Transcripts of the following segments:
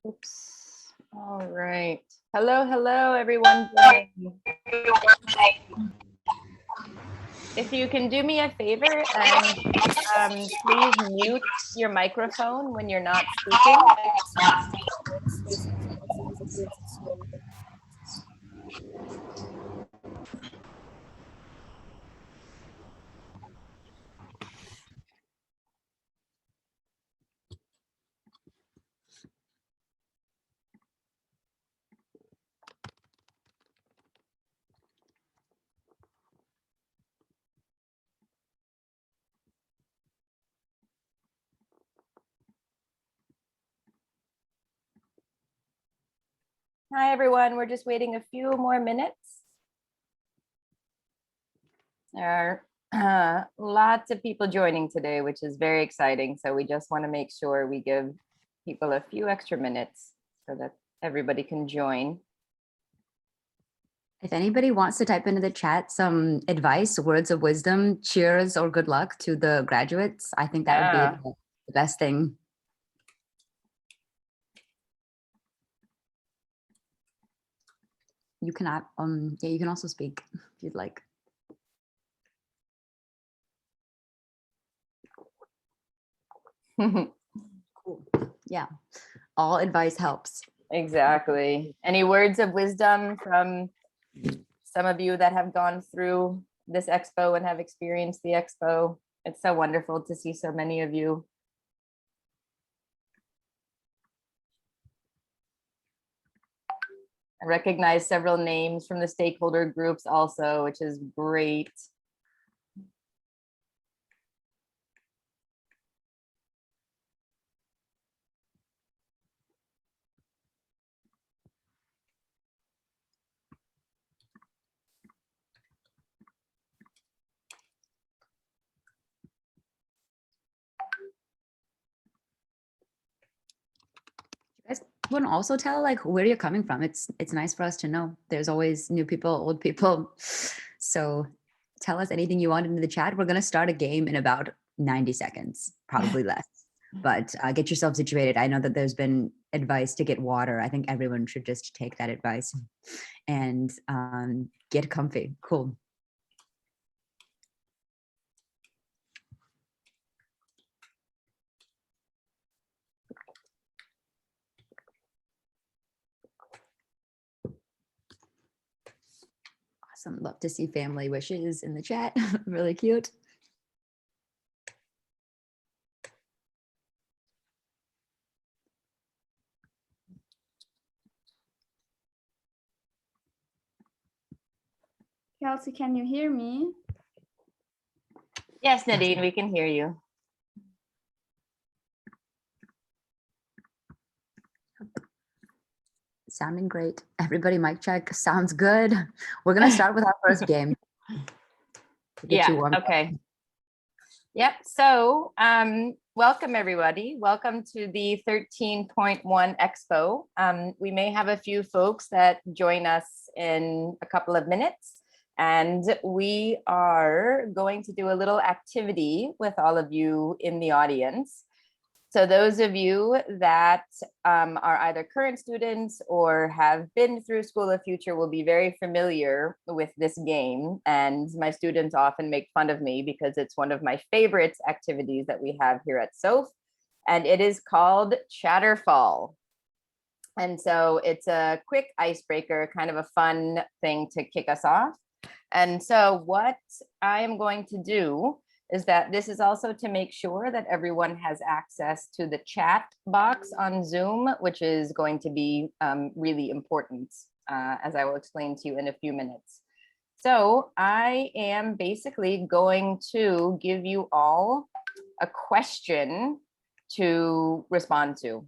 Oops. All right. Hello, hello, everyone. Joining. If you can do me a favor and please mute your microphone when you're not speaking. Hi, everyone. We're just waiting a few more minutes. There are lots of people joining today, which is very exciting. So we just want to make sure we give people a few extra minutes so that everybody can join. If anybody wants to type into the chat some advice, words of wisdom, cheers, or good luck to the graduates, I think that would be the best thing. You cannot, yeah, you can also speak if you'd like. Cool. Yeah, all advice helps. Exactly. Any words of wisdom from some of you that have gone through this expo and have experienced the expo? It's so wonderful to see so many of you. I recognize several names from the stakeholder groups also, which is great. You guys want to also tell like where you're coming from. It's nice for us to know. There's always new people, old people. So tell us anything you want into the chat. We're going to start a game in about 90 seconds, probably less. But get yourself situated. I know that there's been advice to get water. I think everyone should just take that advice and get comfy. Cool. Awesome. Love to see family wishes in the chat. Really cute. Kelsey, can you hear me? Yes, Nadine, we can hear you. Sounding great. Everybody mic check. Sounds good. We're going to start with our first game. Yeah, okay. Yep, so welcome everybody. Welcome to the 13.1 Expo. We may have a few folks that join us in a couple of minutes, and we are going to do a little activity with all of you in the audience. So those of you that are either current students or have been through School of Future will be very familiar with this game. And my students often make fun of me because it's one of my favorite activities that we have here at SOF. And it is called Chatterfall. And so it's a quick icebreaker, kind of a fun thing to kick us off. And so what I am going to do is that this is also to make sure that everyone has access to the chat box on Zoom, which is going to be really important, as I will explain to you in a few minutes. So I am basically going to give you all a question to respond to.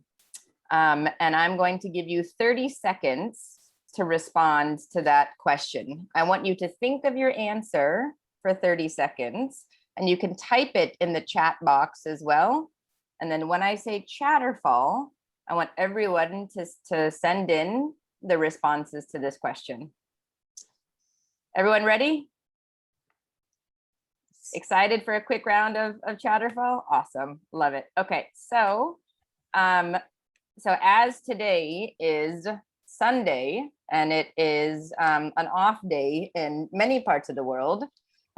And I'm going to give you 30 seconds to respond to that question. I want you to think of your answer for 30 seconds. And you can type it in the chat box as well. And then when I say Chatterfall, I want everyone to send in the responses to this question. Everyone ready? Excited for a quick round of Chatterfall? Awesome, love it. Okay, so So as today is Sunday and it is an off day in many parts of the world,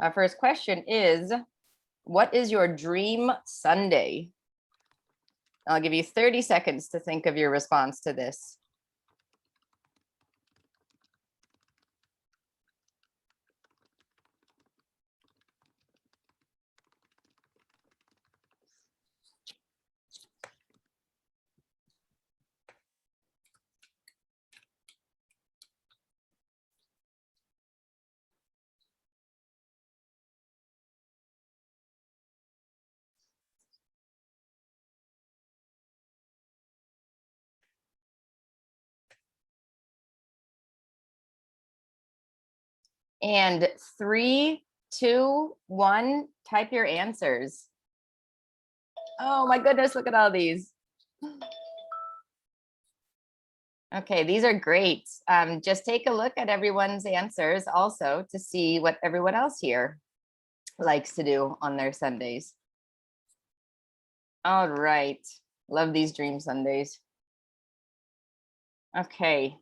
our first question is, what is your dream Sunday? I'll give you 30 seconds to think of your response to this. And 3, 2, 1, type your answers. Oh my goodness, look at all these. Okay, these are great. Just take a look at everyone's answers also to see what everyone else here likes to do on their Sundays. All right, love these dream Sundays. Okay.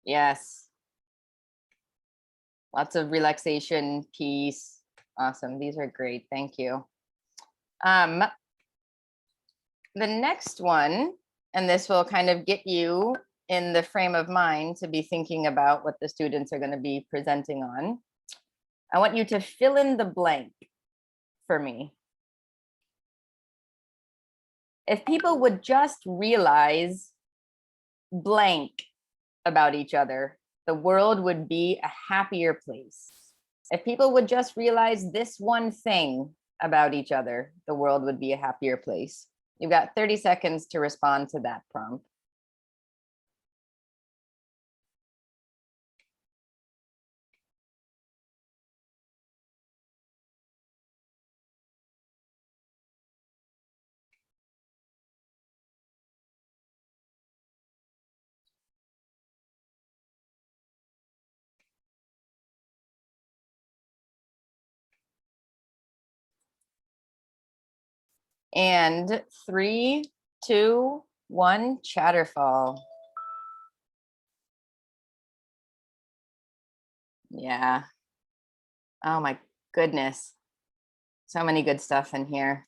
Yes. Lots of relaxation, peace. Awesome, these are great, thank you. The next one, and this will kind of get you in the frame of mind to be thinking about what the students are going to be presenting on. I want you to fill in the blank for me. If people would just realize blank about each other, the world would be a happier place. If people would just realize this one thing about each other, the world would be a happier place. You've got 30 seconds to respond to that prompt. And 3, 2, 1, Chatterfall. Yeah. Oh my goodness. So many good stuff in here.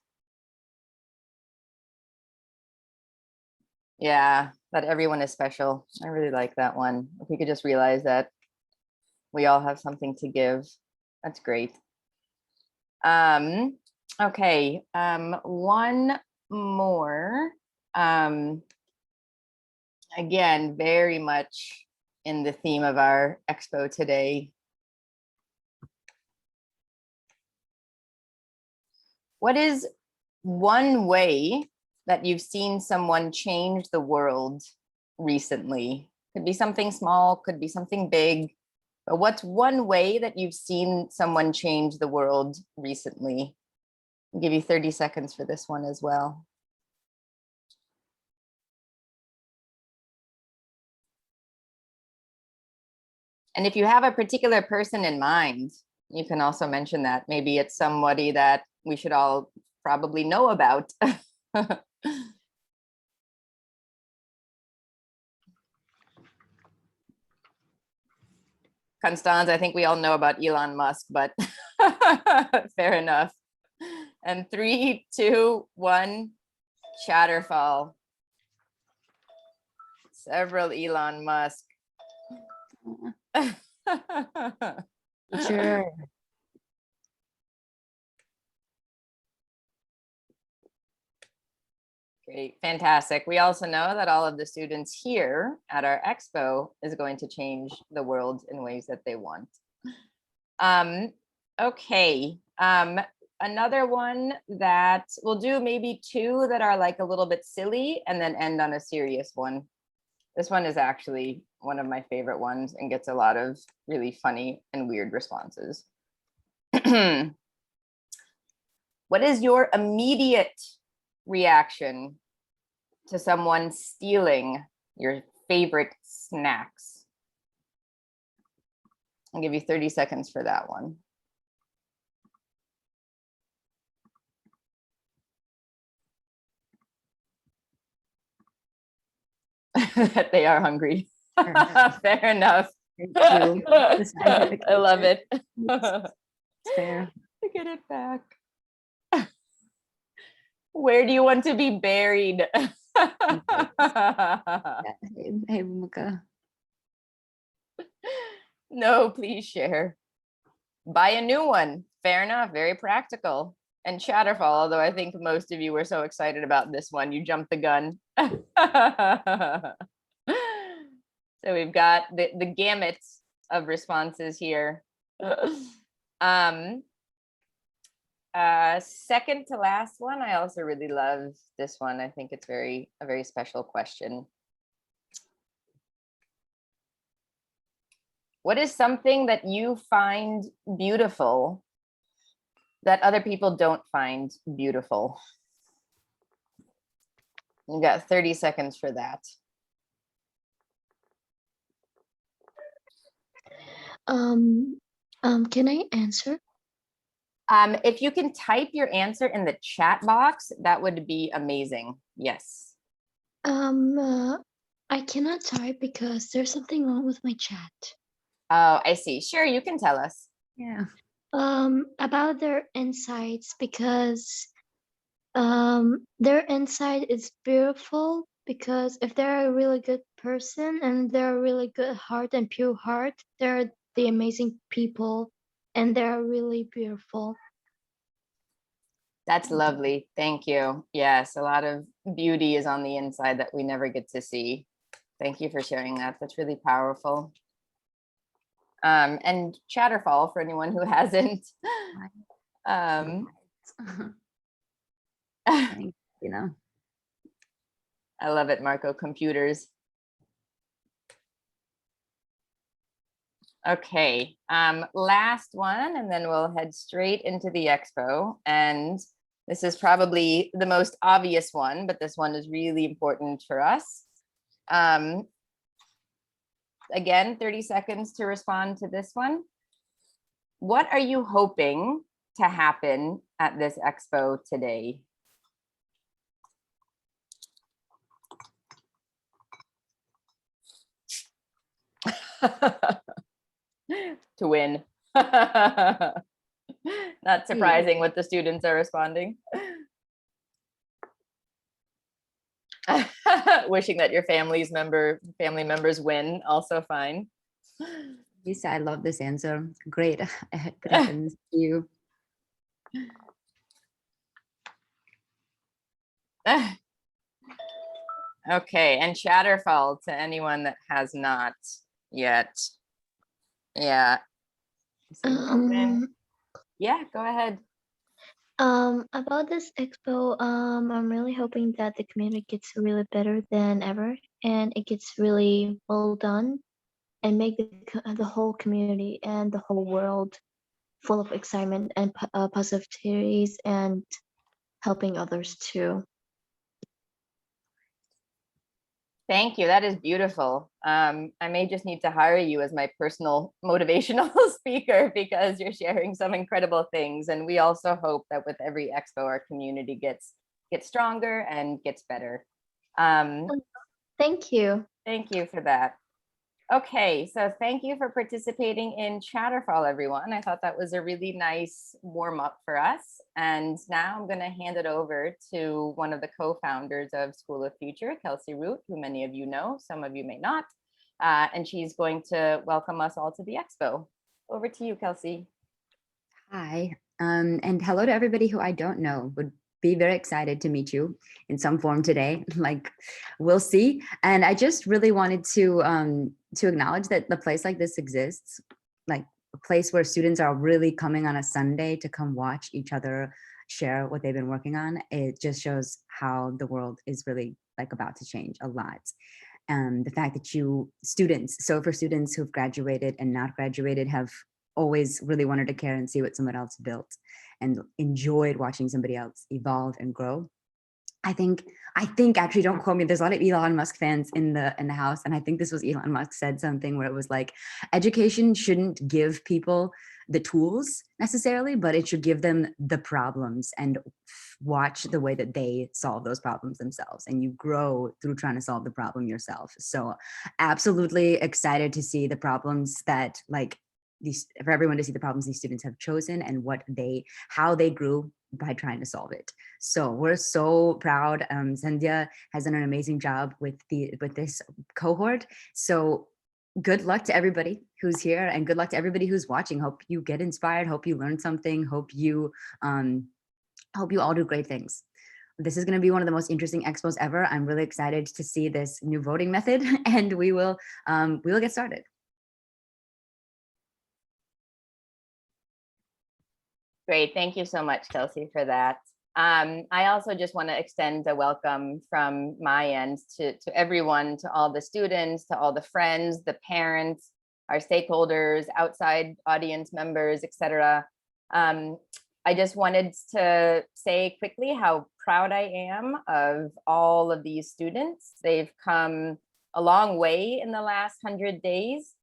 Yeah, that everyone is special. I really like that one. If we could just realize that we all have something to give. That's great. Okay, one more. Again, very much in the theme of our expo today. What is one way that you've seen someone change the world recently? Could be something small, could be something big, but what's one way that you've seen someone change the world recently? I'll give you 30 seconds for this one as well. And if you have a particular person in mind, you can also mention that. Maybe it's somebody that we should all probably know about. Constance, I think we all know about Elon Musk, but fair enough. And 3, 2, 1, Chatterfall. Several Elon Musk. Sure. Great, fantastic. We also know that all of the students here at our expo is going to change the world in ways that they want. Okay, another one that we'll do, maybe 2 that are like a little bit silly and then end on a serious one. This one is actually one of my favorite ones and gets a lot of really funny and weird responses. What is your immediate reaction to someone stealing your favorite snacks? I'll give you 30 seconds for that one. that they are hungry. Fair enough. Fair enough. Thank you. The scientific I love answer. it. It's fair. To get it back. Where do you want to be buried? Yeah. Hey, Bhumika. No, please share. Buy a new one. Fair enough. Very practical. And Chatterfall, although I think most of you were so excited about this one, you jumped the gun. So we've got the gamut of responses here. Second to last one, I also really love this one. I think it's a very special question. What is something that you find beautiful that other people don't find beautiful? You got 30 seconds for that. Can I answer? If you can type your answer in the chat box, that would be amazing. Yes. I cannot type because there's something wrong with my chat. Oh, I see. Sure, you can tell us. Yeah. About their insights, because their insight is beautiful, because if they're a really good person and they're a really good heart and pure heart, they're the amazing people and they're really beautiful. That's lovely. Thank you. Yes, a lot of beauty is on the inside that we never get to see. Thank you for sharing that. That's really powerful. And Chatterfall, for anyone who hasn't. You know. I love it, Marco. Computers. Okay, last one, and then we'll head straight into the expo. And this is probably the most obvious one, but this one is really important for us. Again, 30 seconds to respond to this one. What are you hoping to happen at this expo today? To win. Not surprising what the students are responding. Wishing that your family members win, also fine. Lisa, I love this answer. Great. Good heavens, you. Okay, and Chatterfall to anyone that has not yet. Yeah. Yeah, go ahead. About this expo, I'm really hoping that the community gets really better than ever, and it gets really well done, and make the whole community and the whole world full of excitement and positivities and helping others too. Thank you. That is beautiful. I may just need to hire you as my personal motivational speaker because you're sharing some incredible things. And we also hope that with every expo, our community gets stronger and gets better. Thank you. Thank you for that. Okay, so thank you for participating in Chatterfall, everyone. I thought that was a really nice warm up for us. And now I'm going to hand it over to one of the co-founders of School of Future, Kelsey Root, who many of you know, some of you may not. And she's going to welcome us all to the expo. Over to you, Kelsey. Hi, and hello to everybody who I don't know. Would be very excited to meet you in some form today. Like, we'll see. And I just really wanted to acknowledge that the place like this exists, like a place where students are really coming on a Sunday to come watch each other share what they've been working on. It just shows how the world is really like about to change a lot. The fact that so for students who've graduated and not graduated have always really wanted to care and see what someone else built and enjoyed watching somebody else evolve and grow. I think I think, actually, don't quote me, there's a lot of Elon Musk fans in the house, and I think this was Elon Musk said something where it was like, education shouldn't give people the tools necessarily, but it should give them the problems and watch the way that they solve those problems themselves, and you grow through trying to solve the problem yourself. So absolutely excited to see the problems that, like, for everyone to see the problems these students have chosen and how they grew by trying to solve it. So we're so proud. Sandhya has done an amazing job with this cohort. So good luck to everybody who's here, and good luck to everybody who's watching. Hope you get inspired. Hope you learn something. Hope you all do great things. This is going to be one of the most interesting expos ever. I'm really excited to see this new voting method, and we will get started. Great. Thank you so much, Chelsea, for that. I also just want to extend a welcome from my end to everyone, to all the students, to all the friends, the parents, our stakeholders, outside audience members, etc. I just wanted to say quickly how proud I am of all of these students. They've come a long way in the last 100 days.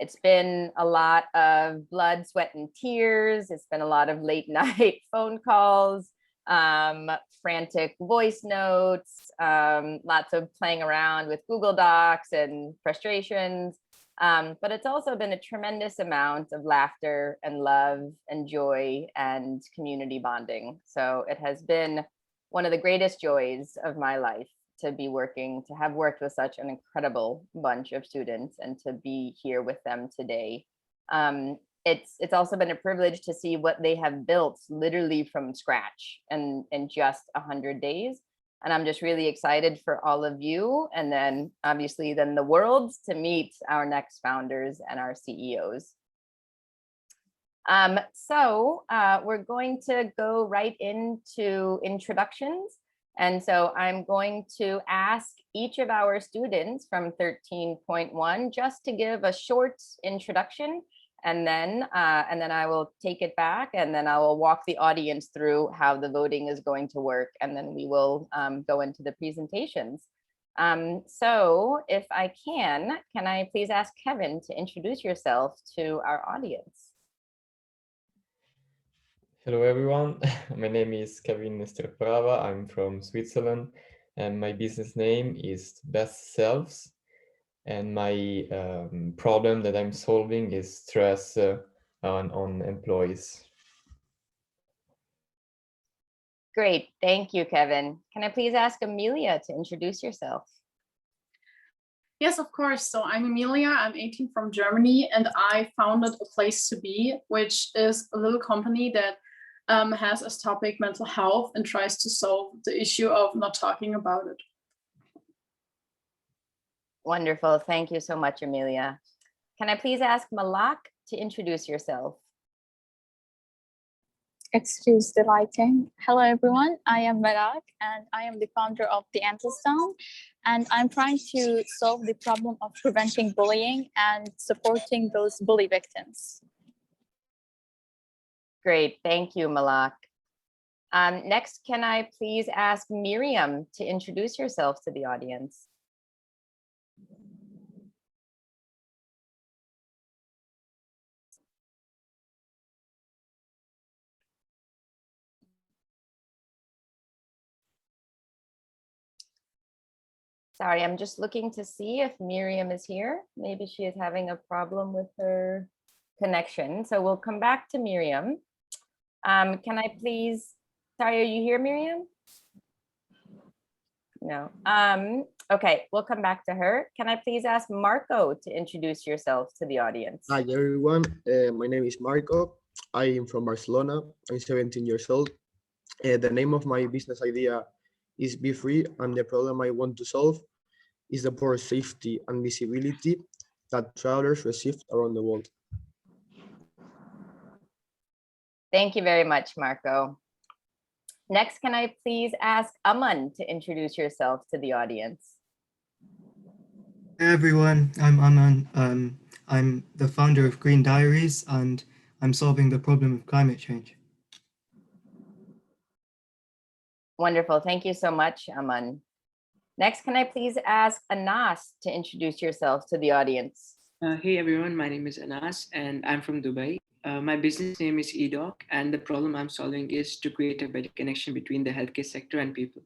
It's been a lot of blood, sweat, and tears. It's been a lot of late night phone calls, frantic voice notes, lots of playing around with Google Docs and frustrations. But it's also been a tremendous amount of laughter and love and joy and community bonding. So it has been one of the greatest joys of my life to have worked with such an incredible bunch of students and to be here with them today. It's also been a privilege to see what they have built literally from scratch in just 100 days. And I'm just really excited for all of you, and then obviously then the world, to meet our next founders and our CEOs. So we're going to go right into introductions. And so I'm going to ask each of our students from 13.1 just to give a short introduction, and then I will take it back, and then I will walk the audience through how the voting is going to work, and then we will go into the presentations. So if I can I please ask Kevin to introduce yourself to our audience? Hello everyone, my name is Kevin Esterprava. I'm from Switzerland, and my business name is Best Selves. And my problem that I'm solving is stress on employees. Great, thank you, Kevin. Can I please ask Amelia to introduce yourself? Yes, of course. So I'm Amelia, I'm 18, from Germany, and I founded A Place to Be, which is a little company that has as topic mental health and tries to solve the issue of not talking about it. Wonderful. Thank you so much, Amelia. Can I please ask Malak to introduce yourself? Excuse the lighting. Hello, everyone. I am Malak, and I am the founder of The Antistone, and I'm trying to solve the problem of preventing bullying and supporting those bully victims. Great. Thank you, Malak. Next, can I please ask Miriam to introduce yourself to the audience? Sorry, I'm just looking to see if Miriam is here. Maybe she is having a problem with her connection. So we'll come back to Miriam. Can I please, sorry, are you here, Miriam? No. Okay, we'll come back to her. Can I please ask Marco to introduce yourself to the audience? Hi everyone, my name is Marco. I am from Barcelona. I'm 17 years old. The name of my business idea is Be Free, and the problem I want to solve is the poor safety and visibility that travelers receive around the world. Thank you very much, Marco. Next, can I please ask Aman to introduce yourself to the audience? Hey everyone, I'm Aman. I'm the founder of Green Diaries, and I'm solving the problem of climate change. Wonderful. Thank you so much, Aman. Next, can I please ask Anas to introduce yourself to the audience? Hey everyone, my name is Anas and I'm from Dubai. My business name is eDoc, and the problem I'm solving is to create a better connection between the healthcare sector and people.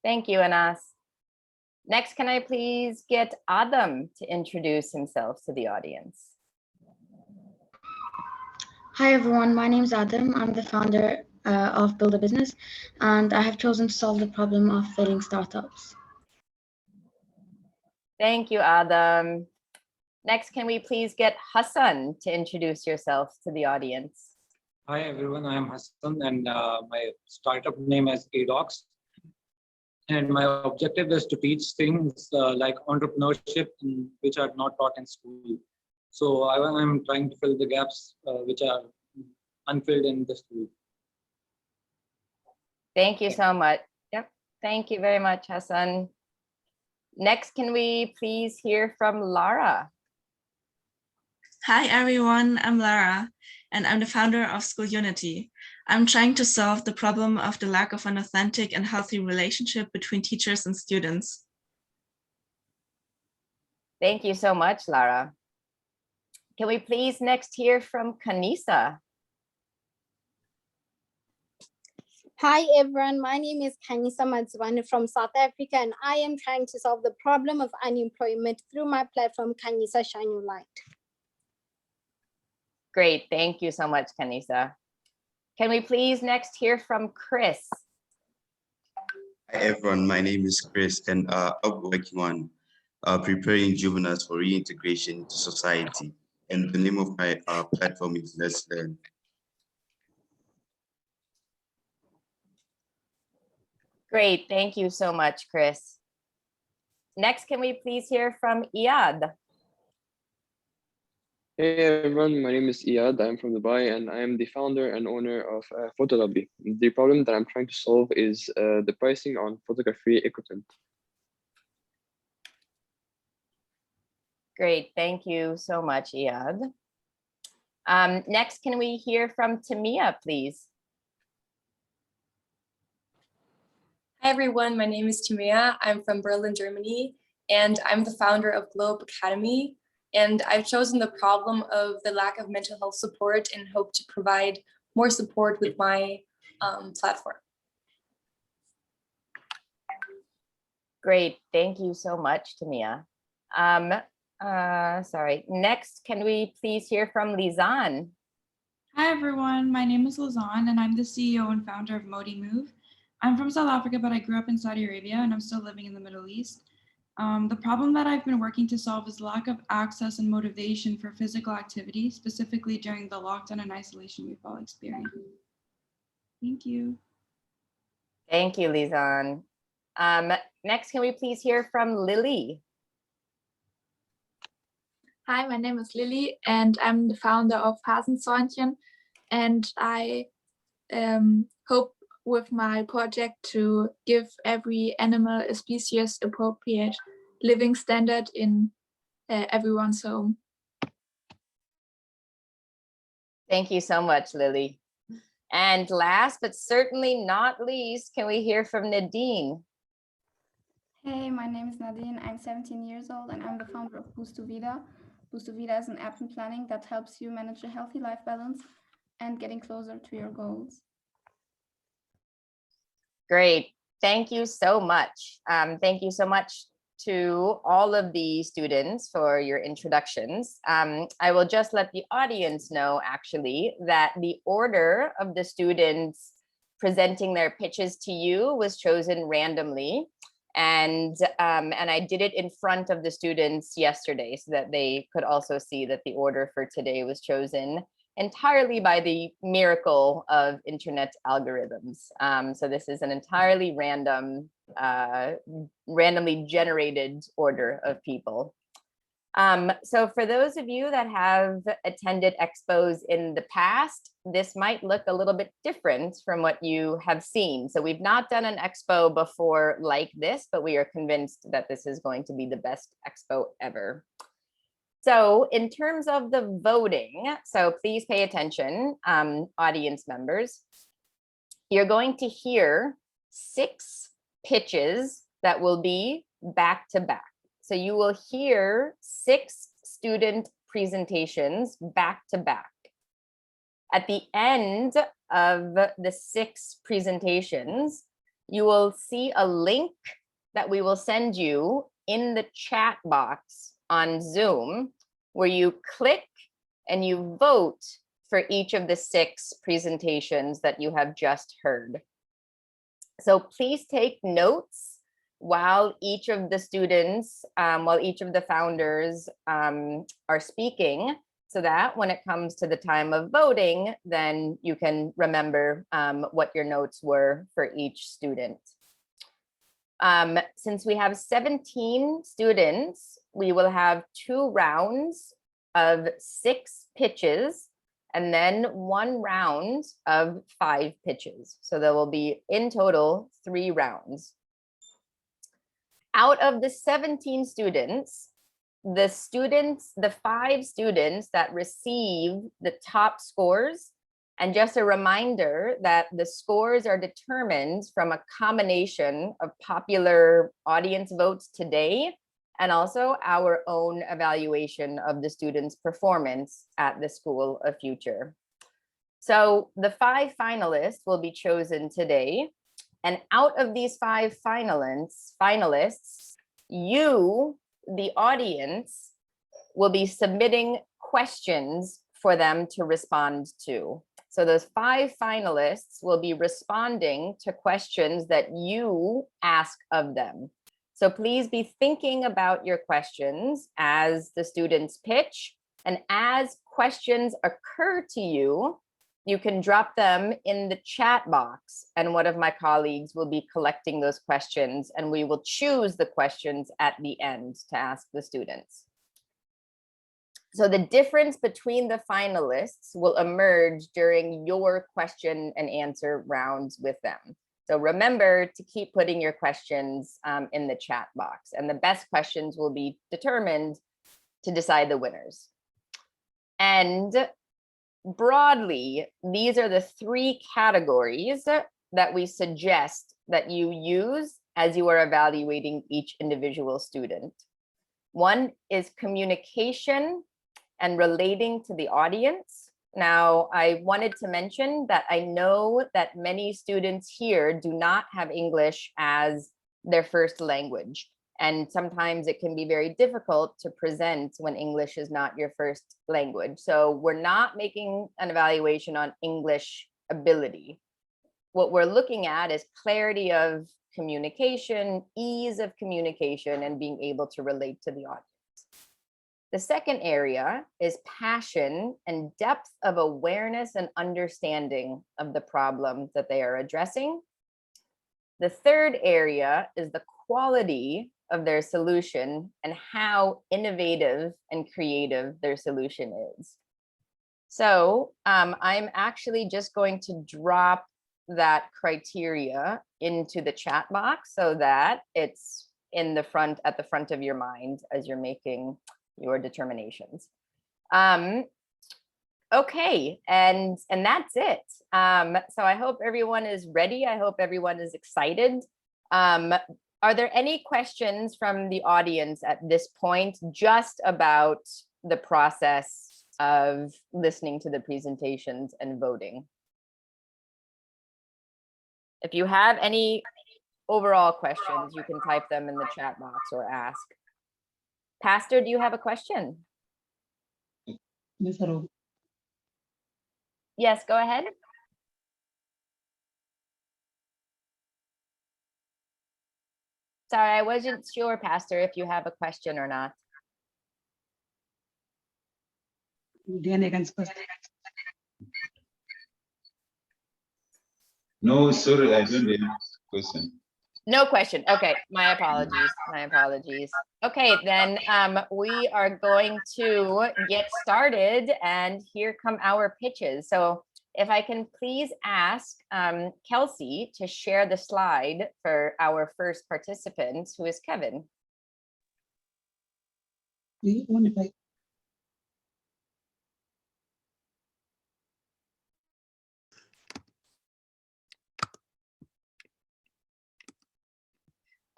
Thank you, Anas. Next, can I please get Adam to introduce himself to the audience? Hi everyone, my name is Adam. I'm the founder of Build a Business, and I have chosen to solve the problem of failing startups. Thank you, Adam. Next, can we please get Hassan to introduce yourself to the audience? Hi everyone, I am Hassan, and my startup name is eDocs. And my objective is to teach things like entrepreneurship, which are not taught in school. So I'm trying to fill the gaps which are unfilled in the school. Thank you so much. Yep. Thank you very much, Hassan. Next, can we please hear from Lara? Hi everyone, I'm Lara, and I'm the founder of School Unity. I'm trying to solve the problem of the lack of an authentic and healthy relationship between teachers and students. Thank you so much, Lara. Can we please next hear from Khanyisa? Hi everyone, my name is Khanyisa Madzibane from South Africa, and I am trying to solve the problem of unemployment through my platform, Khanyisa Shine Your Light. Great, thank you so much, Khanyisa. Can we please next hear from Chris? Hi everyone, my name is Chris, and I'm working on preparing juveniles for reintegration into society. And the name of my platform is Let's Learn. Great, thank you so much, Chris. Next, can we please hear from Iyad? Hey everyone, my name is Iyad. I'm from Dubai, and I am the founder and owner of Photolobby. The problem that I'm trying to solve is the pricing on photography equipment. Great, thank you so much, Iyad. Next, can we hear from Tamia, please? Hi everyone, my name is Tamia. I'm from Berlin, Germany, and I'm the founder of Globe Academy. And I've chosen the problem of the lack of mental health support and hope to provide more support with my platform. Great, thank you so much, Tamia. Sorry, next, can we please hear from Lizan? Hi everyone, my name is Lizan, and I'm the CEO and founder of Modi Move. I'm from South Africa, but I grew up in Saudi Arabia, and I'm still living in the Middle East. The problem that I've been working to solve is lack of access and motivation for physical activity, specifically during the lockdown and isolation we've all experienced. Thank you. Thank you, Lizan. Next, can we please hear from Lily? Hi, my name is Lily, and I'm the founder of Hasensäunchen, and I hope with my project to give every animal a species appropriate living standard in everyone's home. Thank you so much, Lily. And last but certainly not least, can we hear from Nadine? Hey, my name is Nadine. I'm 17 years old and I'm the founder of Boost to Vida. Boost to Vida is an app and planning that helps you manage a healthy life balance and getting closer to your goals. Great. Thank you so much. Thank you so much to all of the students for your introductions. I will just let the audience know actually that the order of the students presenting their pitches to you was chosen randomly. And I did it in front of the students yesterday so that they could also see that the order for today was chosen entirely by the miracle of internet algorithms. So this is an entirely random, randomly generated order of people. So for those of you that have attended expos in the past, this might look a little bit different from what you have seen. So we've not done an expo before like this, but we are convinced that this is going to be the best expo ever. So in terms of the voting, so please pay attention, audience members. You're going to hear 6 pitches that will be back to back. So you will hear 6 student presentations back to back. At the end of the 6 presentations, you will see a link that we will send you in the chat box on Zoom, where you click and you vote for each of the 6 presentations that you have just heard. So please take notes while each of the students, while each of the founders are speaking, so that when it comes to the time of voting, then you can remember what your notes were for each student. Since we have 17 students, we will have 2 rounds of 6 pitches and then 1 round of 5 pitches. So there will be in total 3 rounds. Out of the 17 students, the 5 students that receive the top scores, and just a reminder that the scores are determined from a combination of popular audience votes today and also our own evaluation of the students' performance at the School of Future. So the 5 finalists will be chosen today. And out of these 5 finalists, you, the audience, will be submitting questions for them to respond to. So those 5 finalists will be responding to questions that you ask of them. So please be thinking about your questions as the students pitch, and as questions occur to you, you can drop them in the chat box, and one of my colleagues will be collecting those questions, and we will choose the questions at the end to ask the students. So the difference between the finalists will emerge during your question and answer rounds with them. So remember to keep putting your questions in the chat box, and the best questions will be determined to decide the winners. And broadly, these are the 3 categories that we suggest that you use as you are evaluating each individual student. One is communication and relating to the audience. Now, I wanted to mention that I know that many students here do not have English as their first language. And sometimes it can be very difficult to present when English is not your first language. So we're not making an evaluation on English ability. What we're looking at is clarity of communication, ease of communication, and being able to relate to the audience. The second area is passion and depth of awareness and understanding of the problem that they are addressing. The third area is the quality of their solution and how innovative and creative their solution is. So I'm actually just going to drop that criteria into the chat box so that it's in the front, at the front of your mind as you're making your determinations. Okay, and that's it. So I hope everyone is ready. I hope everyone is excited. Are there any questions from the audience at this point just about the process of listening to the presentations and voting? If you have any overall questions, you can type them in the chat box or ask. Pastor, do you have a question? Yes, go ahead. Sorry, I wasn't sure, Pastor, if you have a question or not. No, sorry, I don't have a question. No question. Okay, my apologies. My apologies. Okay, then we are going to get started, and here come our pitches. So if I can please ask Kelsey to share the slide for our first participant, who is Kevin.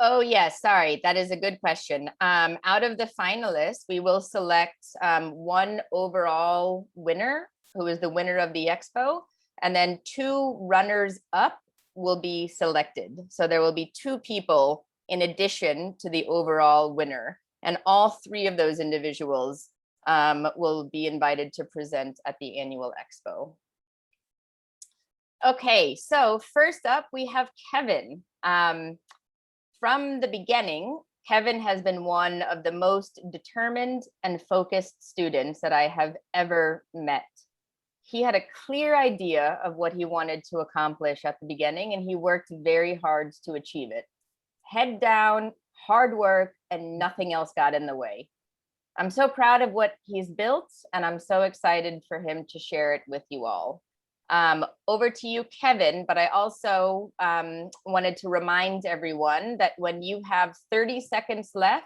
Oh, yes, sorry, that is a good question. Out of the finalists, we will select one overall winner, who is the winner of the Expo, and then 2 runners up will be selected. So there will be 2 people in addition to the overall winner, and all 3 of those individuals will be invited to present at the annual Expo. Okay, so first up, we have Kevin. From the beginning, Kevin has been one of the most determined and focused students that I have ever met. He had a clear idea of what he wanted to accomplish at the beginning, and he worked very hard to achieve it. Head down, hard work, and nothing else got in the way. I'm so proud of what he's built, and I'm so excited for him to share it with you all. Over to you, Kevin, but I also wanted to remind everyone that when you have 30 seconds left,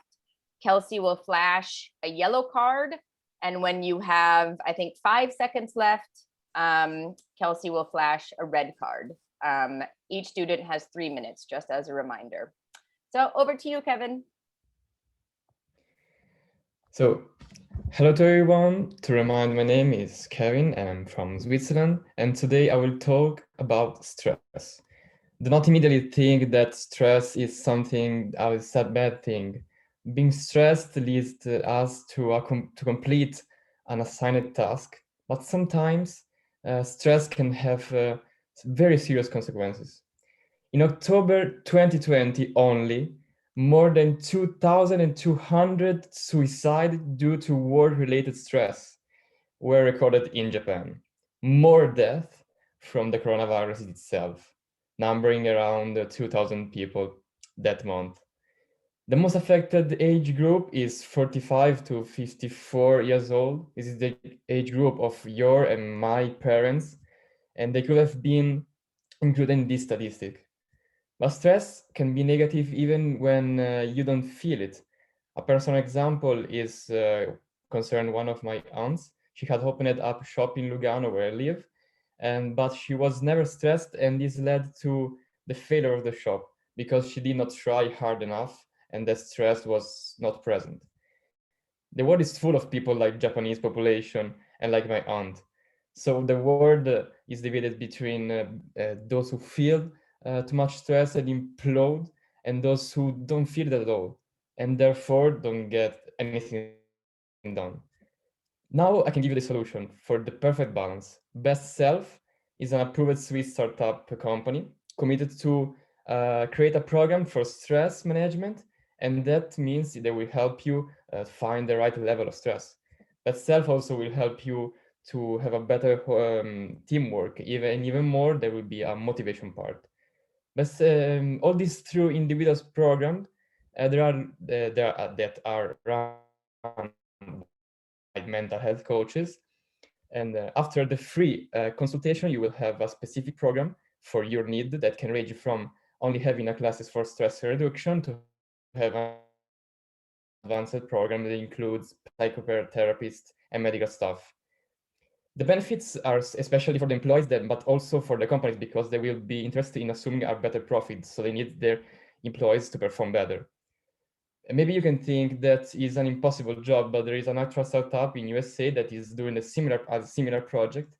Kelsey will flash a yellow card. And when you have, I think, 5 seconds left, Kelsey will flash a red card. Each student has 3 minutes, just as a reminder. So over to you, Kevin. So, hello to everyone. To remind, my name is Kevin and I'm from Switzerland. And today I will talk about stress. Do not immediately think that stress is something, a bad thing. Being stressed leads us to complete an assigned task, but sometimes stress can have very serious consequences. In October 2020 only, more than 2,200 suicides due to war-related stress were recorded in Japan. More deaths from the coronavirus itself, numbering around 2,000 people that month. The most affected age group is 45 to 54 years old. This is the age group of your and my parents, and they could have been included in this statistic. But stress can be negative even when you don't feel it. A personal example is concerned one of my aunts. She had opened up shop in Lugano where I live, but she was never stressed, and this led to the failure of the shop because she did not try hard enough and the stress was not present. The world is full of people like Japanese population and like my aunt. So the world is divided between those who feel too much stress and implode, and those who don't feel it at all, and therefore don't get anything done. Now I can give you the solution for the perfect balance. Best Self is an approved Swiss startup company committed to create a program for stress management, and that means they will help you find the right level of stress. Best Self also will help you to have a better teamwork. Even more, there will be a motivation part. But all this through individuals program that are run by mental health coaches. And after the free consultation, you will have a specific program for your need that can range from only having a classes for stress reduction to have an advanced program that includes psychotherapist and medical staff. The benefits are especially for the employees, but also for the companies, because they will be interested in assuming a better profit. So they need their employees to perform better. And maybe you can think that is an impossible job, but there is an actual startup in USA that is doing a similar project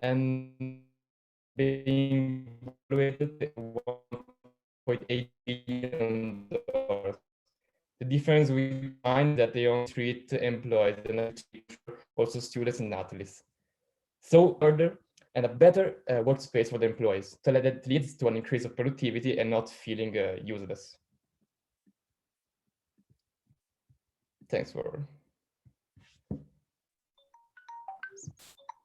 and being evaluated at $1.8 billion. The difference we find that they only treat employees and also students and athletes. So further and a better workspace for the employees, so that leads to an increase of productivity and not feeling useless. Thanks for.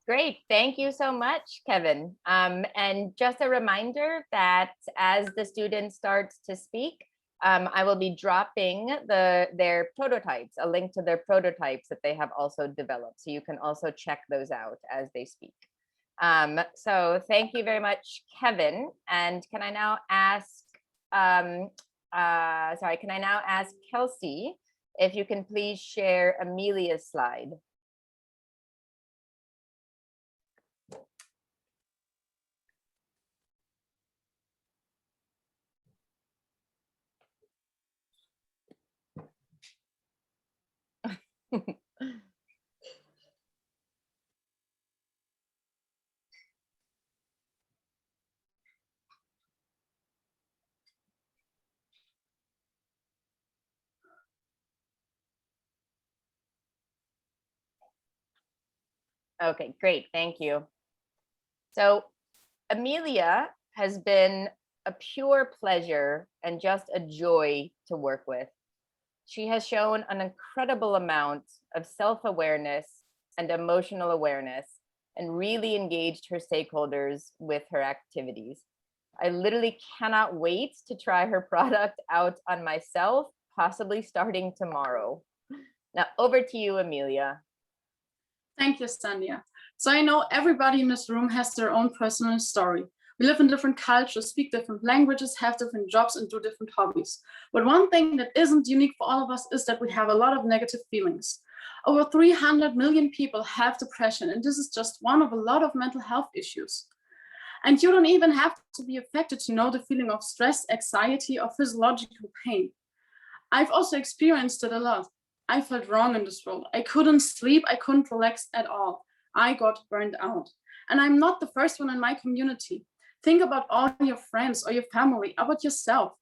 Great, thank you so much, Kevin. And just a reminder that as the student starts to speak, I will be dropping their prototypes, a link to their prototypes that they have also developed. So you can also check those out as they speak. So thank you very much, Kevin. And can I now ask, Kelsey, if you can please share Amelia's slide. Okay, great, thank you. So Amelia has been a pure pleasure and just a joy to work with. She has shown an incredible amount of self-awareness and emotional awareness and really engaged her stakeholders with her activities. I literally cannot wait to try her product out on myself, possibly starting tomorrow. Now over to you, Amelia. Thank you, Sandhya. So I know everybody in this room has their own personal story. We live in different cultures, speak different languages, have different jobs, and do different hobbies. But one thing that isn't unique for all of us is that we have a lot of negative feelings. Over 300 million people have depression, and this is just one of a lot of mental health issues. And you don't even have to be affected to know the feeling of stress, anxiety, or physiological pain. I've also experienced it a lot. I felt wrong in this role. I couldn't sleep, I couldn't relax at all. I got burned out. And I'm not the first one in my community. Think about all your friends or your family, about yourself.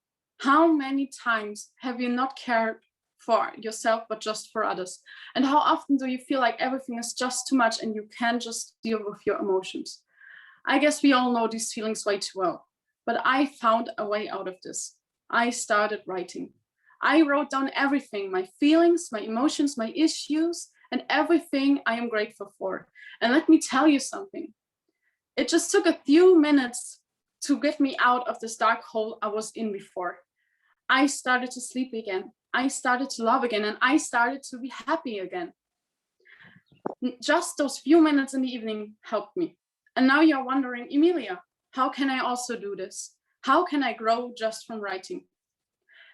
How many times have you not cared for yourself, but just for others? And how often do you feel like everything is just too much and you can't just deal with your emotions? I guess we all know these feelings way too well, but I found a way out of this. I started writing. I wrote down everything, my feelings, my emotions, my issues, and everything I am grateful for. And let me tell you something. It just took a few minutes to get me out of this dark hole I was in before. I started to sleep again. I started to love again, and I started to be happy again. Just those few minutes in the evening helped me. And now you're wondering, Emilia, how can I also do this? How can I grow just from writing?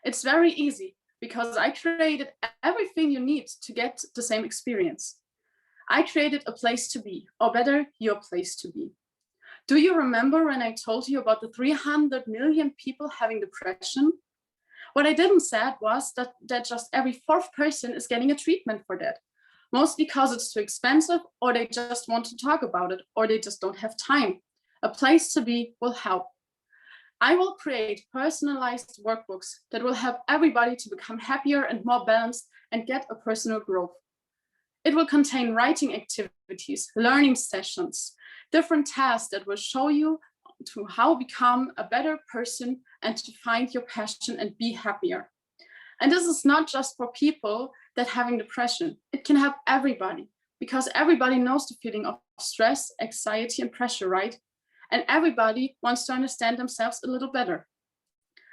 It's very easy because I created everything you need to get the same experience. I created a place to be, or better, your place to be. Do you remember when I told you about the 300 million people having depression? What I didn't say was that just every fourth person is getting a treatment for that. Most because it's too expensive, or they just want to talk about it, or they just don't have time. A place to be will help. I will create personalized workbooks that will help everybody to become happier and more balanced and get a personal growth. It will contain writing activities, learning sessions, different tasks that will show you to how become a better person and to find your passion and be happier. And this is not just for people that having depression. It can help everybody because everybody knows the feeling of stress, anxiety, and pressure, right? And everybody wants to understand themselves a little better.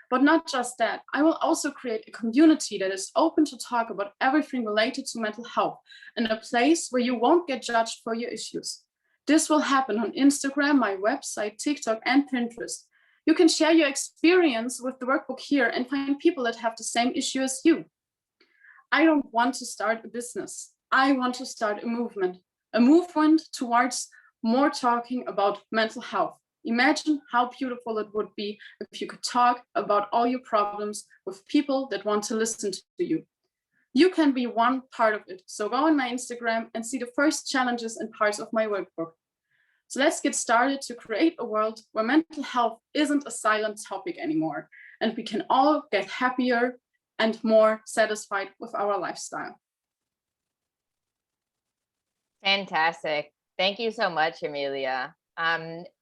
But not just that, I will also create a community that is open to talk about everything related to mental health and a place where you won't get judged for your issues. This will happen on Instagram, my website, TikTok, and Pinterest. You can share your experience with the workbook here and find people that have the same issue as you. I don't want to start a business. I want to start a movement towards more talking about mental health. Imagine how beautiful it would be if you could talk about all your problems with people that want to listen to you. You can be one part of it. So go on my Instagram and see the first challenges and parts of my workbook. So let's get started to create a world where mental health isn't a silent topic anymore, and we can all get happier and more satisfied with our lifestyle. Fantastic. Thank you so much, Amelia.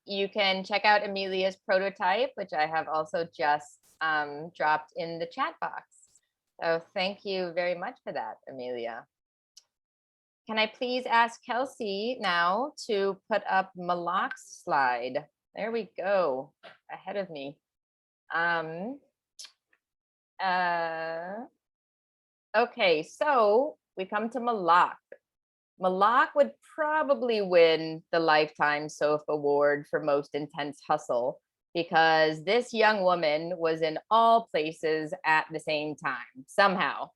You can check out Amelia's prototype, which I have also just dropped in the chat box. So thank you very much for that, Amelia. Can I please ask Kelsey now to put up Malak's slide? There we go, ahead of me. Okay, so we come to Malak. Malak would probably win the Lifetime Soph Award for most intense hustle because this young woman was in all places at the same time, somehow.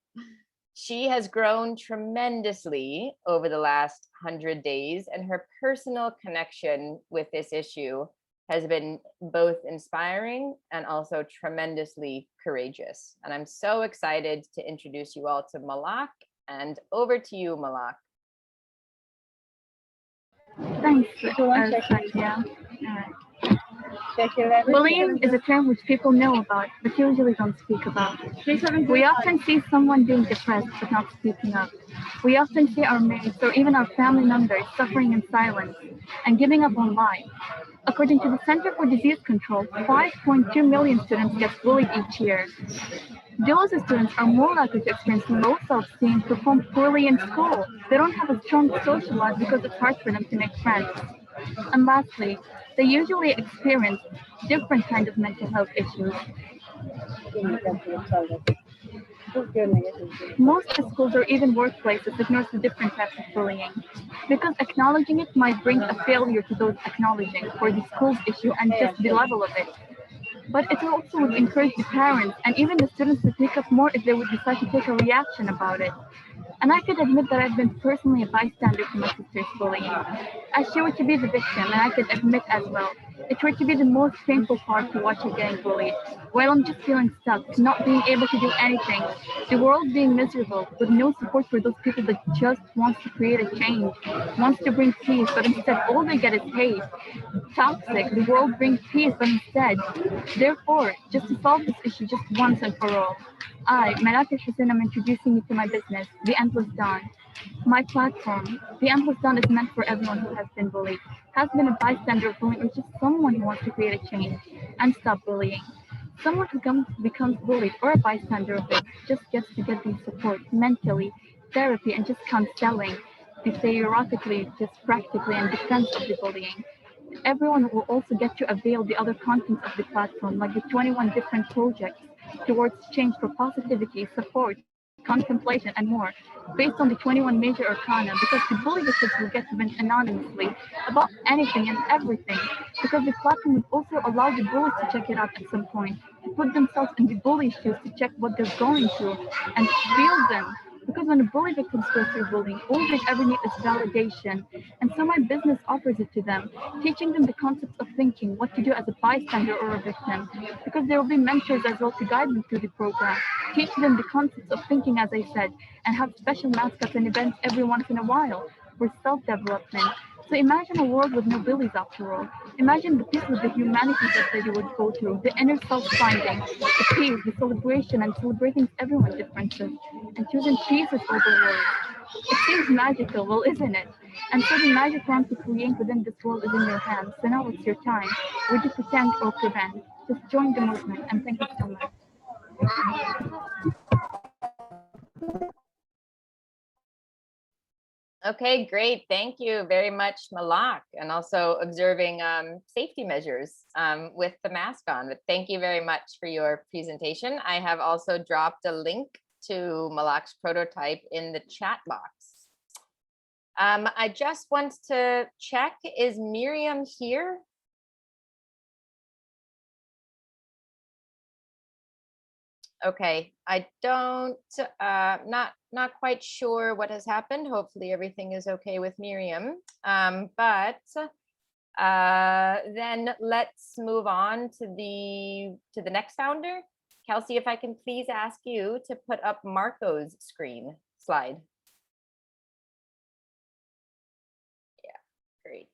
She has grown tremendously over the last 100 days, and her personal connection with this issue has been both inspiring and also tremendously courageous. And I'm so excited to introduce you all to Malak And over to you, Malak. Thanks, Satya. Bullying is a term which people know about, but usually don't speak about. We often see someone being depressed but not speaking up. We often see our mates or even our family members suffering in silence and giving up on life. According to the Center for Disease Control, 5.2 million students get bullied each year. Those students are more likely to experience low self-esteem, perform poorly in school. They don't have a strong social life because it's hard for them to make friends. And lastly, they usually experience different kinds of mental health issues. Most schools or even workplaces ignore the different types of bullying because acknowledging it might bring a failure to those acknowledging for the school's issue and just the level of it. But it also would encourage the parents and even the students to speak up more if they would decide to take a reaction about it. And I could admit that I've been personally a bystander to my sister's bullying. As she were to be the victim, and I could admit as well, it were to be the most painful part to watch her getting bullied, while I'm just feeling stuck, not being able to do anything, the world being miserable, with no support for those people that just wants to create a change, wants to bring peace, but instead all they get is hate. Toxic, the world brings peace, but instead, therefore, just to solve this issue just once and for all, I, Malak Alhussein, am introducing you to my business, The Endless Dawn. My platform, The Endless Dawn, is meant for everyone who has been bullied, has been a bystander of bullying, or just someone who wants to create a change and stop bullying. Someone who becomes bullied or a bystander of it just gets to get the support mentally, therapy, and just counseling, theoretically, just practically, and defense of the bullying. Everyone will also get to avail the other contents of the platform, like the 21 different projects towards change for positivity, support, contemplation, and more, based on the 21 major arcana, because the bully victims will get to vent anonymously about anything and everything, because the platform would also allow the bullies to check it out at some point, to put themselves in the bully's shoes to check what they're going through and feel them. Because when a bully victim goes through bullying, all they ever need is validation. And so my business offers it to them, teaching them the concepts of thinking, what to do as a bystander or a victim. Because there will be mentors as well to guide them through the program, teach them the concepts of thinking, as I said, and have special mascots and events every once in a while for self-development. So imagine a world with no bullies after all. Imagine the peace with the humanity that they would go through, the inner self-finding, the peace, the celebration, and celebrating everyone's differences, and choosing peace is over worries. It seems magical, well, isn't it? And so the magic wand to create within this world is in your hands. So now it's your time. Would you pretend or prevent? Just join the movement, and thank you so much. Okay, great. Thank you very much, Malak, and also observing safety measures with the mask on. But thank you very much for your presentation. I have also dropped a link to Malak's prototype in the chat box. I just want to check, is Miriam here? Okay, I don't, not quite sure what has happened. Hopefully everything is okay with Miriam. But then let's move on to the next founder. Kelsey, if I can please ask you to put up Marco's screen slide. Yeah, great.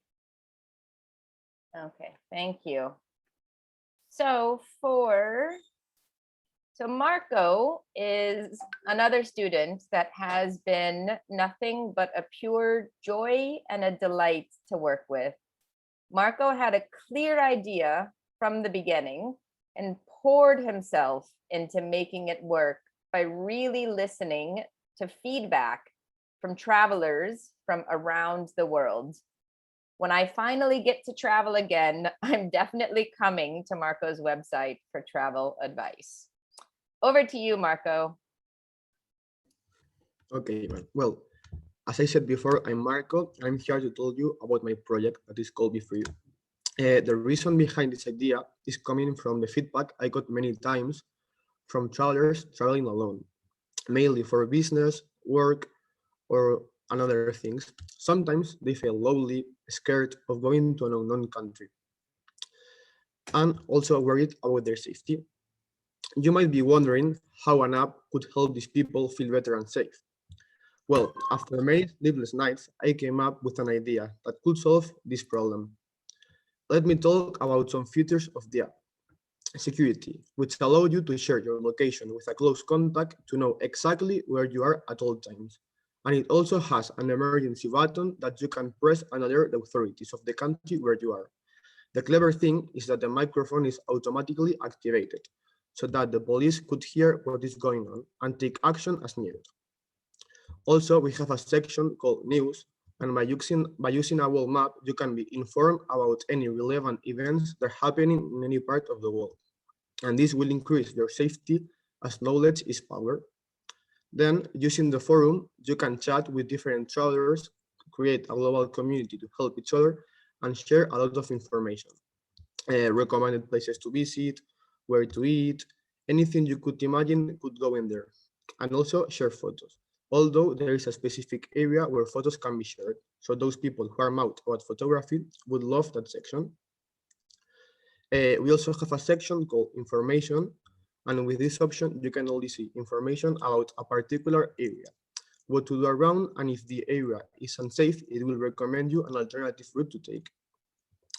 Okay, thank you. So Marco is another student that has been nothing but a pure joy and a delight to work with. Marco had a clear idea from the beginning and poured himself into making it work by really listening to feedback from travelers from around the world. When I finally get to travel again, I'm definitely coming to Marco's website for travel advice. Over to you, Marco. Okay, well, as I said before, I'm Marco. I'm here to tell you about my project that is called Be Free. The reason behind this idea is coming from the feedback I got many times from travelers traveling alone, mainly for business, work, or another things. Sometimes they feel lonely, scared of going to an unknown country, and also worried about their safety. You might be wondering how an app could help these people feel better and safe. Well, after many sleepless nights, I came up with an idea that could solve this problem. Let me talk about some features of the app. Security, which allow you to share your location with a close contact to know exactly where you are at all times. And it also has an emergency button that you can press and alert the authorities of the country where you are. The clever thing is that the microphone is automatically activated, so that the police could hear what is going on and take action as needed. Also, we have a section called News, and by using a world map, you can be informed about any relevant events that are happening in any part of the world. And this will increase your safety as knowledge is power. Then, using the forum, you can chat with different travelers, create a global community to help each other, and share a lot of information. Recommended places to visit, where to eat, anything you could imagine could go in there. And also share photos. Although there is a specific area where photos can be shared, so those people who are mad about photography would love that section. We also have a section called Information, and with this option, you can only see information about a particular area, what to do around, and if the area is unsafe, it will recommend you an alternative route to take.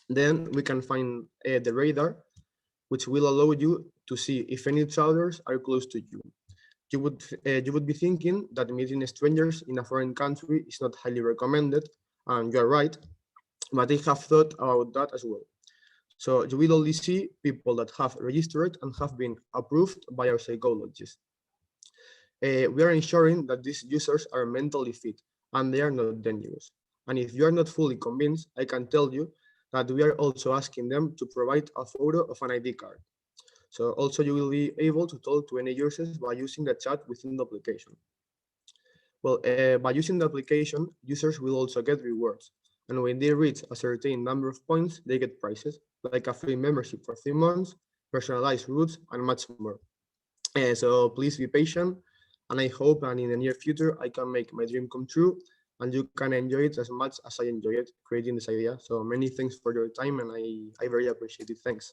Then we can find the radar, which will allow you to see if any travelers are close to you. You would be thinking that meeting strangers in a foreign country is not highly recommended, and you're right, but I have thought about that as well. So you will only see people that have registered and have been approved by our psychologists. We are ensuring that these users are mentally fit and they are not dangerous. And if you are not fully convinced, I can tell you that we are also asking them to provide a photo of an ID card. So also you will be able to talk to any users by using the chat within the application. Well, by using the application, users will also get rewards. And when they reach a certain number of points, they get prizes, like a free membership for 3 months, personalized routes, and much more. So please be patient, and I hope that in the near future, I can make my dream come true, and you can enjoy it as much as I enjoy it creating this idea. So many thanks for your time, and I very appreciate it. Thanks.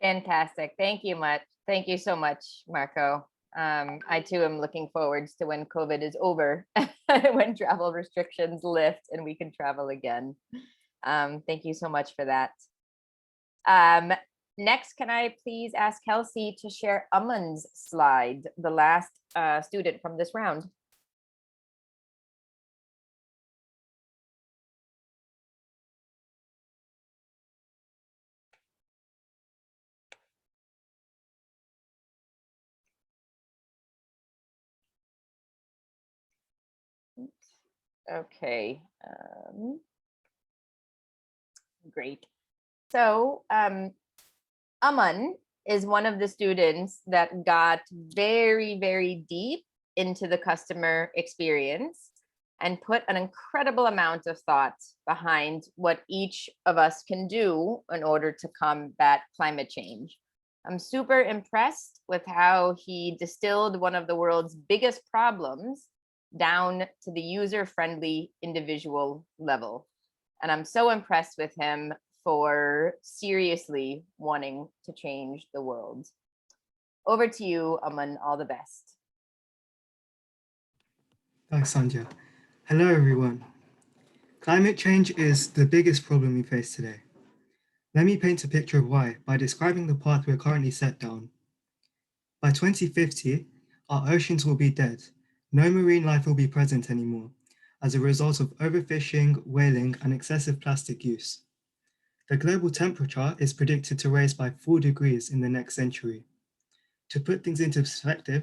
Fantastic. Thank you much. Thank you so much, Marco. I too am looking forward to when COVID is over, when travel restrictions lift and we can travel again. Thank you so much for that. Next, can I please ask Kelsey to share Aman's slide, the last student from this round? Okay, great. So Aman is one of the students that got very, very deep into the customer experience and put an incredible amount of thought behind what each of us can do in order to combat climate change. I'm super impressed with how he distilled one of the world's biggest problems down to the user-friendly individual level. And I'm so impressed with him for seriously wanting to change the world. Over to you, Aman, all the best. Thanks, Sandhya. Hello, everyone. Climate change is the biggest problem we face today. Let me paint a picture of why by describing the path we're currently set down. By 2050, our oceans will be dead. No marine life will be present anymore as a result of overfishing, whaling, and excessive plastic use. The global temperature is predicted to rise by 4 degrees in the next century. To put things into perspective,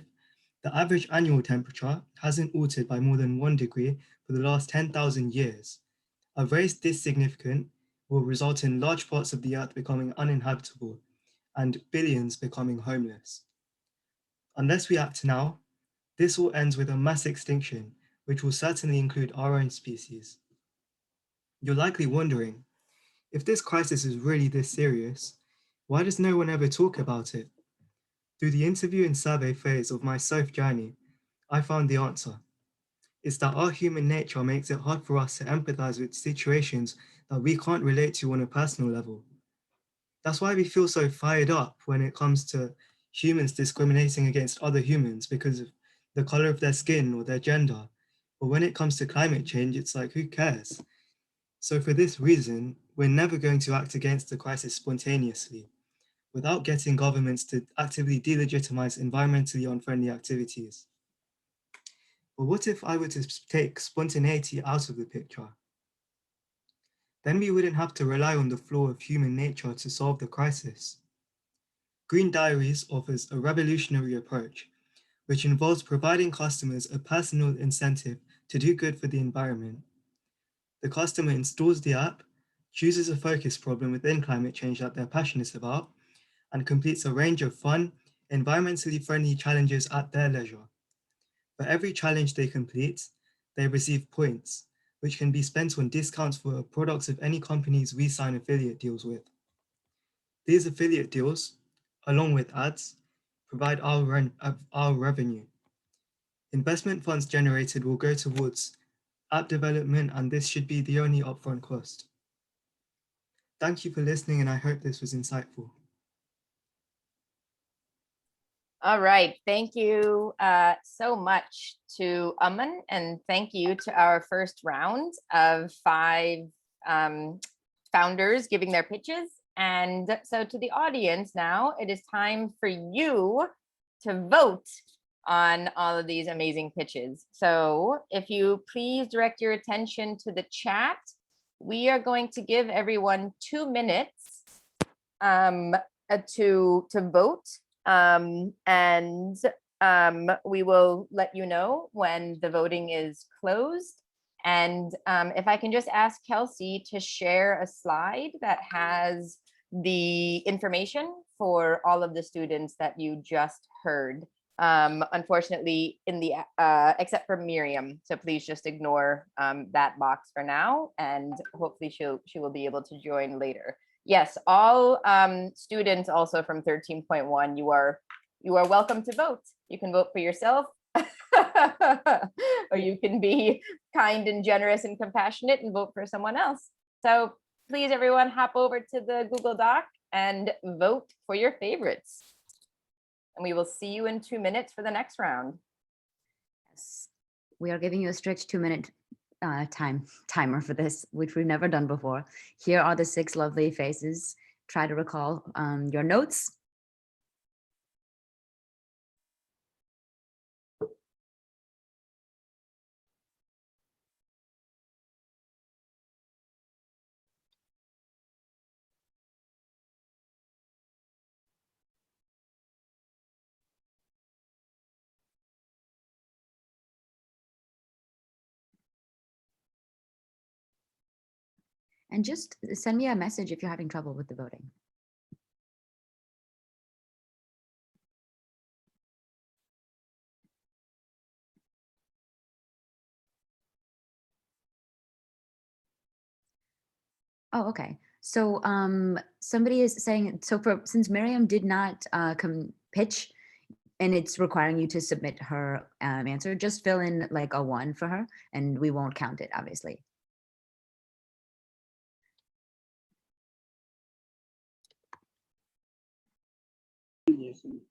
the average annual temperature hasn't altered by more than 1 degree for the last 10,000 years. A rise this significant will result in large parts of the earth becoming uninhabitable and billions becoming homeless. Unless we act now, this all ends with a mass extinction, which will certainly include our own species. You're likely wondering, if this crisis is really this serious, why does no one ever talk about it? Through the interview and survey phase of my SOF journey, I found the answer. It's that our human nature makes it hard for us to empathize with situations that we can't relate to on a personal level. That's why we feel so fired up when it comes to humans discriminating against other humans because of the color of their skin or their gender. But when it comes to climate change, it's like, who cares? So for this reason, we're never going to act against the crisis spontaneously, without getting governments to actively delegitimize environmentally unfriendly activities. But what if I were to take spontaneity out of the picture? Then we wouldn't have to rely on the flaw of human nature to solve the crisis. Green Diaries offers a revolutionary approach, which involves providing customers a personal incentive to do good for the environment. The customer installs the app, chooses a focus problem within climate change that they're passionate about, and completes a range of fun, environmentally friendly challenges at their leisure. For every challenge they complete, they receive points, which can be spent on discounts for products of any companies we sign affiliate deals with. These affiliate deals, along with ads, provide our revenue. Investment funds generated will go towards app development, and this should be the only upfront cost. Thank you for listening, and I hope this was insightful. All right, thank you so much to Aman, and thank you to our first round of 5 founders giving their pitches. And so to the audience now, it is time for you to vote on all of these amazing pitches. So if you please direct your attention to the chat, we are going to give everyone 2 minutes to vote. We will let you know when the voting is closed. And if I can just ask Kelsey to share a slide that has the information for all of the students that you just heard. Unfortunately, in the except for Miriam, so please just ignore that box for now, and hopefully she will be able to join later. Yes, all students also from 13.1, you are welcome to vote. You can vote for yourself, or you can be kind and generous and compassionate and vote for someone else. So please, everyone, hop over to the Google Doc and vote for your favorites. And we will see you in 2 minutes for the next round. Yes. We are giving you a strict 2-minute timer for this, which we've never done before. Here are the 6 lovely faces. Try to recall your notes. And just send me a message if you're having trouble with the voting. Oh, okay. So somebody is saying, so since Miriam did not pitch, and it's requiring you to submit her answer, just fill in like a 1 for her, and we won't count it, obviously. Yes. You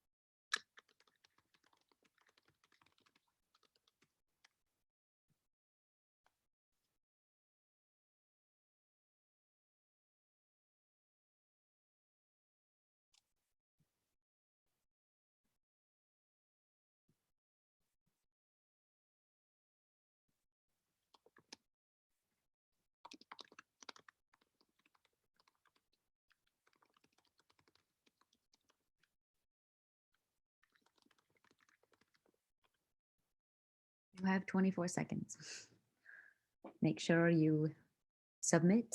have 24 seconds. Make sure you submit.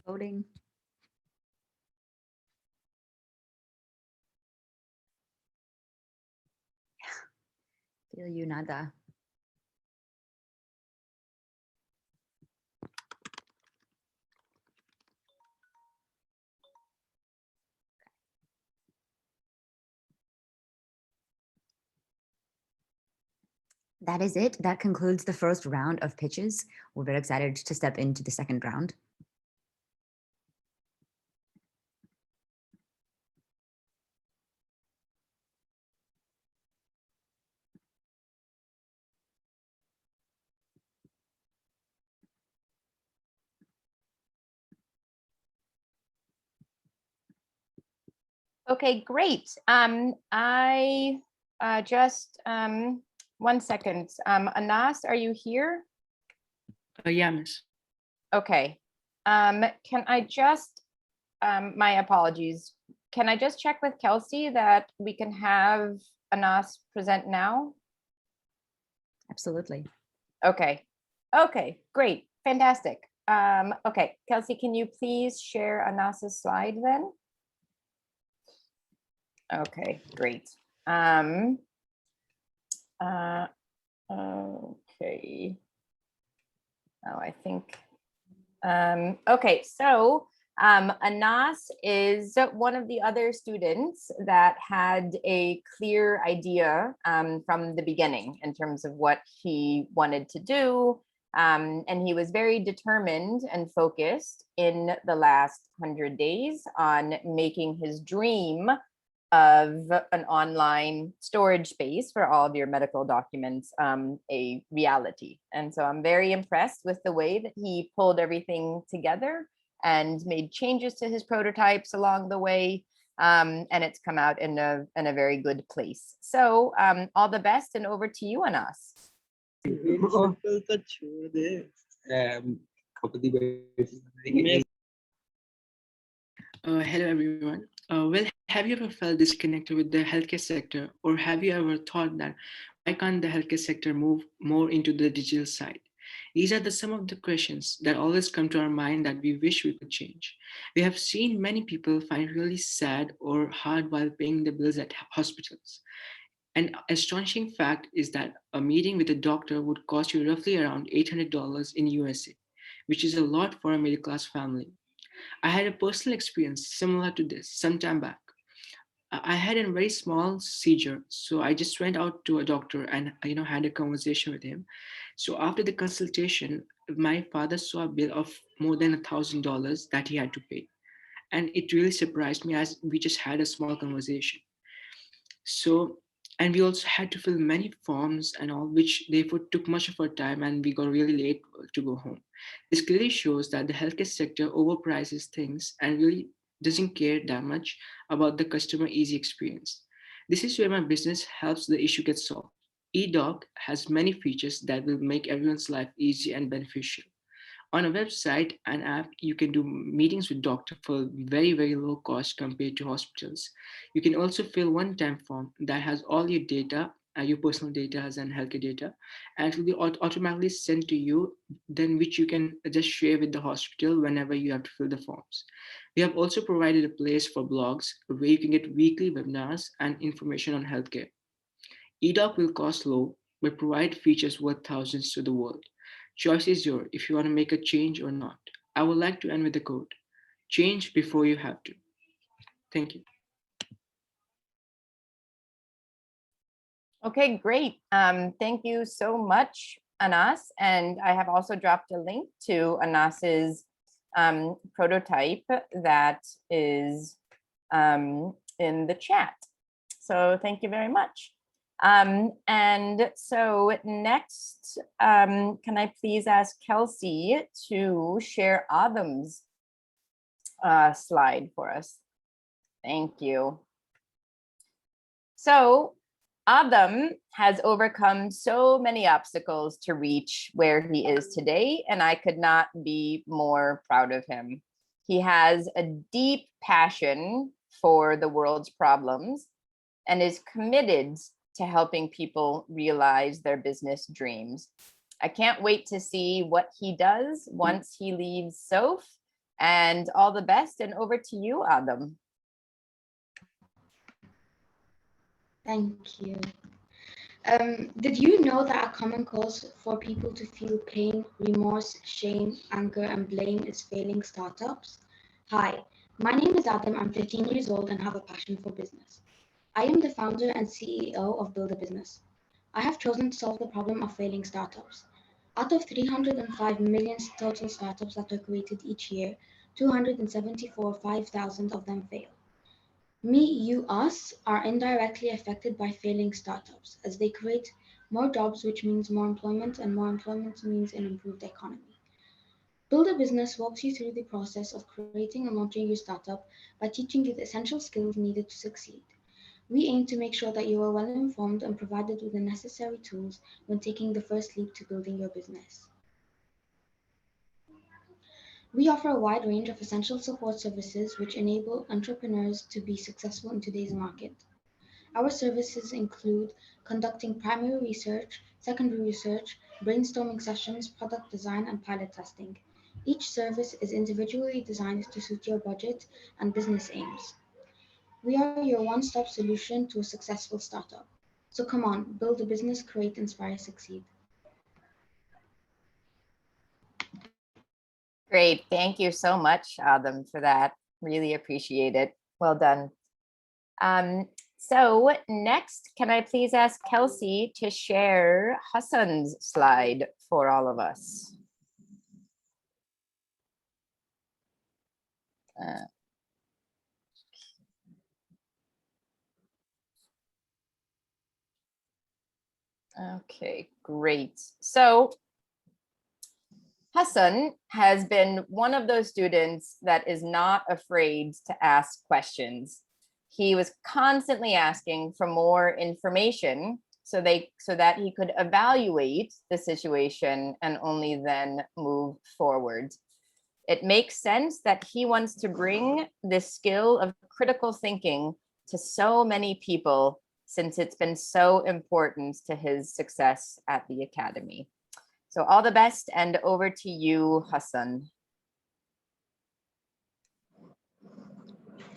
Voting. Feel you, nada. That is it. That concludes the first round of pitches. We're very excited to step into the second round. Okay, great. I just 1 second. Anas, are you here? Yeah, miss. Okay. Can I just, my apologies. Can I just check with Kelsey that we can have Anas present now? Absolutely. Okay. Okay, great. Fantastic. Okay, Kelsey, can you please share Anas's slide then? Okay, great. Okay. Oh, I think, okay, so Anas is one of the other students that had a clear idea from the beginning in terms of what he wanted to do. And he was very determined and focused in the last 100 days on making his dream of an online storage space for all of your medical documents a reality. And so I'm very impressed with the way that he pulled everything together and made changes to his prototypes along the way. And it's come out in a very good place. So all the best, and over to you, Anas. Hello, everyone. Well, have you ever felt disconnected with the healthcare sector, or have you ever thought that why can't the healthcare sector move more into the digital side? These are some of the questions that always come to our mind that we wish we could change. We have seen many people find it really sad or hard while paying the bills at hospitals. An astonishing fact is that a meeting with a doctor would cost you roughly around $800 in USA, which is a lot for a middle class family. I had a personal experience similar to this some time back. I had a very small seizure, so I just went out to a doctor and had a conversation with him. So after the consultation, my father saw a bill of more than $1,000 that he had to pay, and it really surprised me as we just had a small conversation. So, and we also had to fill many forms and all, which therefore took much of our time, and we got really late to go home. This clearly shows that the healthcare sector overprices things and really doesn't care that much about the customer easy experience. This is where my business helps the issue get solved. eDoc has many features that will make everyone's life easy and beneficial. On a website and app, you can do meetings with doctor for very, very low cost compared to hospitals. You can also fill one-time form that has all your data, your personal data and healthcare data, and it will be automatically sent to you, then which you can just share with the hospital whenever you have to fill the forms. We have also provided a place for blogs where you can get weekly webinars and information on healthcare. eDoc will cost low, but provide features worth thousands to the world. Choice is yours if you want to make a change or not. I would like to end with a quote: change before you have to. Thank you. Okay, great. Thank you so much, Anas. And I have also dropped a link to Anas's prototype that is in the chat. So thank you very much. And so next, can I please ask Kelsey to share Adam's slide for us? Thank you. So Adam has overcome so many obstacles to reach where he is today, and I could not be more proud of him. He has a deep passion for the world's problems and is committed to helping people realize their business dreams. I can't wait to see what he does once he leaves SOF, and all the best, and over to you, Adam. Thank you. Did you know that a common cause for people to feel pain, remorse, shame, anger, and blame is failing startups? Hi, my name is Adam. I'm 15 years old and have a passion for business. I am the founder and CEO of Build a Business. I have chosen to solve the problem of failing startups. Out of 305 million total startups that are created each year, 274,500 of them fail. Me, you, us are indirectly affected by failing startups as they create more jobs, which means more employment, and more employment means an improved economy. Build a Business walks you through the process of creating and launching your startup by teaching you the essential skills needed to succeed. We aim to make sure that you are well informed and provided with the necessary tools when taking the first leap to building your business. We offer a wide range of essential support services which enable entrepreneurs to be successful in today's market. Our services include conducting primary research, secondary research, brainstorming sessions, product design, and pilot testing. Each service is individually designed to suit your budget and business aims. We are your one-stop solution to a successful startup. So come on, build a business, create, inspire, succeed. Great. Thank you so much, Adam, for that. Really appreciate it. Well done. So next, can I please ask Kelsey to share Hassan's slide for all of us? Okay, great. So Hassan has been one of those students that is not afraid to ask questions. He was constantly asking for more information so that he could evaluate the situation and only then move forward. It makes sense that he wants to bring this skill of critical thinking to so many people since it's been so important to his success at the Academy. So all the best, and over to you, Hassan.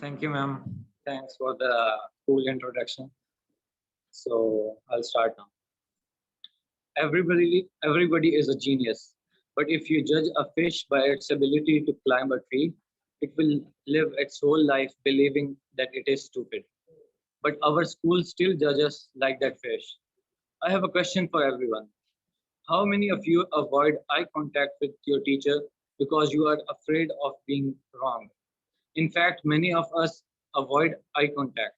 Thank you, ma'am. Thanks for the cool introduction. So I'll start now. Everybody is a genius, but if you judge a fish by its ability to climb a tree, it will live its whole life believing that it is stupid. But our school still judges like that fish. I have a question for everyone. How many of you avoid eye contact with your teacher because you are afraid of being wrong? In fact, many of us avoid eye contact.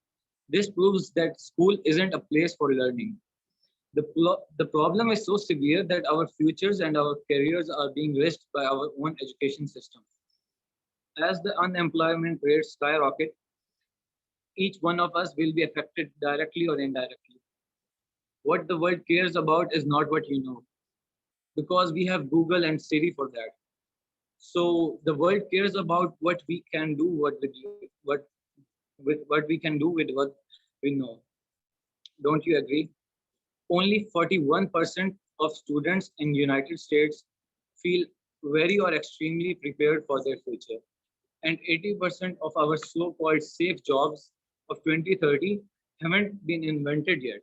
This proves that school isn't a place for learning. The problem is so severe that our futures and our careers are being risked by our own education system. As the unemployment rates skyrocket, each one of us will be affected directly or indirectly. What the world cares about is not what you know, because we have Google and Siri for that. So the world cares about what we can do, what we can do with what we know. Don't you agree? Only 41% of students in United States feel very or extremely prepared for their future. And 80% of our so-called safe jobs of 2030 haven't been invented yet.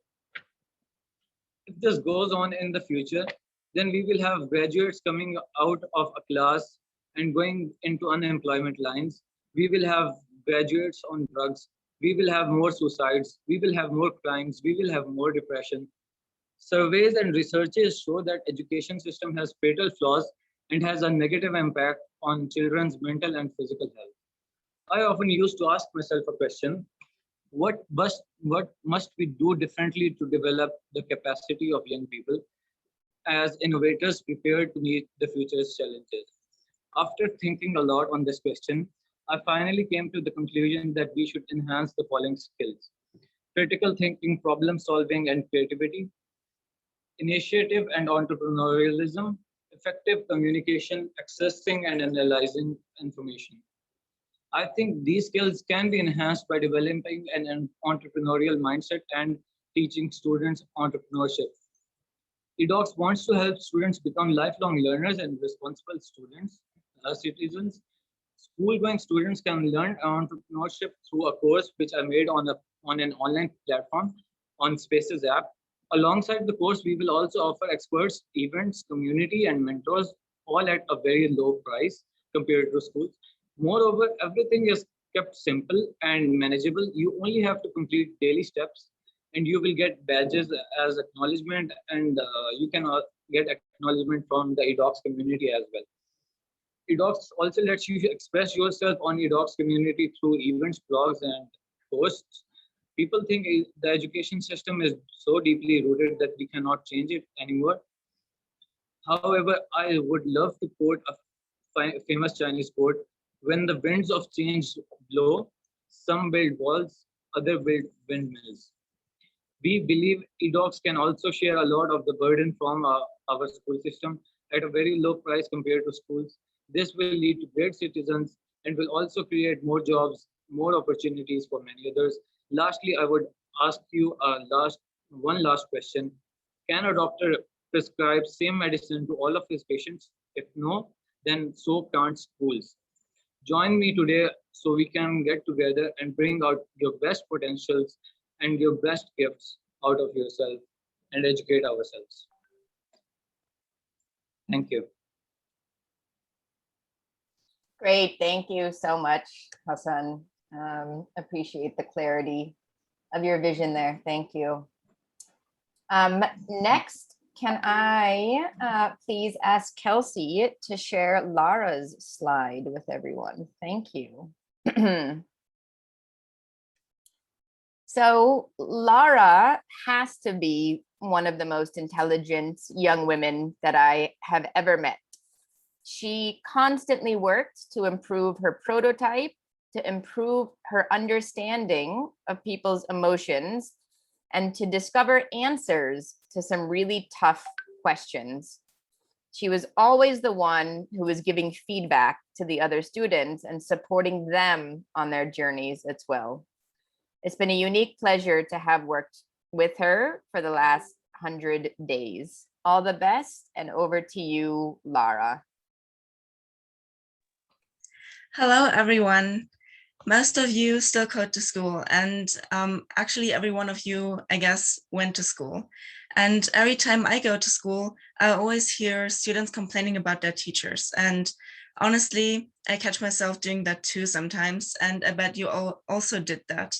If this goes on in the future, then we will have graduates coming out of a class and going into unemployment lines. We will have graduates on drugs. We will have more suicides. We will have more crimes. We will have more depression. Surveys and researches show that education system has fatal flaws and has a negative impact on children's mental and physical health. I often used to ask myself a question: what must we do differently to develop the capacity of young people as innovators prepared to meet the future's challenges? After thinking a lot on this question, I finally came to the conclusion that we should enhance the following skills: critical thinking, problem solving, and creativity; initiative and entrepreneurialism; effective communication, accessing and analyzing information. I think these skills can be enhanced by developing an entrepreneurial mindset and teaching students entrepreneurship. eDocs wants to help students become lifelong learners and responsible students, citizens. School-going students can learn entrepreneurship through a course which I made on an online platform on Spaces app. Alongside the course, we will also offer experts, events, community, and mentors, all at a very low price compared to schools. Moreover, everything is kept simple and manageable. You only have to complete daily steps, and you will get badges as acknowledgement, and you can get acknowledgement from the eDocs community as well. eDocs also lets you express yourself on eDocs community through events, blogs, and posts. People think the education system is so deeply rooted that we cannot change it anymore. However, I would love to quote a famous Chinese quote, when the winds of change blow, some build walls, other build windmills. We believe eDocs can also share a lot of the burden from our school system at a very low price compared to schools. This will lead to great citizens and will also create more jobs, more opportunities for many others. Lastly, I would ask you one last question. Can a doctor prescribe same medicine to all of his patients? If no, then so can't schools. Join me today so we can get together and bring out your best potentials and your best gifts out of yourself and educate ourselves. Thank you. Great, thank you so much, Hassan. Appreciate the clarity of your vision there. Thank you. Next, can I please ask Kelsey to share Lara's slide with everyone? Thank you. So Lara has to be one of the most intelligent young women that I have ever met. She constantly worked to improve her prototype, to improve her understanding of people's emotions, and to discover answers to some really tough questions. She was always the one who was giving feedback to the other students and supporting them on their journeys as well. It's been a unique pleasure to have worked with her for the last 100 days. All the best, and over to you, Lara. Hello, everyone. Most of you still go to school, and actually every one of you, I guess, went to school. And every time I go to school, I always hear students complaining about their teachers. And honestly, I catch myself doing that too sometimes, and I bet you all also did that.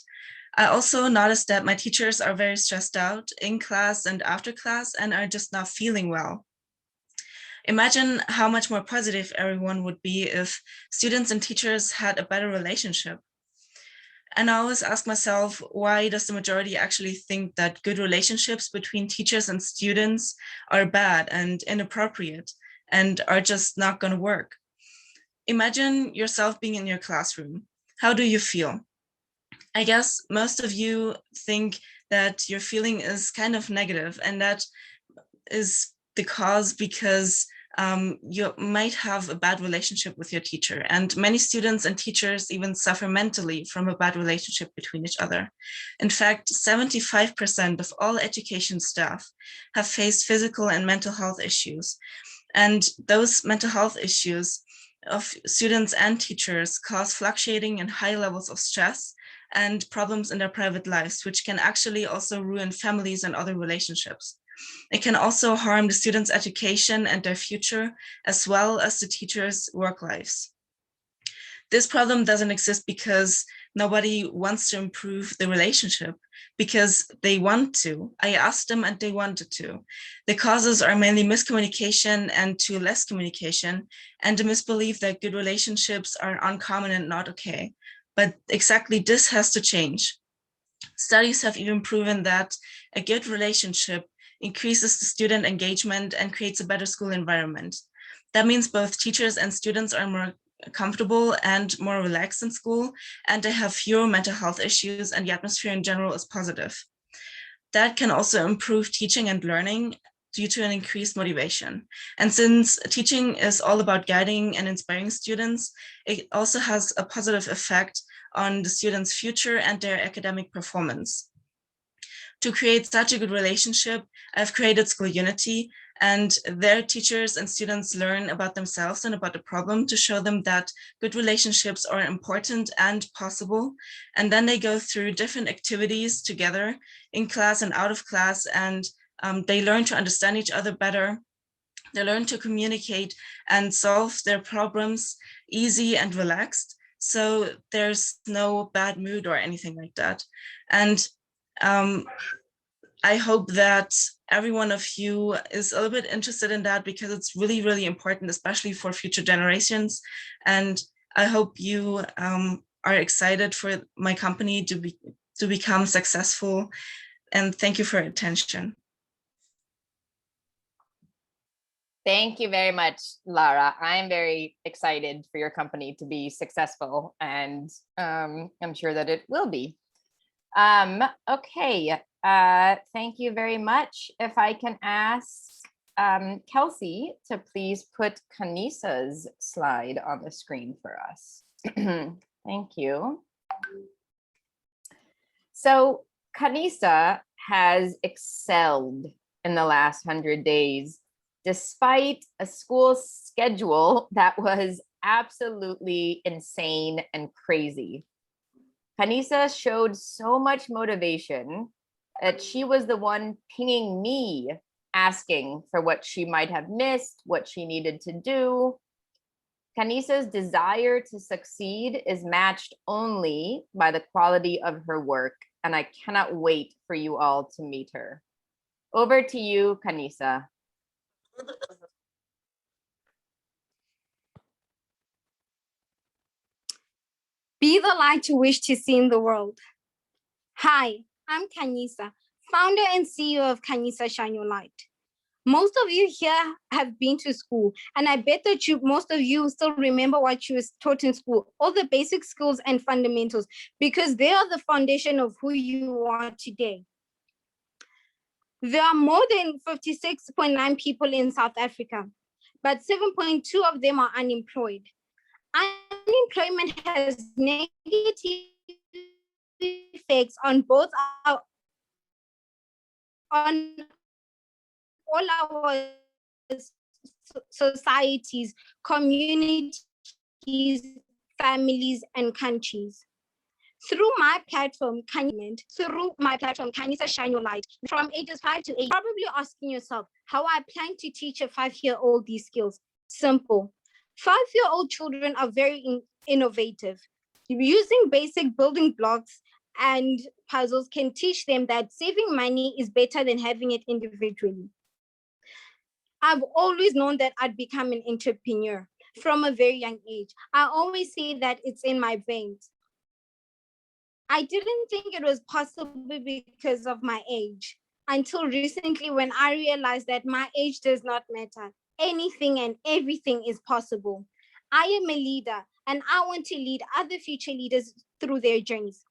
I also noticed that my teachers are very stressed out in class and after class and are just not feeling well. Imagine how much more positive everyone would be if students and teachers had a better relationship. And I always ask myself, why does the majority actually think that good relationships between teachers and students are bad and inappropriate and are just not going to work? Imagine yourself being in your classroom. How do you feel? I guess most of you think that your feeling is kind of negative, and that is the cause because you might have a bad relationship with your teacher, and many students and teachers even suffer mentally from a bad relationship between each other. In fact, 75% of all education staff have faced physical and mental health issues, and those mental health issues of students and teachers cause fluctuating and high levels of stress and problems in their private lives, which can actually also ruin families and other relationships. It can also harm the students' education and their future, as well as the teachers' work lives. This problem doesn't exist because nobody wants to improve the relationship, because they want to. I asked them and they wanted to. The causes are mainly miscommunication and too less communication, and the misbelief that good relationships are uncommon and not okay. But exactly this has to change. Studies have even proven that a good relationship increases the student engagement and creates a better school environment. That means both teachers and students are more comfortable and more relaxed in school, and they have fewer mental health issues, and the atmosphere in general is positive. That can also improve teaching and learning due to an increased motivation. And since teaching is all about guiding and inspiring students, it also has a positive effect on the students' future and their academic performance. To create such a good relationship, I've created School Unity, and their teachers and students learn about themselves and about the problem to show them that good relationships are important and possible. And then they go through different activities together in class and out of class, and they learn to understand each other better. They learn to communicate and solve their problems easy and relaxed. So there's no bad mood or anything like that. And I hope that every one of you is a little bit interested in that, because it's really, really important, especially for future generations. And I hope you are excited for my company to become successful. And thank you for your attention. Thank you very much, Lara. I'm very excited for your company to be successful, and I'm sure that it will be. Okay, thank you very much. If I can ask Kelsey to please put Khanysa's slide on the screen for us. Thank you. So Khanyisa has excelled in the last 100 days, despite a school schedule that was absolutely insane and crazy. Khanyisa showed so much motivation that she was the one pinging me, asking for what she might have missed, what she needed to do. Khanysa's desire to succeed is matched only by the quality of her work, and I cannot wait for you all to meet her. Over to you, Khanyisa. Be the light you wish to see in the world. Hi, I'm Khanyisa, founder and CEO of Khanyisa Shine Your Light. Most of you here have been to school, and I bet that most of you still remember what you was taught in school, all the basic skills and fundamentals, because they are the foundation of who you are today. There are more than 56.9 people in South Africa, but 7.2 of them are unemployed. Unemployment has negative effects on both on all our societies, communities, families, and countries. Through my platform, Khanyisa Shine Your Light, from ages 5 to 8, probably asking yourself how I plan to teach a 5-year-old these skills. Simple. 5-year-old children are very innovative. Using basic building blocks and puzzles can teach them that saving money is better than having it individually. I've always known that I'd become an entrepreneur from a very young age. I always say that it's in my veins. I didn't think it was possible because of my age, until recently when I realized that my age does not matter. Anything and everything is possible. I am a leader, and I want to lead other future leaders through their journeys.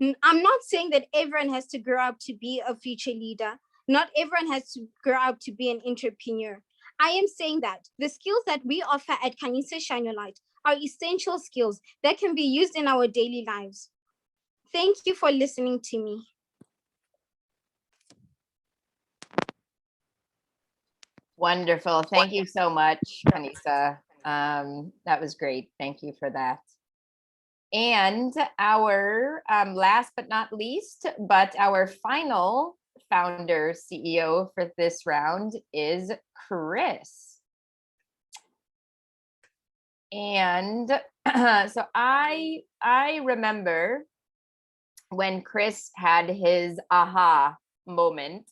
I'm not saying that everyone has to grow up to be a future leader. Not everyone has to grow up to be an entrepreneur. I am saying that the skills that we offer at Khanyisa Shine Your Light are essential skills that can be used in our daily lives. Thank you for listening to me. Wonderful. Thank you so much, Khanyisa. That was great. Thank you for that. And our last but not least, but our final founder CEO for this round is Chris. And so I remember when Chris had his aha moment.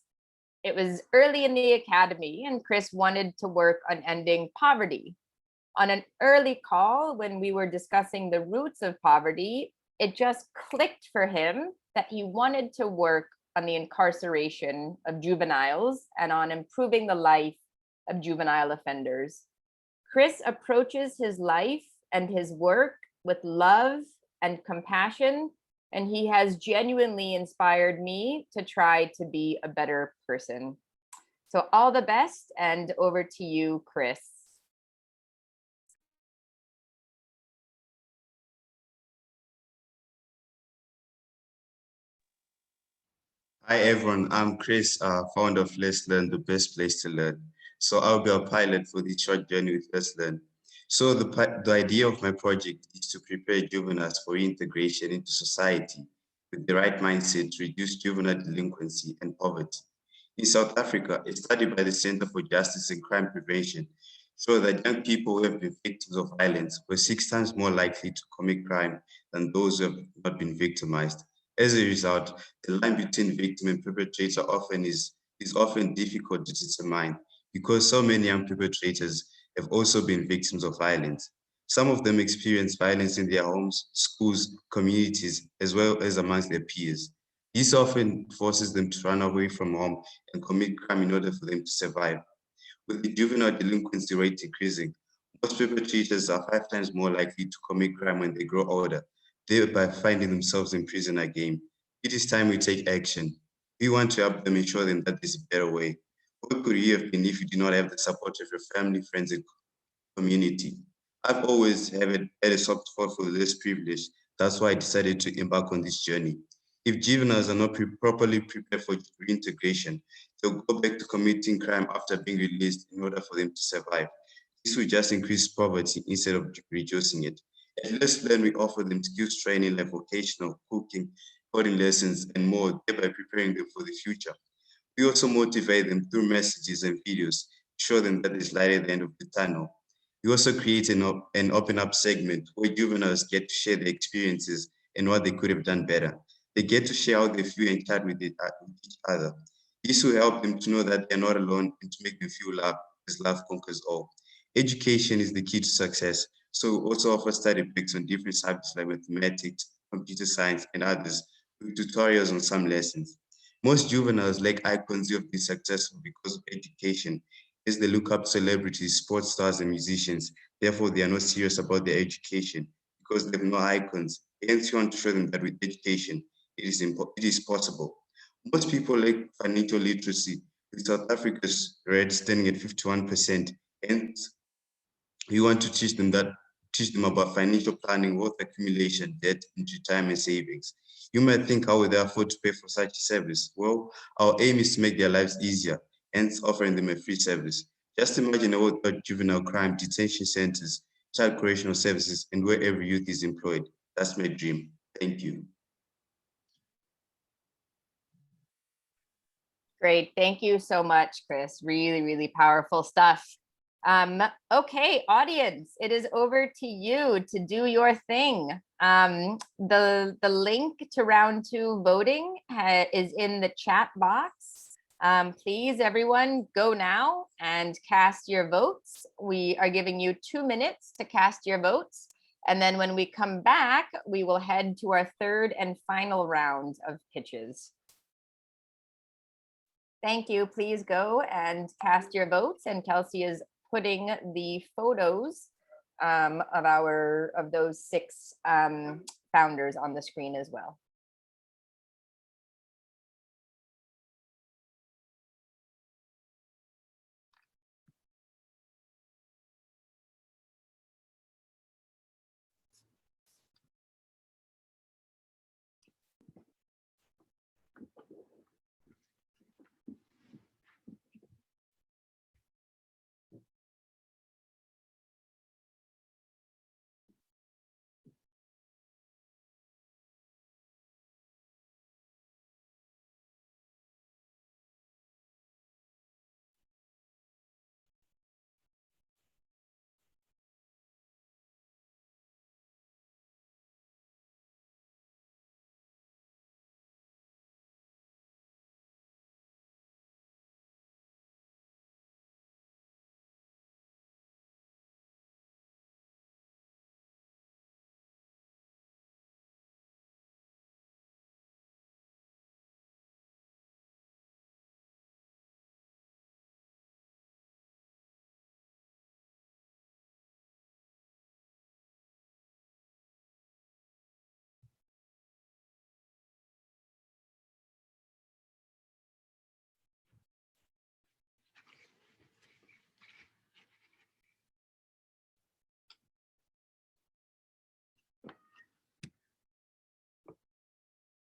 It was early in the academy, and Chris wanted to work on ending poverty. On an early call, when we were discussing the roots of poverty, it just clicked for him that he wanted to work on the incarceration of juveniles and on improving the life of juvenile offenders. Chris approaches his life and his work with love and compassion, and he has genuinely inspired me to try to be a better person. So all the best, and over to you, Chris. Hi everyone, I'm Chris, founder of Let's Learn, the best place to learn. So I'll be a pilot for this short journey with Let's Learn. So the idea of my project is to prepare juveniles for reintegration into society with the right mindset to reduce juvenile delinquency and poverty. In South Africa, a study by the Center for Justice and Crime Prevention showed that young people who have been victims of violence were 6 times more likely to commit crime than those who have not been victimized. As a result, the line between victim and perpetrator is often difficult to determine because so many young perpetrators have also been victims of violence. Some of them experience violence in their homes, schools, communities, as well as amongst their peers. This often forces them to run away from home and commit crime in order for them to survive. With the juvenile delinquency rate increasing, most perpetrators are 5 times more likely to commit crime when they grow older, thereby finding themselves in prison again. It is time we take action. We want to help them ensure them that there's a better way. What could you have been if you did not have the support of your family, friends, and community? I've always had a soft spot for less privilege. That's why I decided to embark on this journey. If juveniles are not properly prepared for reintegration, they'll go back to committing crime after being released in order for them to survive. This will just increase poverty instead of reducing it. At Let's Learn, we offer them skills training like vocational, cooking, coding lessons, and more, thereby preparing them for the future. We also motivate them through messages and videos, show them that there's light at the end of the tunnel. We also create an open up segment where juveniles get to share their experiences and what they could have done better. They get to share how they feel and chat with each other. This will help them to know that they're not alone and to make them feel loved, as love conquers all. Education is the key to success. So we also offer study breaks on different subjects like mathematics, computer science, and others, with tutorials on some lessons. Most juveniles lack icons of being successful because of education, as they look up to celebrities, sports stars, and musicians. Therefore, they are not serious about their education because they have no icons. Hence, you want to show them that with education, it is possible. Most people lack financial literacy, with South Africa's rate standing at 51%. Hence, we want to teach them about financial planning, wealth accumulation, debt, and retirement savings. You might think, how will they afford to pay for such a service? Well, our aim is to make their lives easier, hence offering them a free service. Just imagine a world without juvenile crime detention centers, child correctional services, and where every youth is employed. That's my dream. Thank you. Great. Thank you so much, Chris. Really, really powerful stuff. Okay, audience, it is over to you to do your thing. The link to round 2 voting is in the chat box. Please, everyone, go now and cast your votes. We are giving you 2 minutes to cast your votes. And then when we come back, we will head to our 3rd and final round of pitches. Thank you. Please go and cast your votes. And Kelsey is putting the photos of those 6 founders on the screen as well.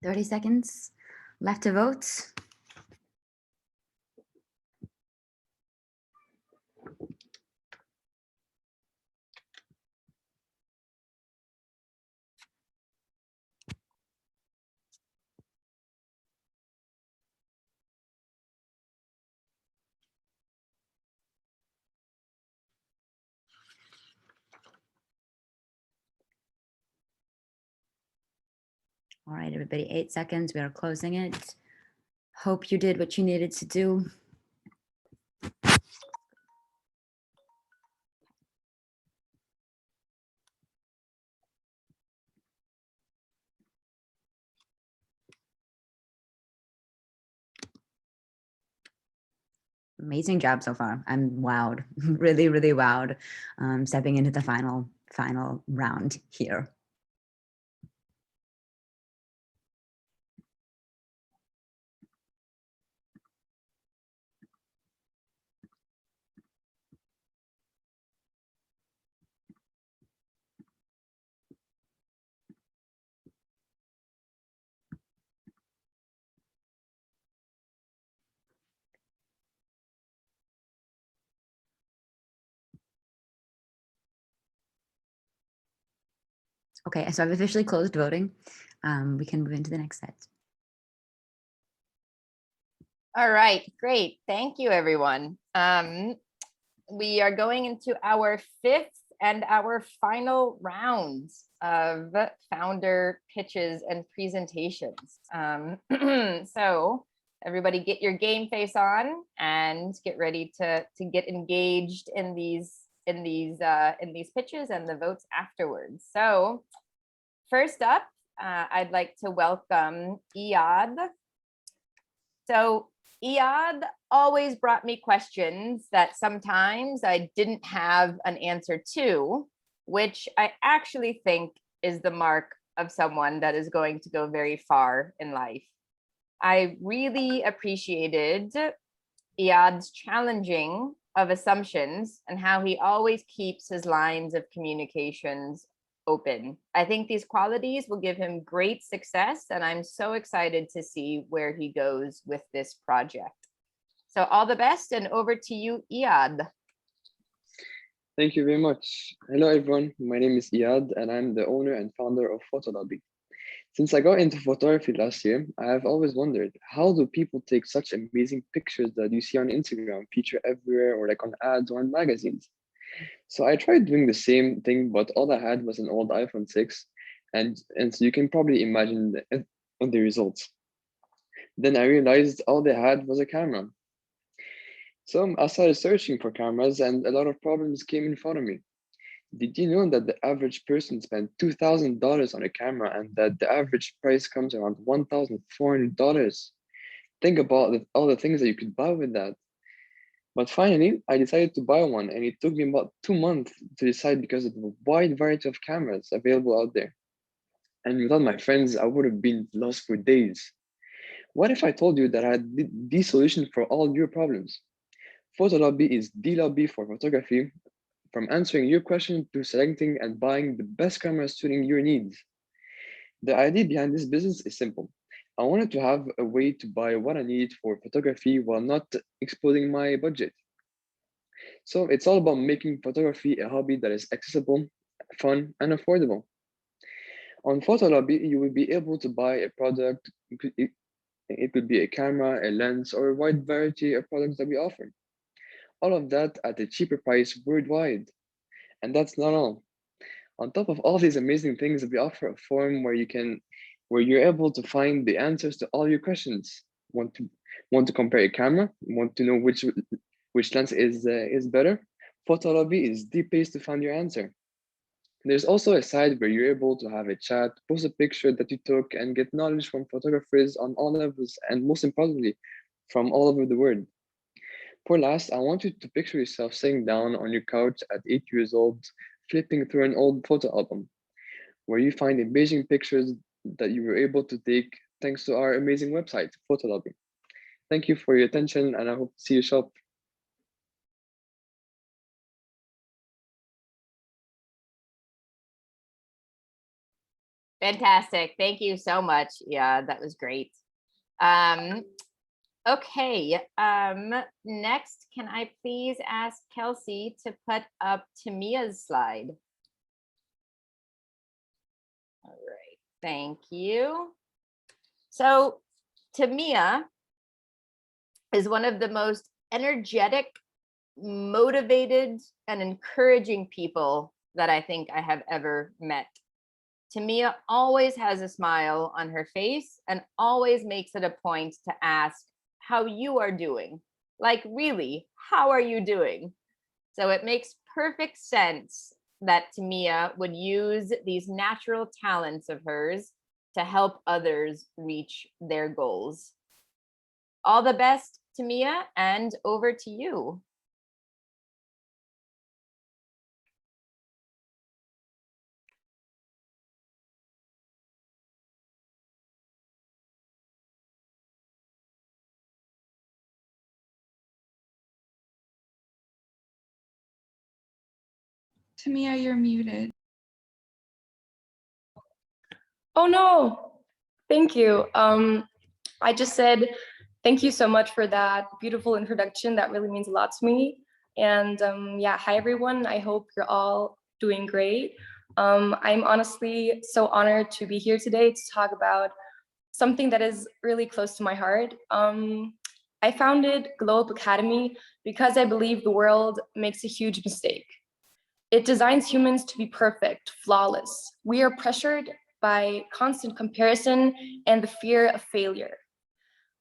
"30 seconds left to vote." All right, everybody, 8 seconds. We are closing it. Hope you did what you needed to do. amazing job so far. I'm wowed, really, really wowed, stepping into the final round here. Okay, so I've officially closed voting. We can move into the next set. All right, great. Thank you, everyone. We are going into our fifth and our final rounds of founder pitches and presentations. So everybody get your game face on and get ready to get engaged in these pitches and the votes afterwards. So first up, I'd like to welcome Iyad. So Iyad always brought me questions that sometimes I didn't have an answer to, which I actually think is the mark of someone that is going to go very far in life. I really appreciated Iyad's challenging of assumptions and how he always keeps his lines of communications open. I think these qualities will give him great success, and I'm so excited to see where he goes with this project. So all the best, and over to you, Iyad. Thank you very much. Hello, everyone. My name is Iyad, and I'm the owner and founder of Photolobby. Since I got into photography last year, I have always wondered, how do people take such amazing pictures that you see on Instagram, feature everywhere, or like on ads or on magazines? So I tried doing the same thing, but all I had was an old iPhone 6, and so you can probably imagine the results. Then I realized all they had was a camera. So I started searching for cameras, and a lot of problems came in front of me. Did you know that the average person spent $2,000 on a camera, and that the average price comes around $1,400? Think about all the things that you could buy with that. But finally, I decided to buy one, and it took me about 2 months to decide because of the wide variety of cameras available out there. And without my friends, I would have been lost for days. What if I told you that I had the solution for all your problems? Photolobby is the lobby for photography, from answering your question to selecting and buying the best camera suiting your needs. The idea behind this business is simple. I wanted to have a way to buy what I need for photography while not exploding my budget. So it's all about making photography a hobby that is accessible, fun, and affordable. On Photolobby, you will be able to buy a product. It could be a camera, a lens, or a wide variety of products that we offer. All of that at a cheaper price worldwide. And that's not all. On top of all these amazing things, we offer a forum where you're able to find the answers to all your questions. Want to compare a camera? Want to know which lens is better? Photolobby is the place to find your answer. There's also a side where you're able to have a chat, post a picture that you took, and get knowledge from photographers on all levels, and most importantly, from all over the world. For last, I want you to picture yourself sitting down on your couch at 8 years old, flipping through an old photo album, where you find amazing pictures that you were able to take thanks to our amazing website, Photolobby. Thank you for your attention, and I hope to see you shop. Fantastic. Thank you so much. Yeah, that was great. Okay, next, can I please ask Kelsey to put up Tamia's slide? All right, thank you. So Tamia is one of the most energetic, motivated, and encouraging people that I think I have ever met. Tamia always has a smile on her face and always makes it a point to ask how you are doing. Like, really, how are you doing? So it makes perfect sense that Tamia would use these natural talents of hers to help others reach their goals. All the best, Tamia, and over to you. Tamia, you're muted. Oh no, thank you. I just said thank you so much for that beautiful introduction. That really means a lot to me. And yeah, hi everyone. I hope you're all doing great. I'm honestly so honored to be here today to talk about something that is really close to my heart. I founded Globe Academy because I believe the world makes a huge mistake. It designs humans to be perfect, flawless. We are pressured by constant comparison and the fear of failure.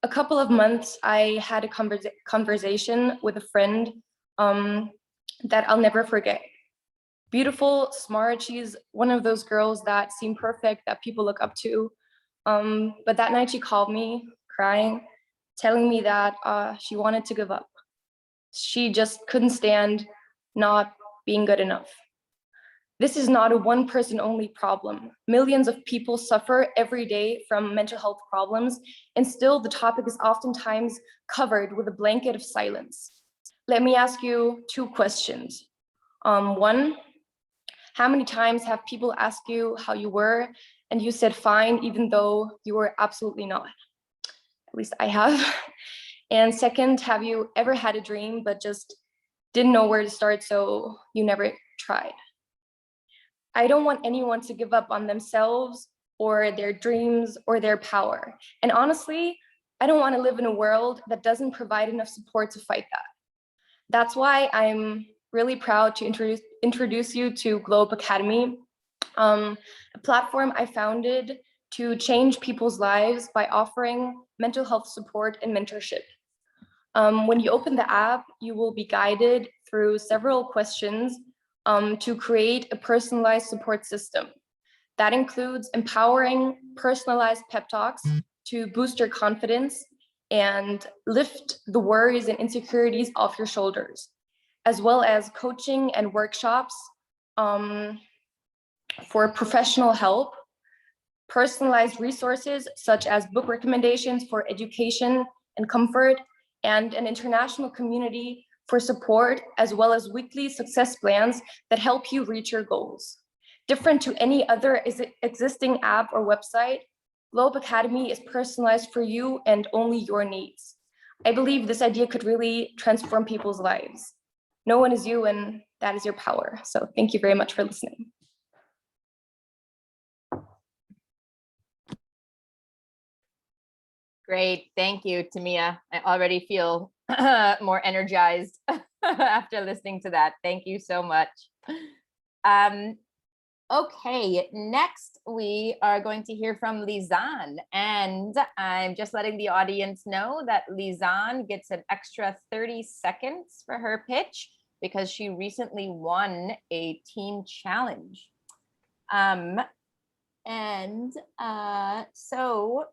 A couple of months, I had a conversation with a friend that I'll never forget. Beautiful, smart, she's one of those girls that seem perfect, that people look up to. But that night she called me crying, telling me that she wanted to give up. She just couldn't stand not being good enough. This is not a one person only problem. Millions of people suffer every day from mental health problems, and still the topic is oftentimes covered with a blanket of silence. Let me ask you two questions. One, how many times have people asked you how you were and you said fine, even though you were absolutely not? At least I have. And second, have you ever had a dream but just didn't know where to start, so you never tried? I don't want anyone to give up on themselves or their dreams or their power. And honestly, I don't want to live in a world that doesn't provide enough support to fight that. That's why I'm really proud to introduce you to Globe Academy, a platform I founded to change people's lives by offering mental health support and mentorship. When you open the app, you will be guided through several questions to create a personalized support system. That includes empowering personalized pep talks to boost your confidence and lift the worries and insecurities off your shoulders, as well as coaching and workshops for professional help, personalized resources such as book recommendations for education and comfort, and an international community for support, as well as weekly success plans that help you reach your goals. Different to any other existing app or website, Globe Academy is personalized for you and only your needs. I believe this idea could really transform people's lives. No one is you, and that is your power. So thank you very much for listening. Great, thank you, Tamia. I already feel more energized after listening to that. Thank you so much. Okay, next we are going to hear from Lizanne, and I'm just letting the audience know that Lizanne gets an extra 30 seconds for her pitch because she recently won a teen challenge. So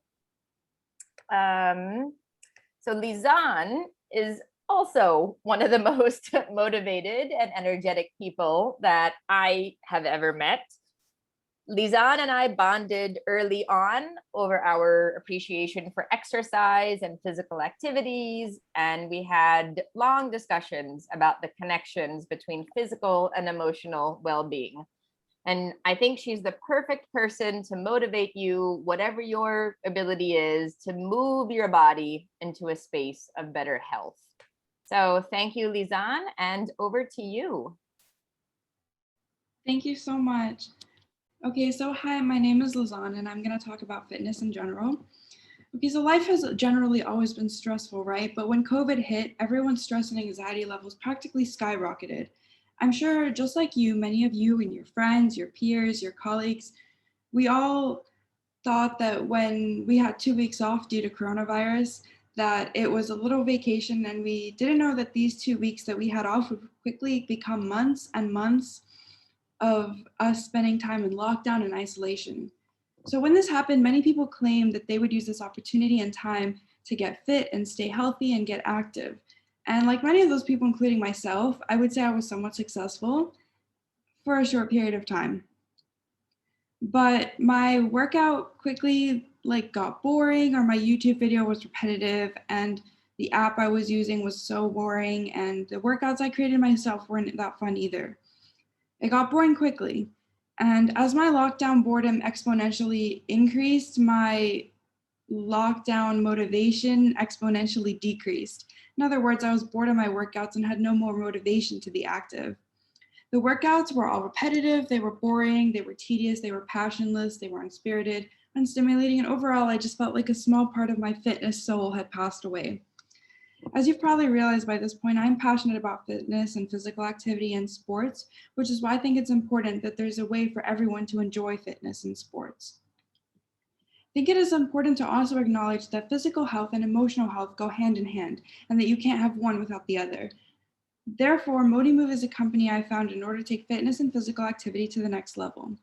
Lizanne is also one of the most motivated and energetic people that I have ever met. Lizanne and I bonded early on over our appreciation for exercise and physical activities, and we had long discussions about the connections between physical and emotional well-being. And I think she's the perfect person to motivate you, whatever your ability is, to move your body into a space of better health. So thank you, Lizanne, and over to you. Thank you so much. Okay, so hi, my name is Lizanne, and I'm going to talk about fitness in general. Okay, so life has generally always been stressful, right? But when COVID hit, everyone's stress and anxiety levels practically skyrocketed. I'm sure just like you, many of you and your friends, your peers, your colleagues, we all thought that when we had 2 weeks off due to coronavirus, that it was a little vacation, and we didn't know that these 2 weeks that we had off would quickly become months and months of us spending time in lockdown and isolation. So when this happened, many people claimed that they would use this opportunity and time to get fit and stay healthy and get active. And like many of those people, including myself, I would say I was somewhat successful for a short period of time. But my workout quickly got boring, or my YouTube video was repetitive, and the app I was using was so boring, and the workouts I created myself weren't that fun either. It got boring quickly. And as my lockdown boredom exponentially increased, my lockdown motivation exponentially decreased. In other words, I was bored of my workouts and had no more motivation to be active. The workouts were all repetitive, they were boring, they were tedious, they were passionless, they were unspirited, unstimulating, and overall, I just felt like a small part of my fitness soul had passed away. As you've probably realized by this point, I'm passionate about fitness and physical activity and sports, which is why I think it's important that there's a way for everyone to enjoy fitness and sports. I think it is important to also acknowledge that physical health and emotional health go hand in hand, and that you can't have one without the other. Therefore, ModiMove is a company I found in order to take fitness and physical activity to the next level.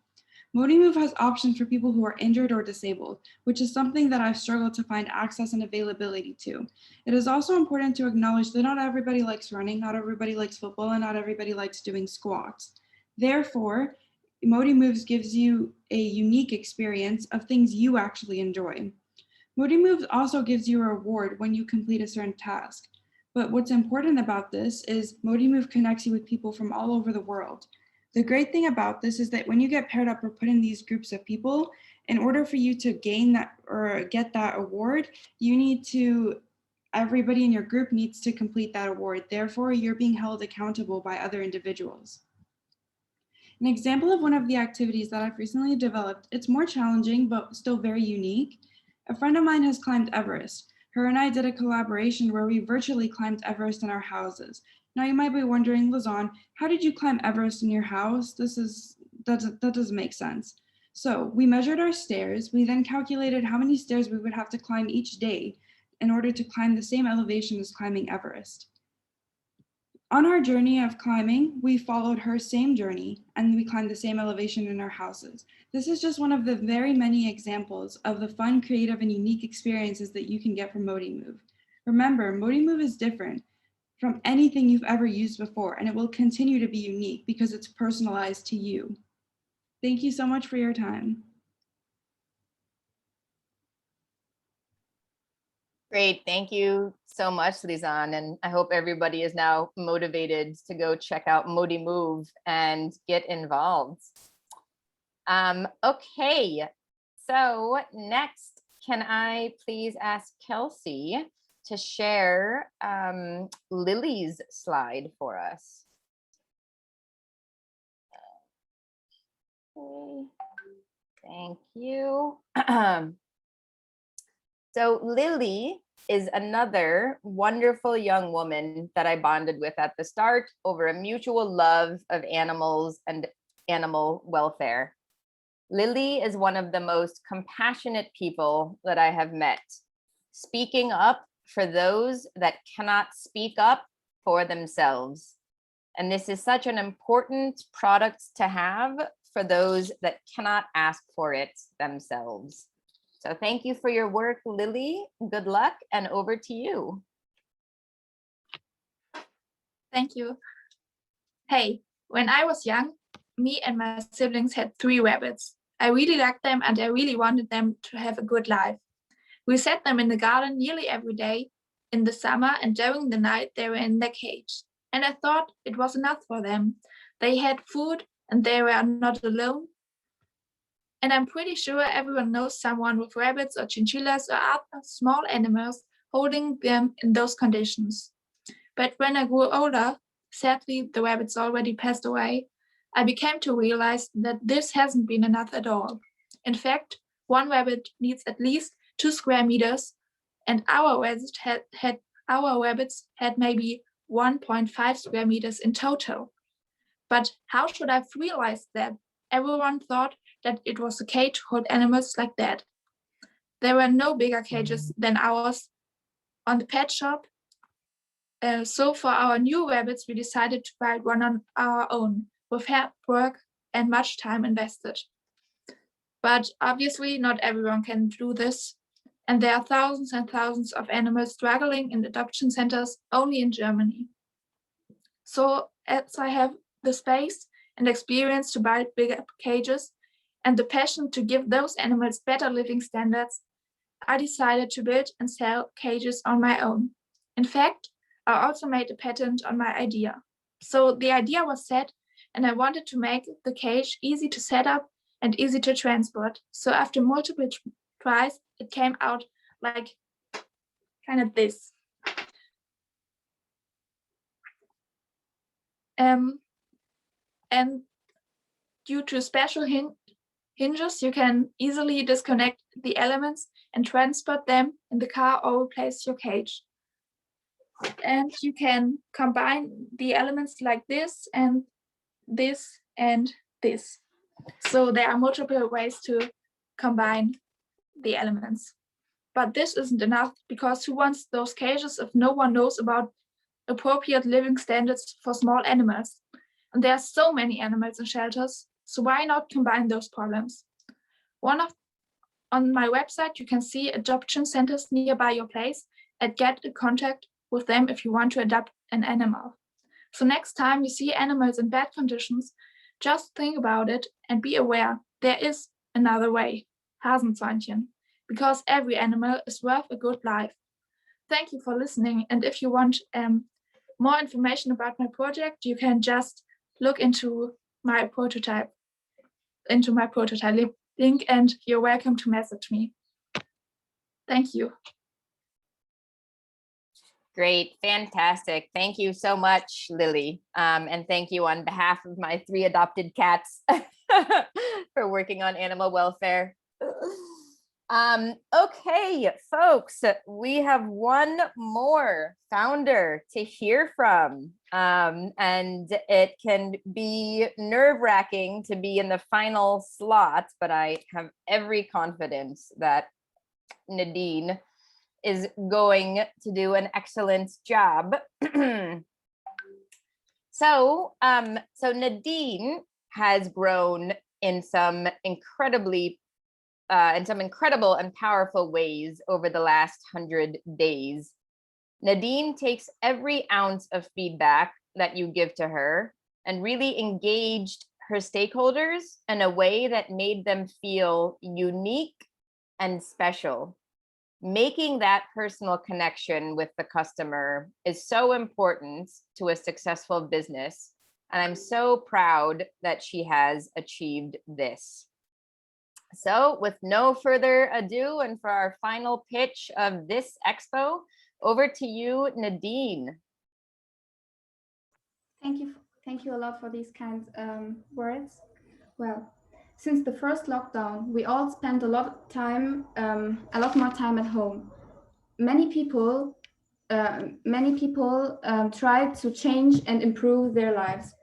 ModiMove has options for people who are injured or disabled, which is something that I've struggled to find access and availability to. It is also important to acknowledge that not everybody likes running, not everybody likes football, and not everybody likes doing squats. Therefore, ModiMoves gives you a unique experience of things you actually enjoy. ModiMoves also gives you a reward when you complete a certain task. But what's important about this is ModiMove connects you with people from all over the world. The great thing about this is that when you get paired up or put in these groups of people, in order for you to gain that or get that award, everybody in your group needs to complete that award. Therefore, you're being held accountable by other individuals. An example of one of the activities that I've recently developed, it's more challenging, but still very unique. A friend of mine has climbed Everest. Her and I did a collaboration where we virtually climbed Everest in our houses. Now you might be wondering, Lizanne, how did you climb Everest in your house? That doesn't make sense. So we measured our stairs. We then calculated how many stairs we would have to climb each day in order to climb the same elevation as climbing Everest. On our journey of climbing, we followed her same journey and we climbed the same elevation in our houses. This is just one of the very many examples of the fun, creative, and unique experiences that you can get from ModiMove. Remember, ModiMove is different from anything you've ever used before, and it will continue to be unique because it's personalized to you. Thank you so much for your time. Great, thank you so much, Lizanne, and I hope everybody is now motivated to go check out ModiMove and get involved. Okay, so next, can I please ask Kelsey to share Lily's slide for us? Okay, thank you. So Lily is another wonderful young woman that I bonded with at the start over a mutual love of animals and animal welfare. Lily is one of the most compassionate people that I have met, speaking up for those that cannot speak up for themselves. And this is such an important product to have for those that cannot ask for it themselves. So thank you for your work, Lily. Good luck, and over to you. Thank you. Hey, when I was young, me and my siblings had 3 rabbits. I really liked them and I really wanted them to have a good life. We set them in the garden nearly every day in the summer, and during the night they were in their cage. And I thought it was enough for them. They had food and they were not alone. And I'm pretty sure everyone knows someone with rabbits or chinchillas or other small animals holding them in those conditions. But when I grew older, sadly the rabbits already passed away, I began to realize that this hasn't been enough at all. In fact, one rabbit needs at least 2 square meters, and our rabbits had maybe 1.5 square meters in total. But how should I have realized that? Everyone thought that it was okay to hold animals like that. There were no bigger cages than ours on the pet shop. So for our new rabbits, we decided to buy one on our own, with hard work and much time invested. But obviously not everyone can do this. And there are thousands and thousands of animals struggling in adoption centers only in Germany. So as I have the space and experience to buy bigger cages and the passion to give those animals better living standards, I decided to build and sell cages on my own. In fact, I also made a patent on my idea. So the idea was set, and I wanted to make the cage easy to set up and easy to transport. So after multiple tries, it came out like kind of this. And due to special hinges, you can easily disconnect the elements and transport them in the car or replace your cage. And you can combine the elements like this and this and this. So there are multiple ways to combine the elements. But this isn't enough, because who wants those cages if no one knows about appropriate living standards for small animals? And there are so many animals in shelters, so why not combine those problems? On my website, you can see adoption centers nearby your place and get in contact with them if you want to adopt an animal. So next time you see animals in bad conditions, just think about it and be aware there is another way, Hasenzäunchen, because every animal is worth a good life. Thank you for listening, and if you want more information about my project, you can just look into my prototype link, and you're welcome to message me. Thank you. Great, fantastic. Thank you so much, Lily. And thank you on behalf of my 3 adopted cats for working on animal welfare. Okay, folks, we have one more founder to hear from. And it can be nerve-wracking to be in the final slot, but I have every confidence that Nadine is going to do an excellent job. So Nadine has grown in some incredible and powerful ways over the last 100 days. Nadine takes every ounce of feedback that you give to her and really engaged her stakeholders in a way that made them feel unique and special. Making that personal connection with the customer is so important to a successful business, and I'm so proud that she has achieved this. So with no further ado, and for our final pitch of this expo, over to you, Nadine. Thank you a lot for these kind words. Well, since the first lockdown, we all spent a lot more time at home. Many people tried to change and improve their lives.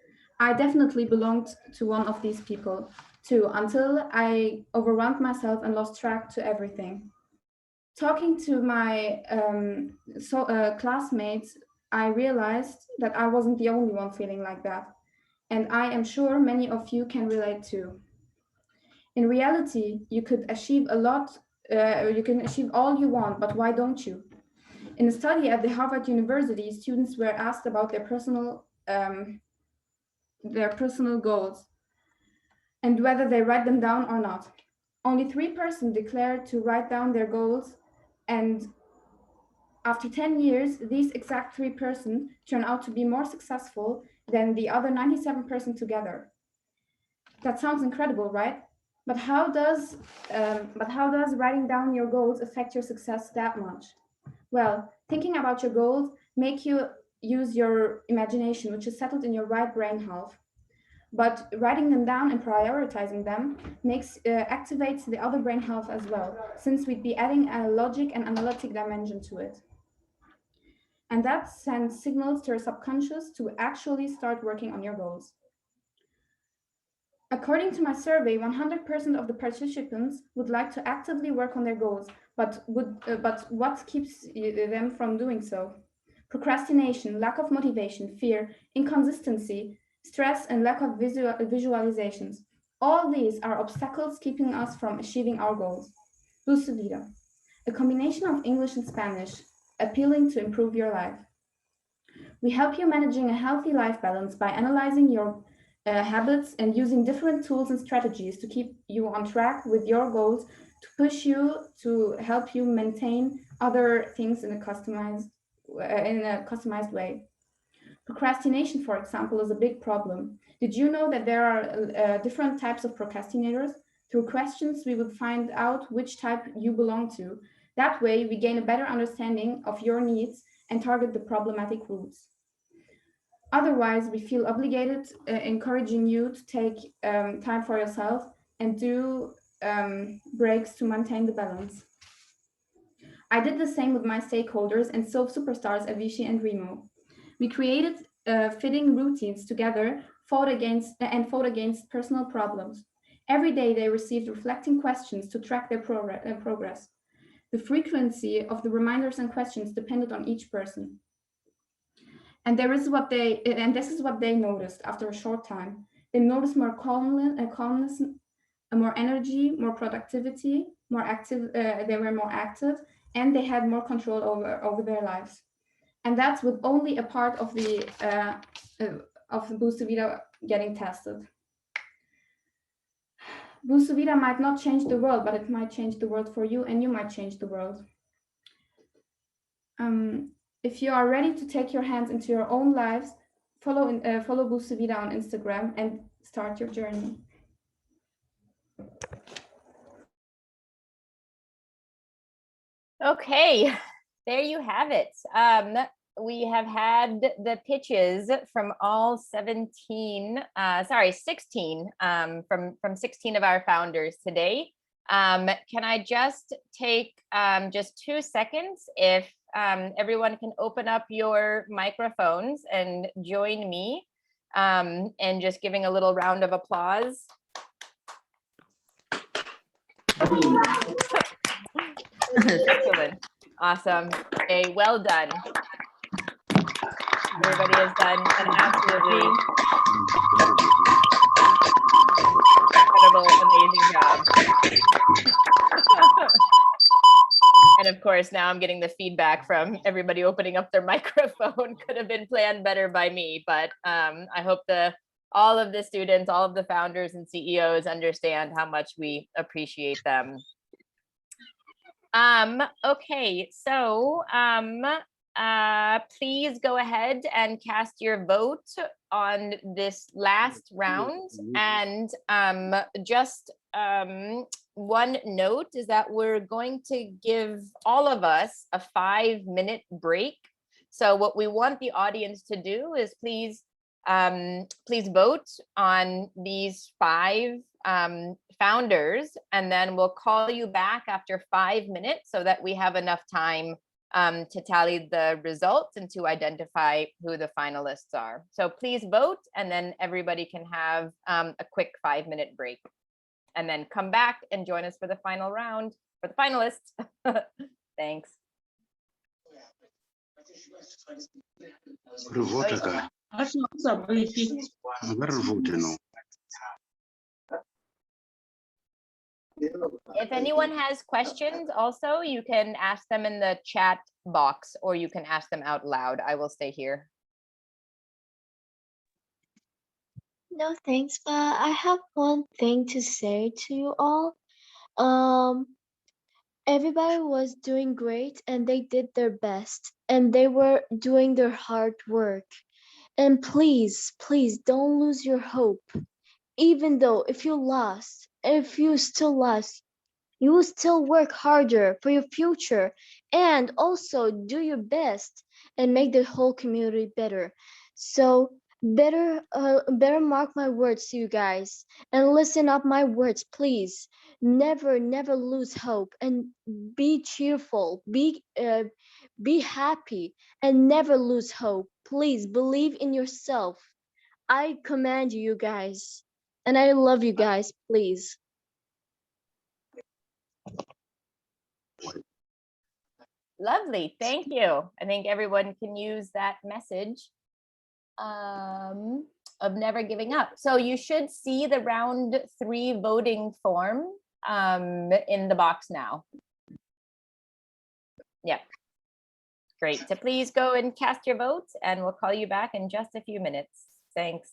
I definitely belonged to one of these people too, until I overwhelmed myself and lost track to everything. Talking to my classmates, I realized that I wasn't the only one feeling like that. And I am sure many of you can relate too. In reality, you could achieve a lot, you can achieve all you want, but why don't you? In a study at the Harvard University, students were asked about their personal goals and whether they write them down or not. Only 3% declared to write down their goals, and after 10 years, these exact 3% turn out to be more successful than the other 97% together. That sounds incredible, right? But how does writing down your goals affect your success that much? Well, thinking about your goals make you use your imagination, which is settled in your right brain half. But writing them down and prioritizing them activates the other brain half as well, since we'd be adding a logic and analytic dimension to it. And that sends signals to your subconscious to actually start working on your goals. According to my survey, 100% of the participants would like to actively work on their goals, but what keeps them from doing so? Procrastination, lack of motivation, fear, inconsistency, stress, and lack of visualizations. All these are obstacles keeping us from achieving our goals. Tu vida, a combination of English and Spanish, appealing to improve your life. We help you managing a healthy life balance by analyzing your habits and using different tools and strategies to keep you on track with your goals, to push you, to help you maintain other things in a customized way. Procrastination, for example, is a big problem. Did you know that there are different types of procrastinators? Through questions, we will find out which type you belong to. That way, we gain a better understanding of your needs and target the problematic roots. Otherwise, we feel obligated, encouraging you to take time for yourself and do breaks to maintain the balance. I did the same with my stakeholders and so superstars Avicii and Remo. We created fitting routines together, fought against personal problems. Every day they received reflecting questions to track their progress. The frequency of the reminders and questions depended on each person. And this is what they noticed after a short time. They noticed more calmness, more energy, more productivity, more active. They were more active, and they had more control over their lives. And that's with only a part of the Boost to Vida getting tested. Boost to Vida might not change the world, but it might change the world for you, and you might change the world. If you are ready to take your hands into your own lives, follow Boost to Vida on Instagram and start your journey. Okay, there you have it. We have had the pitches from all 16 from 16 of our founders today. Can I just take just 2 seconds if everyone can open up your microphones and join me and just giving a little round of applause. Excellent. Awesome. Okay, well done. Everybody has done an absolutely incredible, amazing job. And of course, now I'm getting the feedback from everybody opening up their microphone. Could have been planned better by me, but I hope all of the students, all of the founders and CEOs understand how much we appreciate them. Okay, so please go ahead and cast your vote on this last round. And just one note is that we're going to give all of us a 5-minute break. So what we want the audience to do is please vote on these 5 founders, and then we'll call you back after 5 minutes so that we have enough time to tally the results and to identify who the finalists are. So please vote, and then everybody can have a quick 5-minute break, and then come back and join us for the final round for the finalists. Thanks. If anyone has questions, also, you can ask them in the chat box, or you can ask them out loud. I will stay here. No, thanks, but I have one thing to say to you all. Everybody was doing great and they did their best and they were doing their hard work. And please, please don't lose your hope. Even though if you still lost, you will still work harder for your future and also do your best and make the whole community better. So better mark my words to you guys and listen up my words, please. Never lose hope and be cheerful, be happy and never lose hope. Please believe in yourself. I command you guys, and I love you guys, please. Lovely, thank you. I think everyone can use that message. of never giving up. So you should see the round 3 voting form in the box now. Yep. Great. So please go and cast your votes and we'll call you back in just a few minutes. Thanks.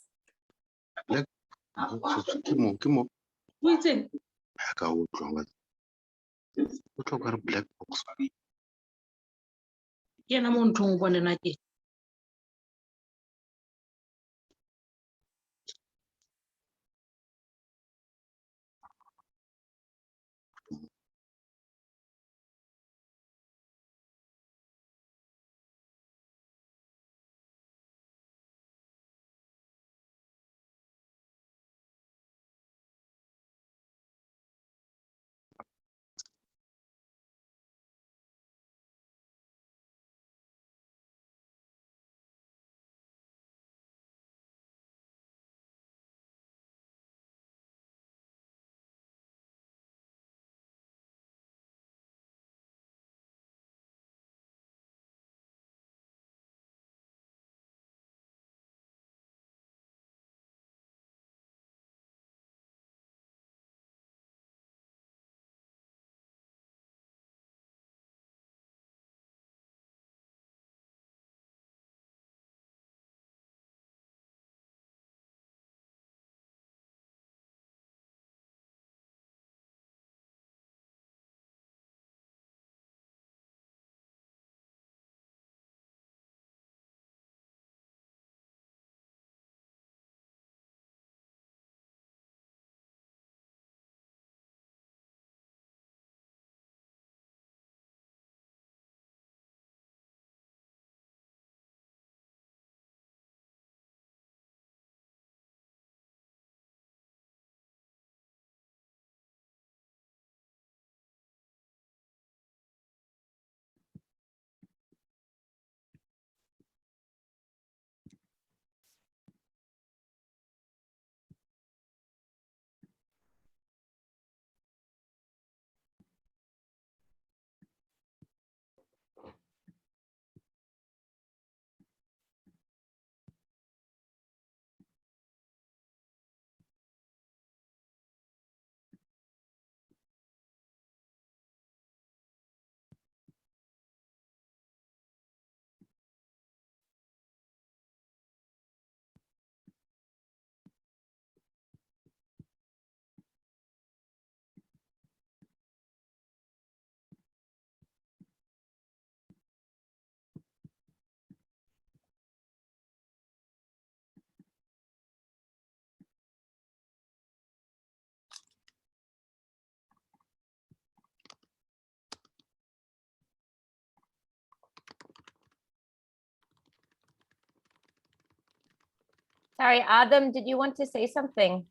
Sorry, Adam, did you want to say something?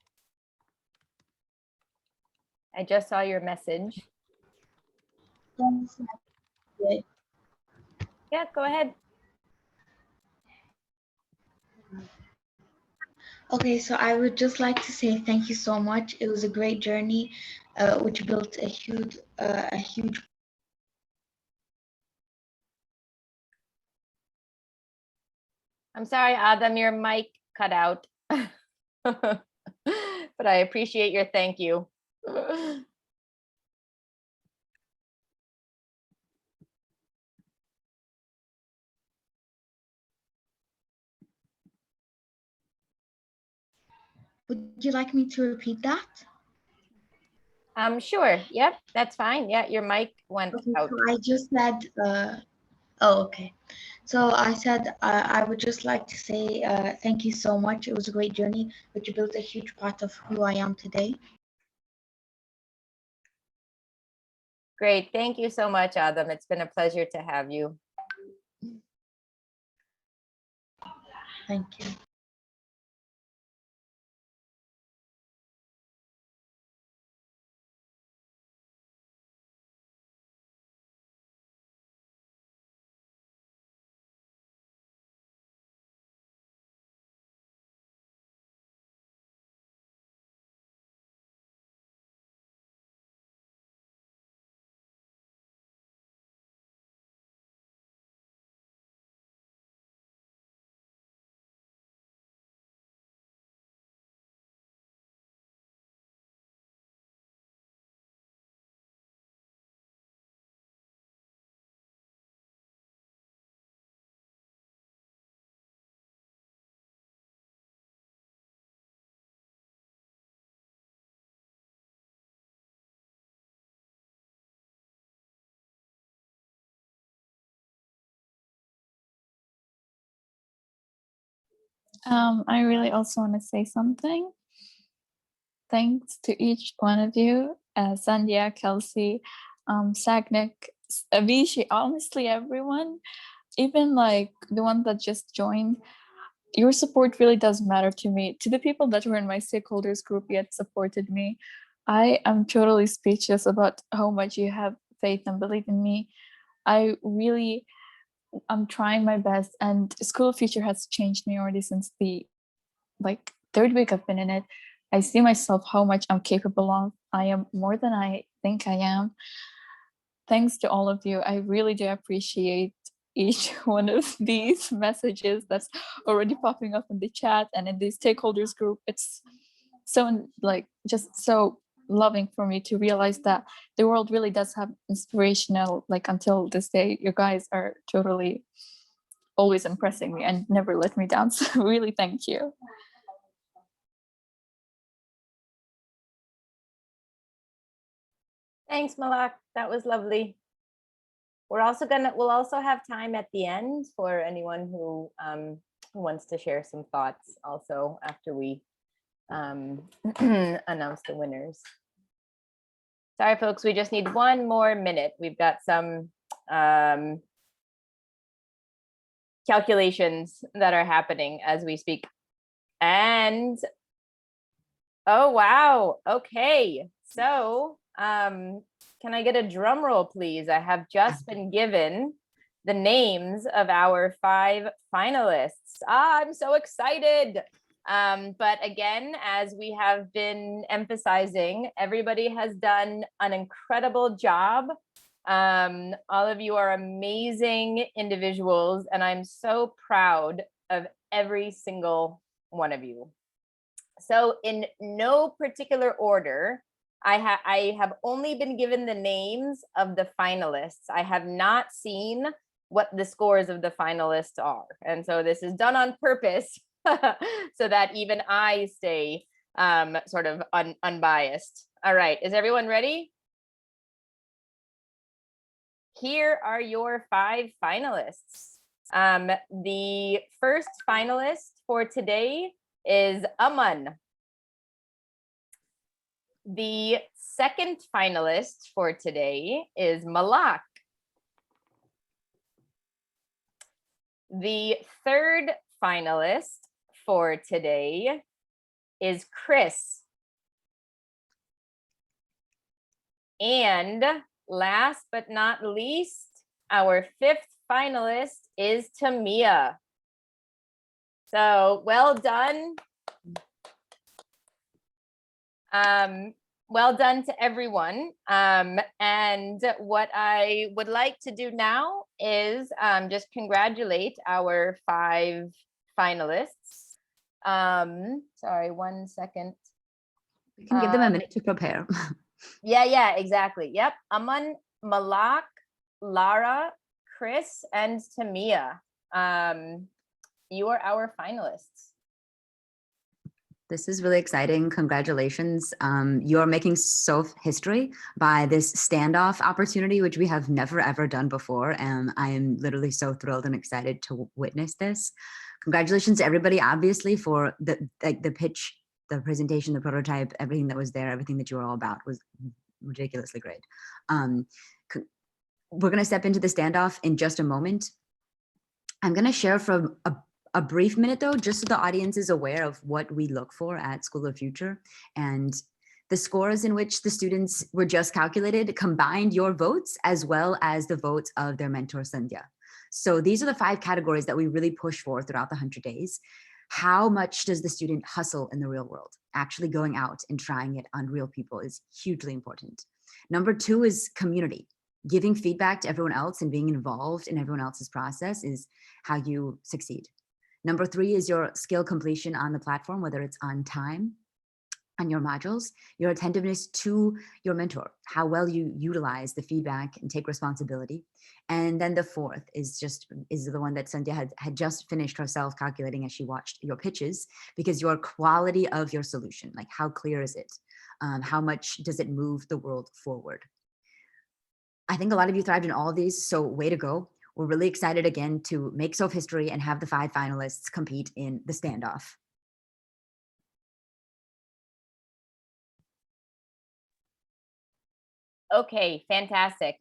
I just saw your message. Yeah, go ahead. Okay, so I would just like to say thank you so much. It was a great journey, which built a huge. I'm sorry, Adam, your mic cut out. But I appreciate your thank you. Would you like me to repeat that? Sure. Yep, that's fine. Yeah, your mic went out. So I just said, oh, okay. So I said I would just like to say thank you so much. It was a great journey, which built a huge part of who I am today. Great. Thank you so much, Adam. It's been a pleasure to have you. Thank you. I really also want to say something. Thanks to each one of you, Sandhya, Kelsey, Sagnik, Avishi, honestly, everyone, even like the one that just joined, your support really does matter to me. To the people that were in my stakeholders group yet supported me, I am totally speechless about how much you have faith and believe in me. I'm trying my best, and School of Future has changed me already since the third week I've been in it. I see myself how much I'm capable of. I am more than I think I am. Thanks to all of you. I really do appreciate each one of these messages that's already popping up in the chat and in the stakeholders group. It's so just so loving for me to realize that the world really does have inspirational, until this day, you guys are totally always impressing me and never let me down. So really, thank you. Thanks, Malak. That was lovely. We'll also have time at the end for anyone who wants to share some thoughts also after we announce the winners. Sorry, folks, we just need one more minute. We've got some calculations that are happening as we speak. And, oh, wow. Okay. So, can I get a drum roll, please? I have just been given the names of our 5 finalists. I'm so excited. But again, as we have been emphasizing, everybody has done an incredible job. All of you are amazing individuals, and I'm so proud of every single one of you. So in no particular order, I have only been given the names of the finalists. I have not seen what the scores of the finalists are. And so this is done on purpose so that even I stay sort of unbiased. All right, is everyone ready? Here are your 5 finalists. The first finalist for today is Aman. The second finalist for today is Malak. The third finalist for today is Chris. And last but not least, our 5th finalist is Tamia. So well done. Well done to everyone. And what I would like to do now is just congratulate our 5 finalists. Sorry, 1 second. We can give them a minute to prepare. Yeah, exactly. Yep. Aman, Malak, Lara, Chris, and Tamia. You are our finalists. This is really exciting. Congratulations. You're making history by this standoff opportunity, which we have never, ever done before. And I am literally so thrilled and excited to witness this. Congratulations to everybody, obviously, for the pitch, the presentation, the prototype, everything that was there, everything that you were all about was ridiculously great. We're going to step into the standoff in just a moment. I'm going to share from a brief minute though, just so the audience is aware of what we look for at School of Future, and the scores in which the students were just calculated combined your votes as well as the votes of their mentor Sandhya. So these are the 5 categories that we really push for throughout the 100 days. How much does the student hustle in the real world? Actually going out and trying it on real people is hugely important. Number 2 is community. Giving feedback to everyone else and being involved in everyone else's process is how you succeed. Number 3 is your skill completion on the platform, whether it's on time, on your modules, your attentiveness to your mentor, how well you utilize the feedback and take responsibility. And then the 4th is the one that Sandhya had just finished herself calculating as she watched your pitches, because your quality of your solution, like how clear is it? How much does it move the world forward? I think a lot of you thrived in all of these, so way to go. we're really excited again to make SOAF history and have the 5 finalists compete in the standoff. Okay, fantastic.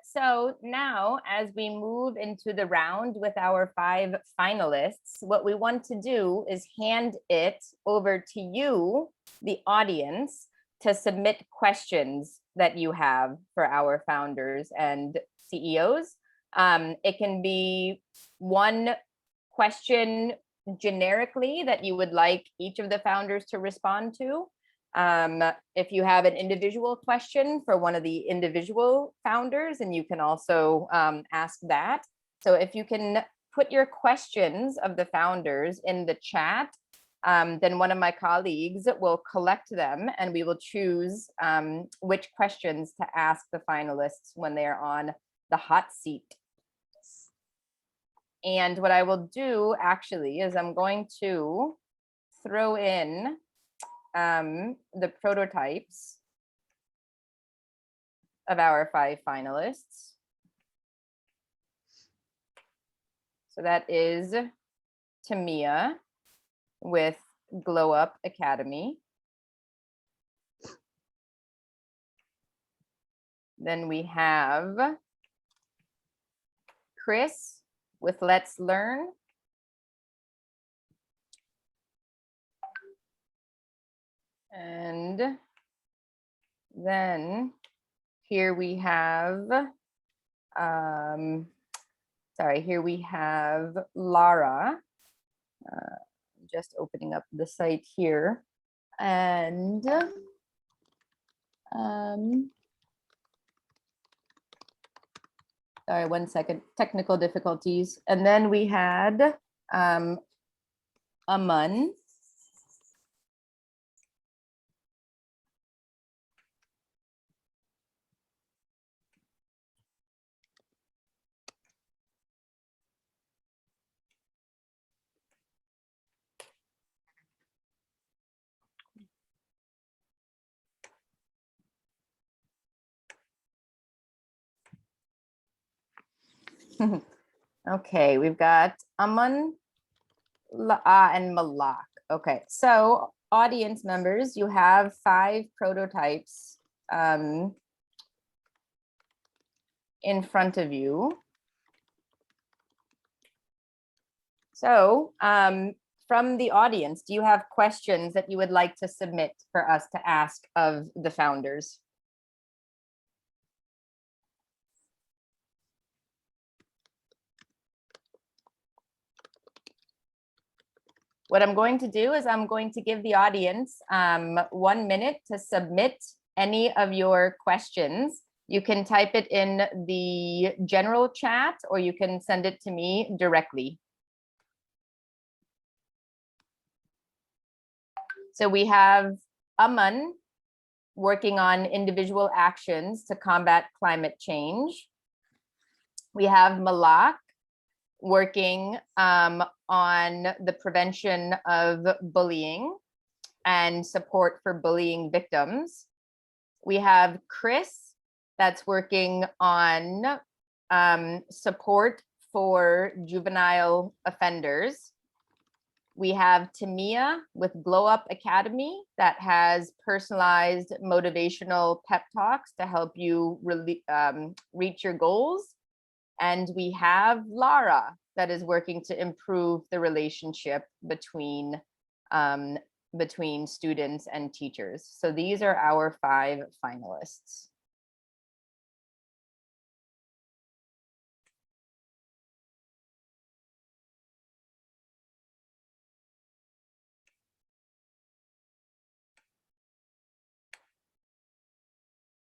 So now as we move into the round with our 5 finalists, what we want to do is hand it over to you, the audience, to submit questions that you have for our founders and CEOs. It can be one question generically that you would like each of the founders to respond to. If you have an individual question for one of the individual founders, and you can also ask that. So if you can put your questions of the founders in the chat, then one of my colleagues will collect them and we will choose which questions to ask the finalists when they're on the hot seat. And what I will do actually is I'm going to throw in the prototypes of our 5 finalists. So that is Tamia with Glow Up Academy. Then we have Chris with Let's Learn. And then here we have, here we have Lara. Just opening up the site here. And sorry, one second, technical difficulties. And then we had Aman. Okay, we've got Aman and Malak. Okay, so audience members, you have 5 prototypes in front of you. So from the audience, do you have questions that you would like to submit for us to ask of the founders? What I'm going to do is I'm going to give the audience 1 minute to submit any of your questions. You can type it in the general chat or you can send it to me directly. So we have Aman working on individual actions to combat climate change. We have Malak working on the prevention of bullying and support for bullying victims. We have Chris that's working on support for juvenile offenders. We have Tamia with Glow Up Academy that has personalized motivational pep talks to help you really, reach your goals. And we have Lara that is working to improve the relationship between students and teachers. So these are our 5 finalists.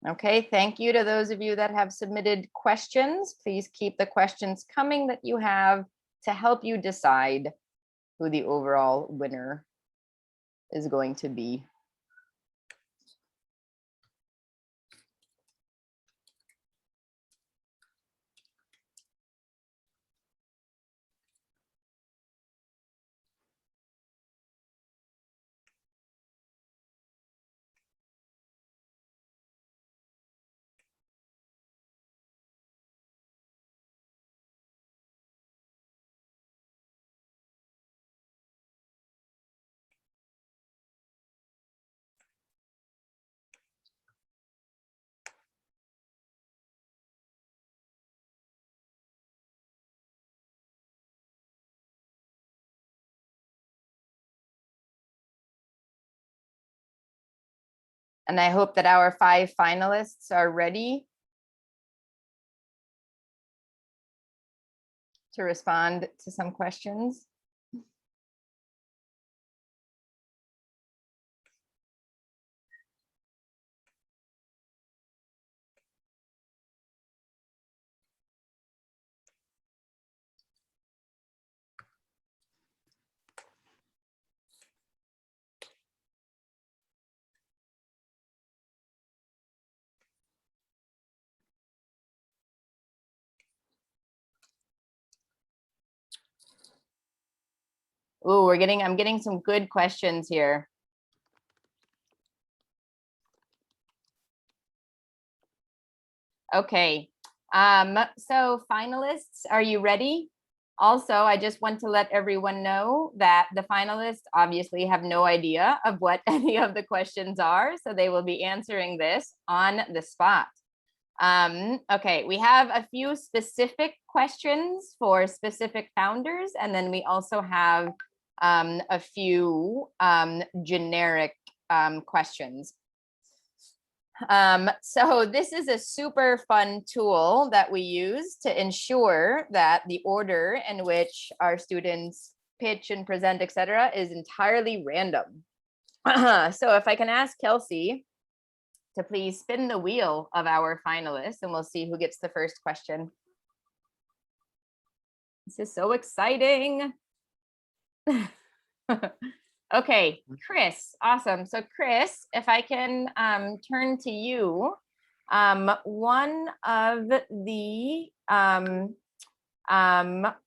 Okay, thank you to those of you that have submitted questions. Please keep the questions coming that you have to help you decide who the overall winner is going to be. And I hope that our 5 finalists are ready to respond to some questions. Ooh, I'm getting some good questions here. Okay, so finalists, are you ready? Also, I just want to let everyone know that the finalists obviously have no idea of what any of the questions are, so they will be answering this on the spot. Okay, we have a few specific questions for specific founders, and then we also have a few generic questions. So this is a super fun tool that we use to ensure that the order in which our students pitch and present, etc., is entirely random. So if I can ask Kelsey to please spin the wheel of our finalists, and we'll see who gets the first question. This is so exciting. Okay, Chris, awesome. So Chris, if I can turn to you, one of the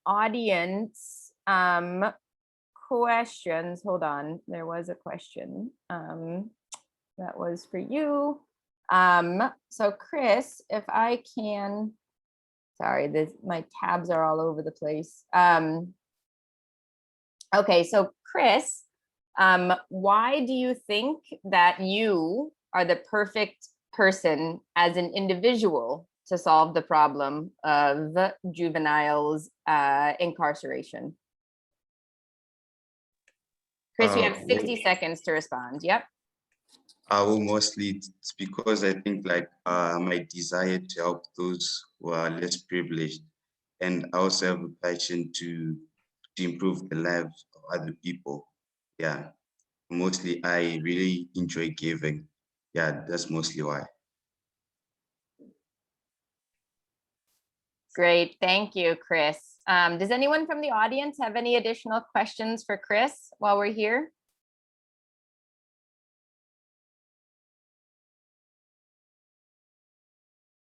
audience questions, hold on, there was a question that was for you. So Chris, if I can, sorry, my tabs are all over the place. Okay, so Chris, why do you think that you are the perfect person as an individual to solve the problem of juveniles incarceration? Chris, you have 60 seconds to respond. Yep. I will mostly, it's because I think like my desire to help those who are less privileged, and I also have a passion to improve the lives of other people. Yeah, mostly I really enjoy giving. Yeah, that's mostly why. Great, thank you, Chris. Does anyone from the audience have any additional questions for Chris while we're here?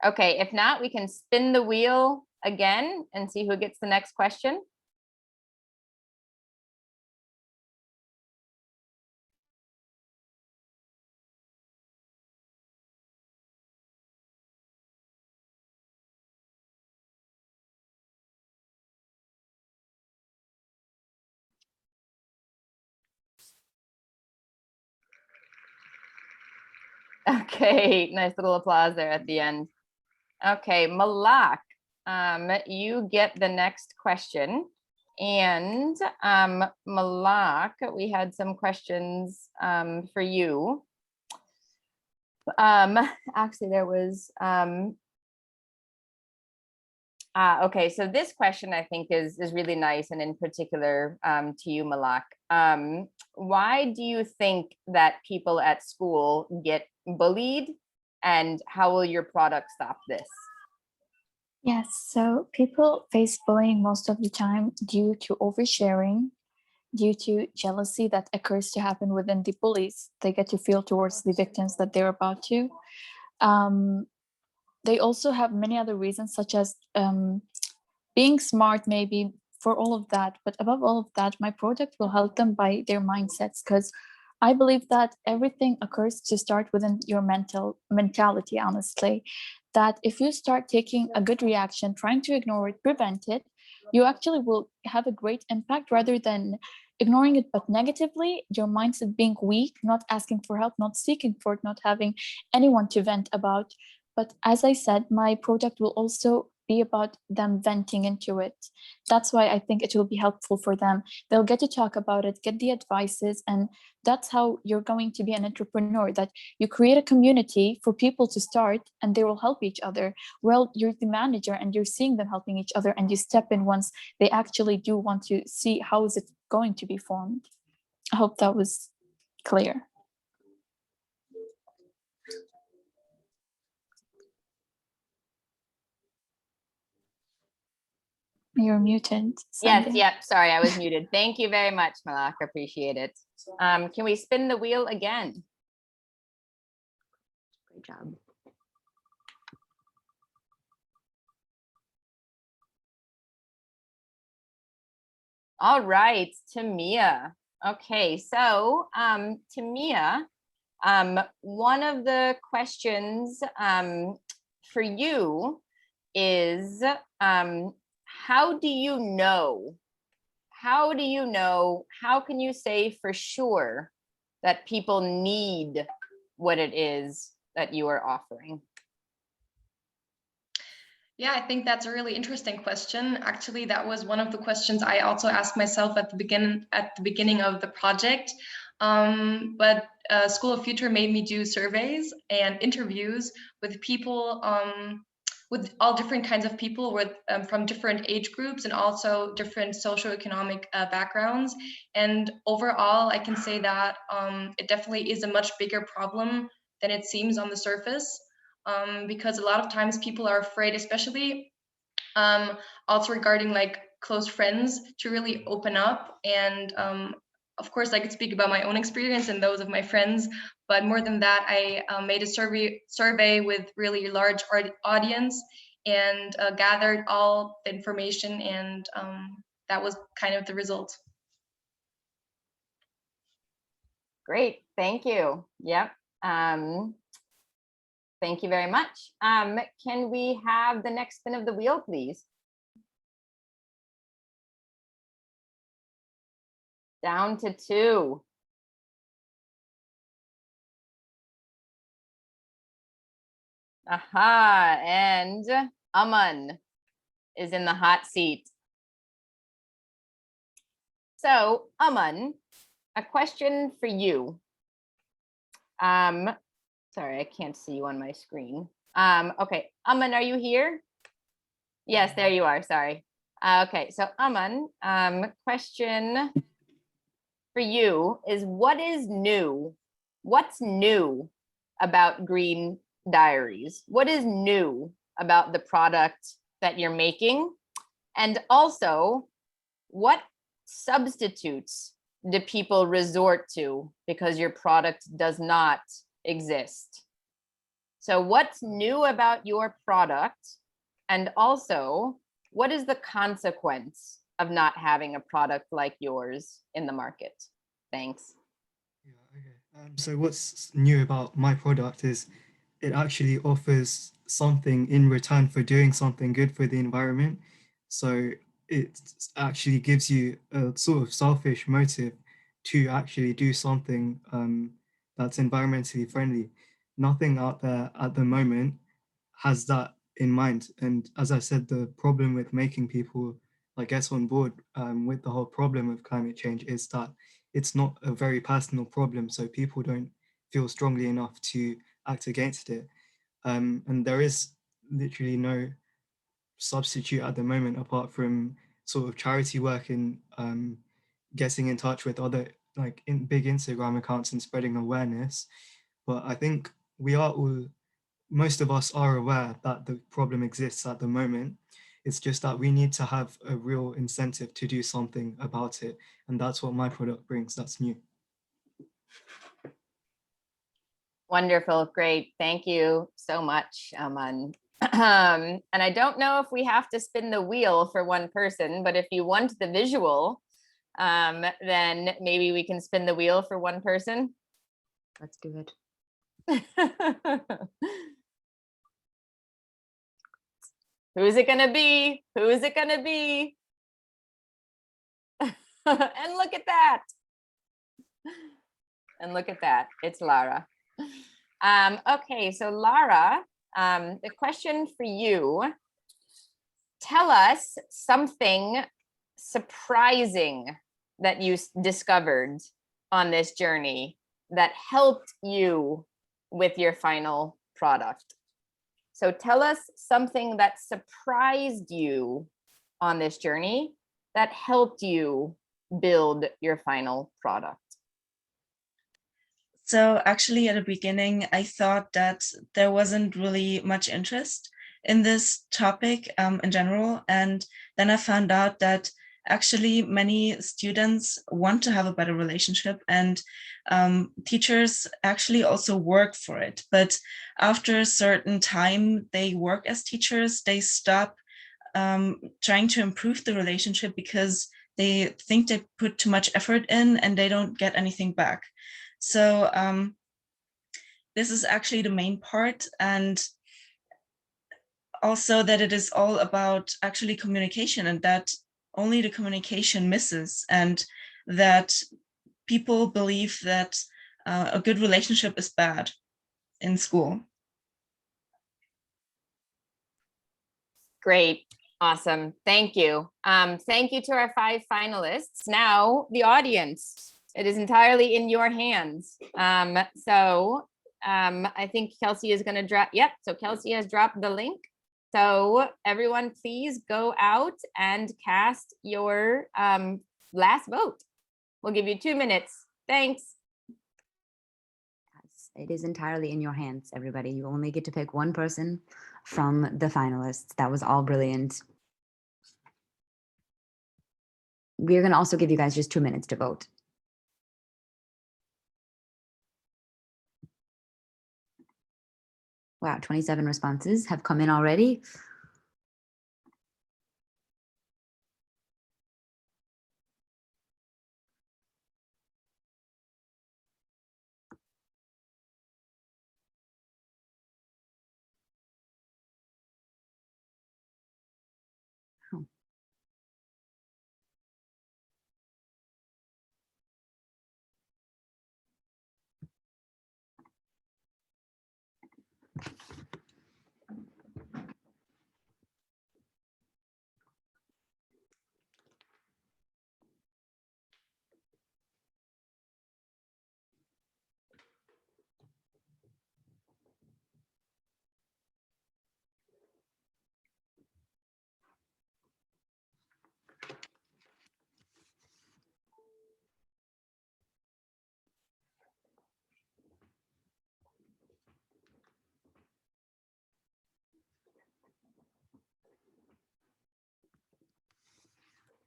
Okay, if not, we can spin the wheel again and see who gets the next question. Okay, nice little applause there at the end. Okay, Malak, you get the next question. And Malak, we had some questions for you. Actually, there was, okay, so this question I think is really nice, and in particular to you, Malak. Why do you think that people at school get bullied, and how will your product stop this? Yes, so people face bullying most of the time due to oversharing, due to jealousy that occurs to happen within the bullies. They get to feel towards the victims that they're about to. They also have many other reasons, such as being smart, maybe, for all of that. But above all of that, my product will help them by their mindsets, because I believe that everything occurs to start within your mentality, honestly. That if you start taking a good reaction, trying to ignore it, prevent it, you actually will have a great impact rather than ignoring it, but negatively, your mindset being weak, not asking for help, not seeking for it, not having anyone to vent about. But as I said, my product will also be about them venting into it. That's why I think it will be helpful for them. They'll get to talk about it, get the advices, and that's how you're going to be an entrepreneur, that you create a community for people to start and they will help each other. Well, you're the manager and you're seeing them helping each other, and you step in once they actually do want to see how is it going to be formed. I hope that was clear. You're muted. Yes, Sandy. yep, sorry, I was muted. Thank you very much, Malak, appreciate it. Can we spin the wheel again? Great job. All right, Tamia. Okay, so Tamia, one of the questions for you is, how do you know? How do you know? How can you say for sure that people need what it is that you are offering? Yeah, I think that's a really interesting question. Actually, that was one of the questions I also asked myself at the beginning of the project. But School of Future made me do surveys and interviews with people, with all different kinds of people, with from different age groups and also different socioeconomic backgrounds. And overall, I can say that it definitely is a much bigger problem than it seems on the surface. Because a lot of times people are afraid, especially also regarding like close friends, to really open up. And of course, I could speak about my own experience and those of my friends, but more than that, I made a survey with really large audience and gathered all the information, and that was kind of the result. Great, thank you. Yep. Thank you very much. Can we have the next spin of the wheel, please? Down to 2. Aha, and Aman is in the hot seat. So, Aman, a question for you. Sorry, I can't see you on my screen. Okay, Aman, are you here? Yes, there you are, sorry. Okay, so Aman, question for you is, what is new? What's new about Green Diaries? What is new about the product that you're making? And also, what substitutes do people resort to because your product does not exist? So what's new about your product? And also, what is the consequence of not having a product like yours in the market? Thanks. Yeah, okay. So what's new about my product is it actually offers something in return for doing something good for the environment. So it actually gives you a sort of selfish motive to actually do something that's environmentally friendly. Nothing out there at the moment has that in mind. And as I said, the problem with making people, I guess, on board with the whole problem of climate change is that it's not a very personal problem. So people don't feel strongly enough to act against it. And there is literally no substitute at the moment apart from sort of charity work and getting in touch with other like big Instagram accounts and spreading awareness. But I think we are all, most of us are aware that the problem exists at the moment. It's just that we need to have a real incentive to do something about it. And that's what my product brings. That's new. Wonderful, great. Thank you so much, Aman. And I don't know if we have to spin the wheel for one person, but if you want the visual, then maybe we can spin the wheel for one person. Let's do it. Who's it gonna be? Who is it gonna be? And look at that. And look at that, it's Lara. Okay, so Lara, the question for you tell us something surprising that you discovered on this journey that helped you with your final product. So tell us something that surprised you on this journey that helped you build your final product. So actually at the beginning, I thought that there wasn't really much interest in this topic in general. And then I found out that actually many students want to have a better relationship, and teachers actually also work for it. But after a certain time they work as teachers, they stop trying to improve the relationship because they think they put too much effort in and they don't get anything back. So this is actually the main part, and also that it is all about actually communication, and that only the communication misses, and that people believe that a good relationship is bad in school. Great. Awesome. Thank you. Thank you to our 5 finalists. Now the audience, it is entirely in your hands. I think Kelsey is going to drop. Yep. So Kelsey has dropped the link. So everyone, please go out and cast your last vote. We'll give you 2 minutes. Thanks. It is entirely in your hands, everybody. You only get to pick one person from the finalists. That was all brilliant. We're going to also give you guys just 2 minutes to vote. Wow, 27 responses have come in already.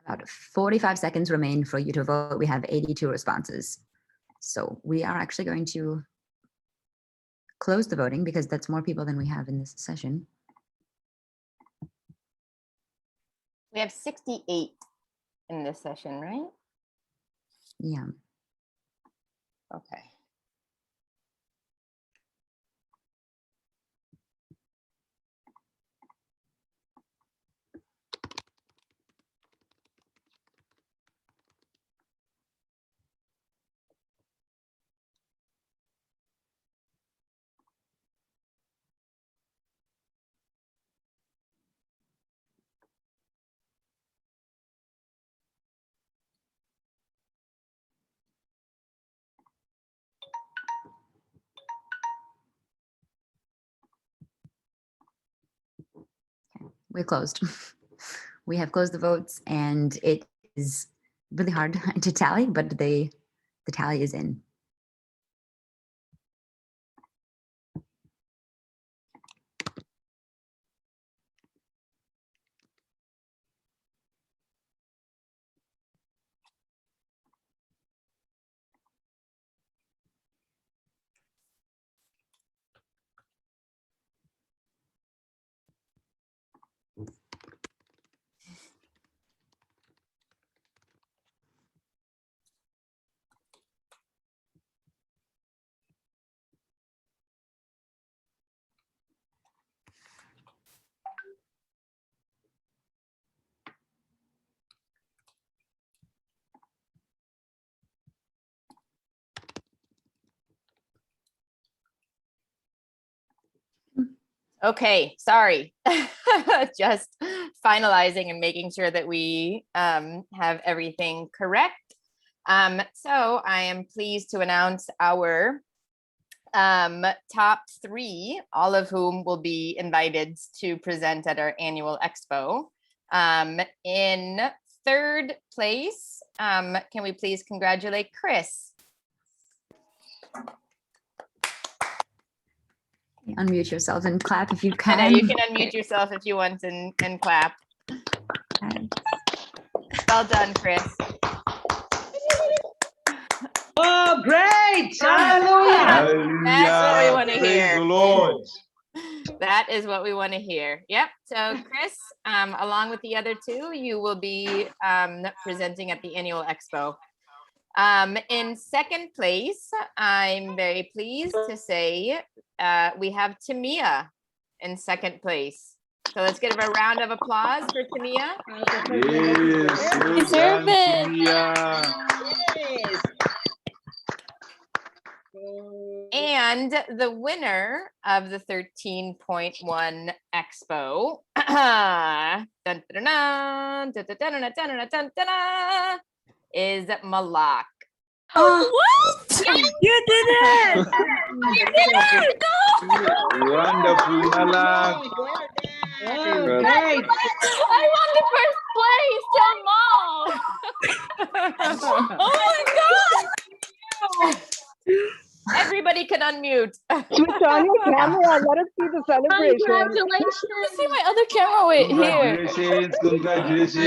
About 45 seconds remain for you to vote. We have 82 responses. So we are actually going to close the voting because that's more people than we have in this session. We have 68 in this session, right? Yeah. Okay. We're closed. We have closed the votes, and it is really hard to tally, but the tally is in. Okay, sorry. Just finalizing and making sure that we have everything correct. So I am pleased to announce our top 3, all of whom will be invited to present at our annual expo. In 3rd place, can we please congratulate Chris? Unmute yourself and clap if you can. I know you can unmute yourself if you want and clap. Well done, Chris. Oh, great! Hallelujah! That's what we want to Praise hear. the Lord. That is what we want to hear. Yep. So Chris, along with the other 2, you will be presenting at the annual expo. In 2nd place, I'm very pleased to say we have Tamia in 2nd place. So let's give a round of applause for Tamia. Yes, well done, Tamia. And the winner of the 13.1 Expo dun, dun, dun, dun, dun, dun, dun, dun, dun, dun, dun, is Malak. What? You did it! You did it! Wonderful, Malak. Oh, great. I won the 1st place, tell mom. Oh my God! Everybody can unmute. Switch on your camera. Let us see the celebration. Congratulations. Let's see my other camera. Wait, here. Congratulations, congratulations.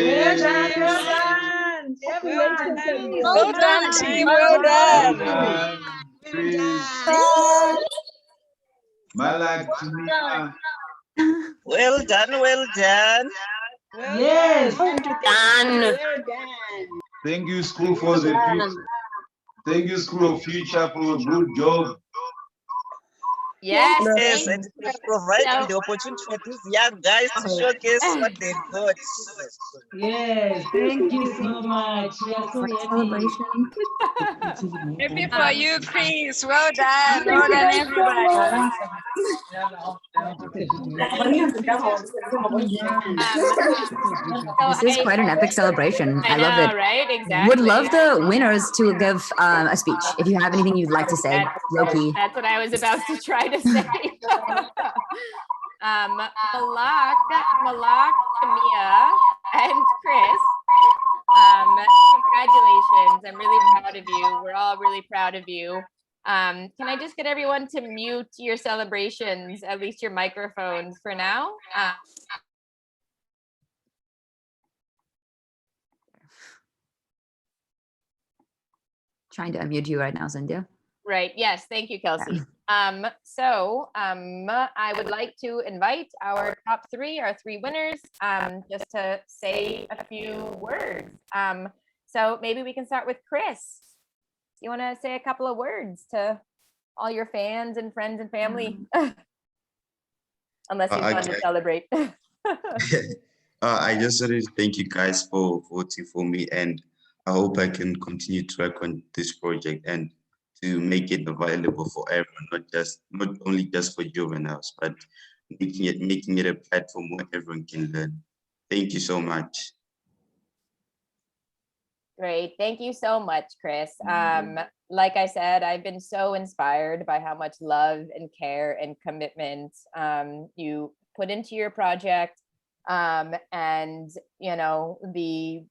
Well done, team. Well done. Chris. Malak, Tamia. Well done. Well done. Yes. Well done. Thank you, school, for the future. Thank you, School of Future, for a good job. Yes, and providing the opportunity for these young guys to showcase what they've got. Yes, thank you so much. We are so happy. Celebration. Happy for you, Chris. Well done. Well done, everybody. This is quite an epic celebration. I love know, it. right? Exactly. Would love the winners to give a speech. If you have anything you'd like to say, low-key. That's what I was about to try to say. Malak, Tamia, and Chris, congratulations. I'm really proud of you. We're all really proud of you. Can I just get everyone to mute your celebrations, at least your microphones for now? Trying to unmute you right now, Cynthia. Right. Yes. Thank you, Kelsey. So I would like to invite our top 3, our 3 winners, just to say a few words. So maybe we can start with Chris. You want to say a couple of words to all your fans and friends and family? Unless you want to celebrate. I just wanted to thank you guys for voting for me, and I hope I can continue to work on this project and to make it available for everyone, not only just for juveniles, but making it a platform where everyone can learn. Thank you so much. Great. Thank you so much, Chris. Like I said, I've been so inspired by how much love and care and commitment you put into your project. And you know, the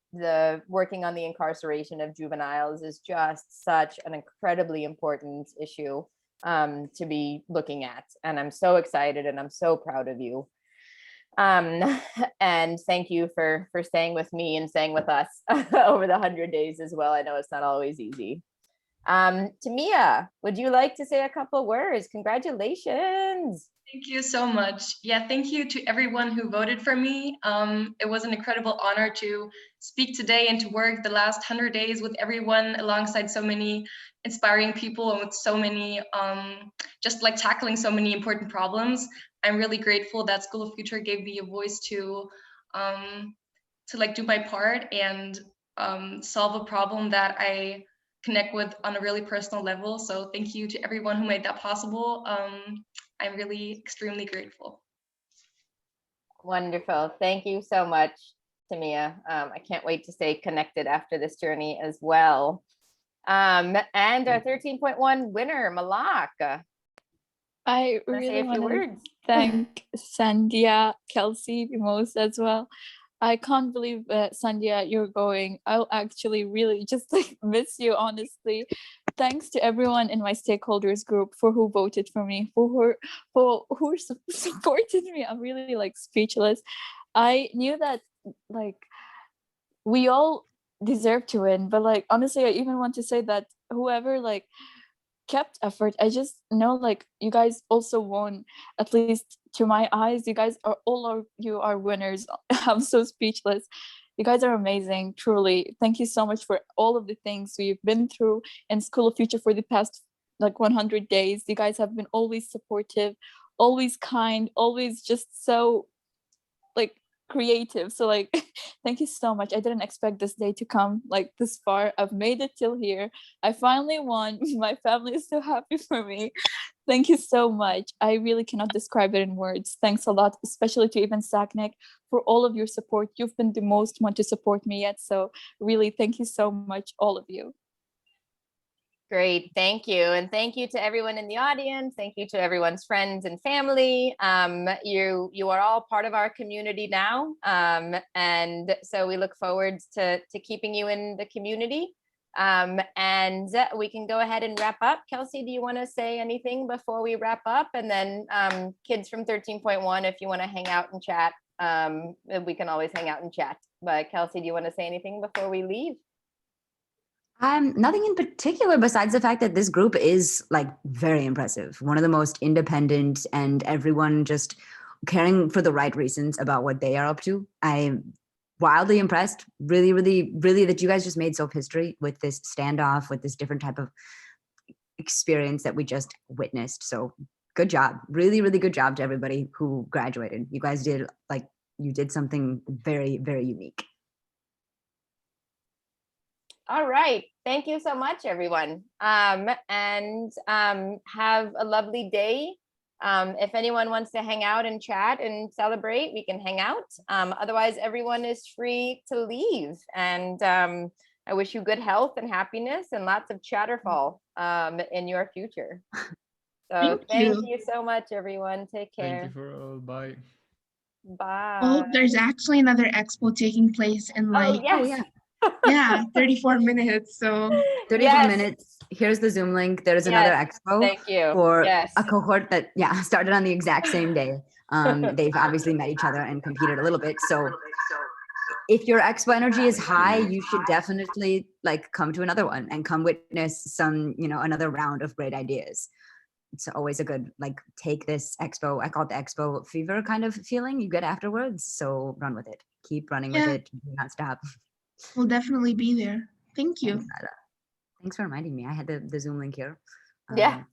working on the incarceration of juveniles is just such an incredibly important issue to be looking at. And I'm so excited and I'm so proud of you. And thank you for staying with me and staying with us over the 100 days as well. I know it's not always easy. Tamia, would you like to say a couple words? Congratulations. Thank you so much. Yeah, thank you to everyone who voted for me. It was an incredible honor to speak today and to work the last 100 days with everyone alongside so many inspiring people and with so many, just like tackling so many important problems. I'm really grateful that School of Future gave me a voice to like do my part and solve a problem that I connect with on a really personal level. So thank you to everyone who made that possible. I'm really extremely grateful. Wonderful. Thank you so much, Tamia. I can't wait to stay connected after this journey as well. And our 13.1 winner, Malak. I Wanna say really a few want to words? thank Sandhya, Kelsey the most as well. I can't believe, Sandhya, you're going. I'll actually really just like miss you, honestly. Thanks to everyone in my stakeholders group for who voted for me, for who supported me. I'm really like speechless. I knew that like we all deserve to win, but like honestly, I even want to say that whoever like kept effort, I just know like you guys also won, at least to my eyes. You guys are all of you are winners. I'm so speechless. You guys are amazing, truly. Thank you so much for all of the things we've been through in School of Future for the past like 100 days. You guys have been always supportive, always kind, always just so like creative. So like thank you so much. I didn't expect this day to come like this far. I've made it till here. I finally won. My family is so happy for me. Thank you so much. I really cannot describe it in words. Thanks a lot, especially to even Saknek for all of your support. You've been the most one to support me yet. So really thank you so much, all of you. Great, thank you. And thank you to everyone in the audience. Thank you to everyone's friends and family. You are all part of our community now. And so we look forward to keeping you in the community. And we can go ahead and wrap up. Kelsey, do you want to say anything before we wrap up? And then kids from 13.1, if you want to hang out and chat, we can always hang out and chat. But Kelsey, do you want to say anything before we leave? Nothing in particular besides the fact that this group is like very impressive. One of the most independent and everyone just caring for the right reasons about what they are up to. I'm wildly impressed. Really, really, really that you guys just made self history with this standoff, with this different type of experience that we just witnessed. So good job. Really, really good job to everybody who graduated. You guys did you did something very, very unique. All right. Thank you so much, everyone. And have a lovely day. If anyone wants to hang out and chat and celebrate, we can hang out. Otherwise, everyone is free to leave. And I wish you good health and happiness and lots of chatterfall in your future. So thank you so much, everyone. Take care. Thank you for all. Bye. Bye. Oh, there's actually another expo taking place in like, yeah, 34 minutes. So 34 minutes. Here's the Zoom link. There's another expo thank you. For a cohort that started on the exact same day. They've obviously met each other and competed a little bit. So if your expo energy is high, you should definitely come to another one and come witness some, another round of great ideas. It's always a good, take this expo, I call it the expo fever kind of feeling you get afterwards. So run with it. Keep running with it. Do not stop. We'll definitely be there. Thank you. Thanks for reminding me. I had the Zoom link here. Yeah.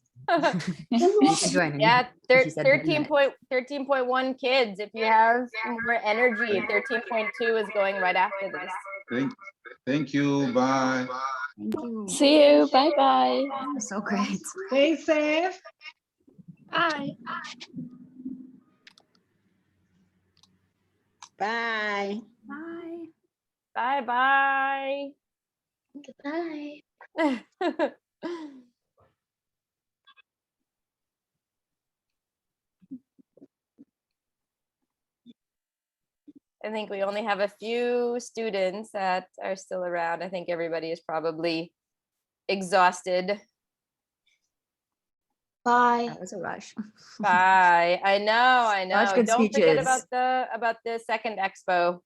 You can join. Yeah, 13.1 kids. If you have more energy, 13.2 is going right after this. Thank you. Bye. Thank you. See you. Bye bye. So great. Stay safe. Bye. Bye. Bye. Bye bye. Goodbye. I think we only have a few students that are still around. I think everybody is probably exhausted. Bye. That was a rush. Bye. I know. Such good Don't forget speeches. about the second expo.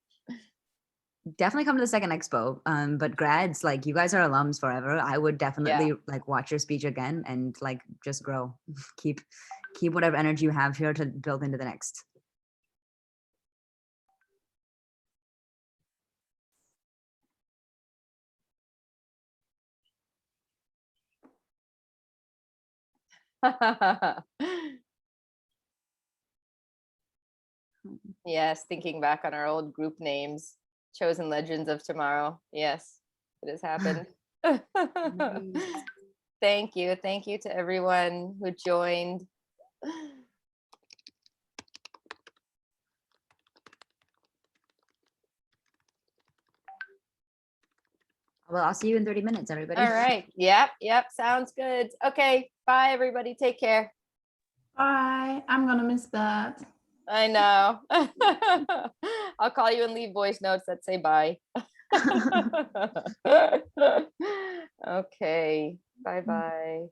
Definitely come to the second expo. But grads, you guys are alums forever. I would definitely watch your speech again and just grow. Keep whatever energy you have here to build into the next. Yes, thinking back on our old group names, Chosen Legends of Tomorrow. Yes, it has happened. Thank you to everyone who joined. Well, I'll see you in 30 minutes, everybody. All right. Yep. Sounds good. Okay. Bye, everybody. Take care. Bye. I'm gonna miss that. I know. I'll call you and leave voice notes that say bye. Okay. Bye-bye.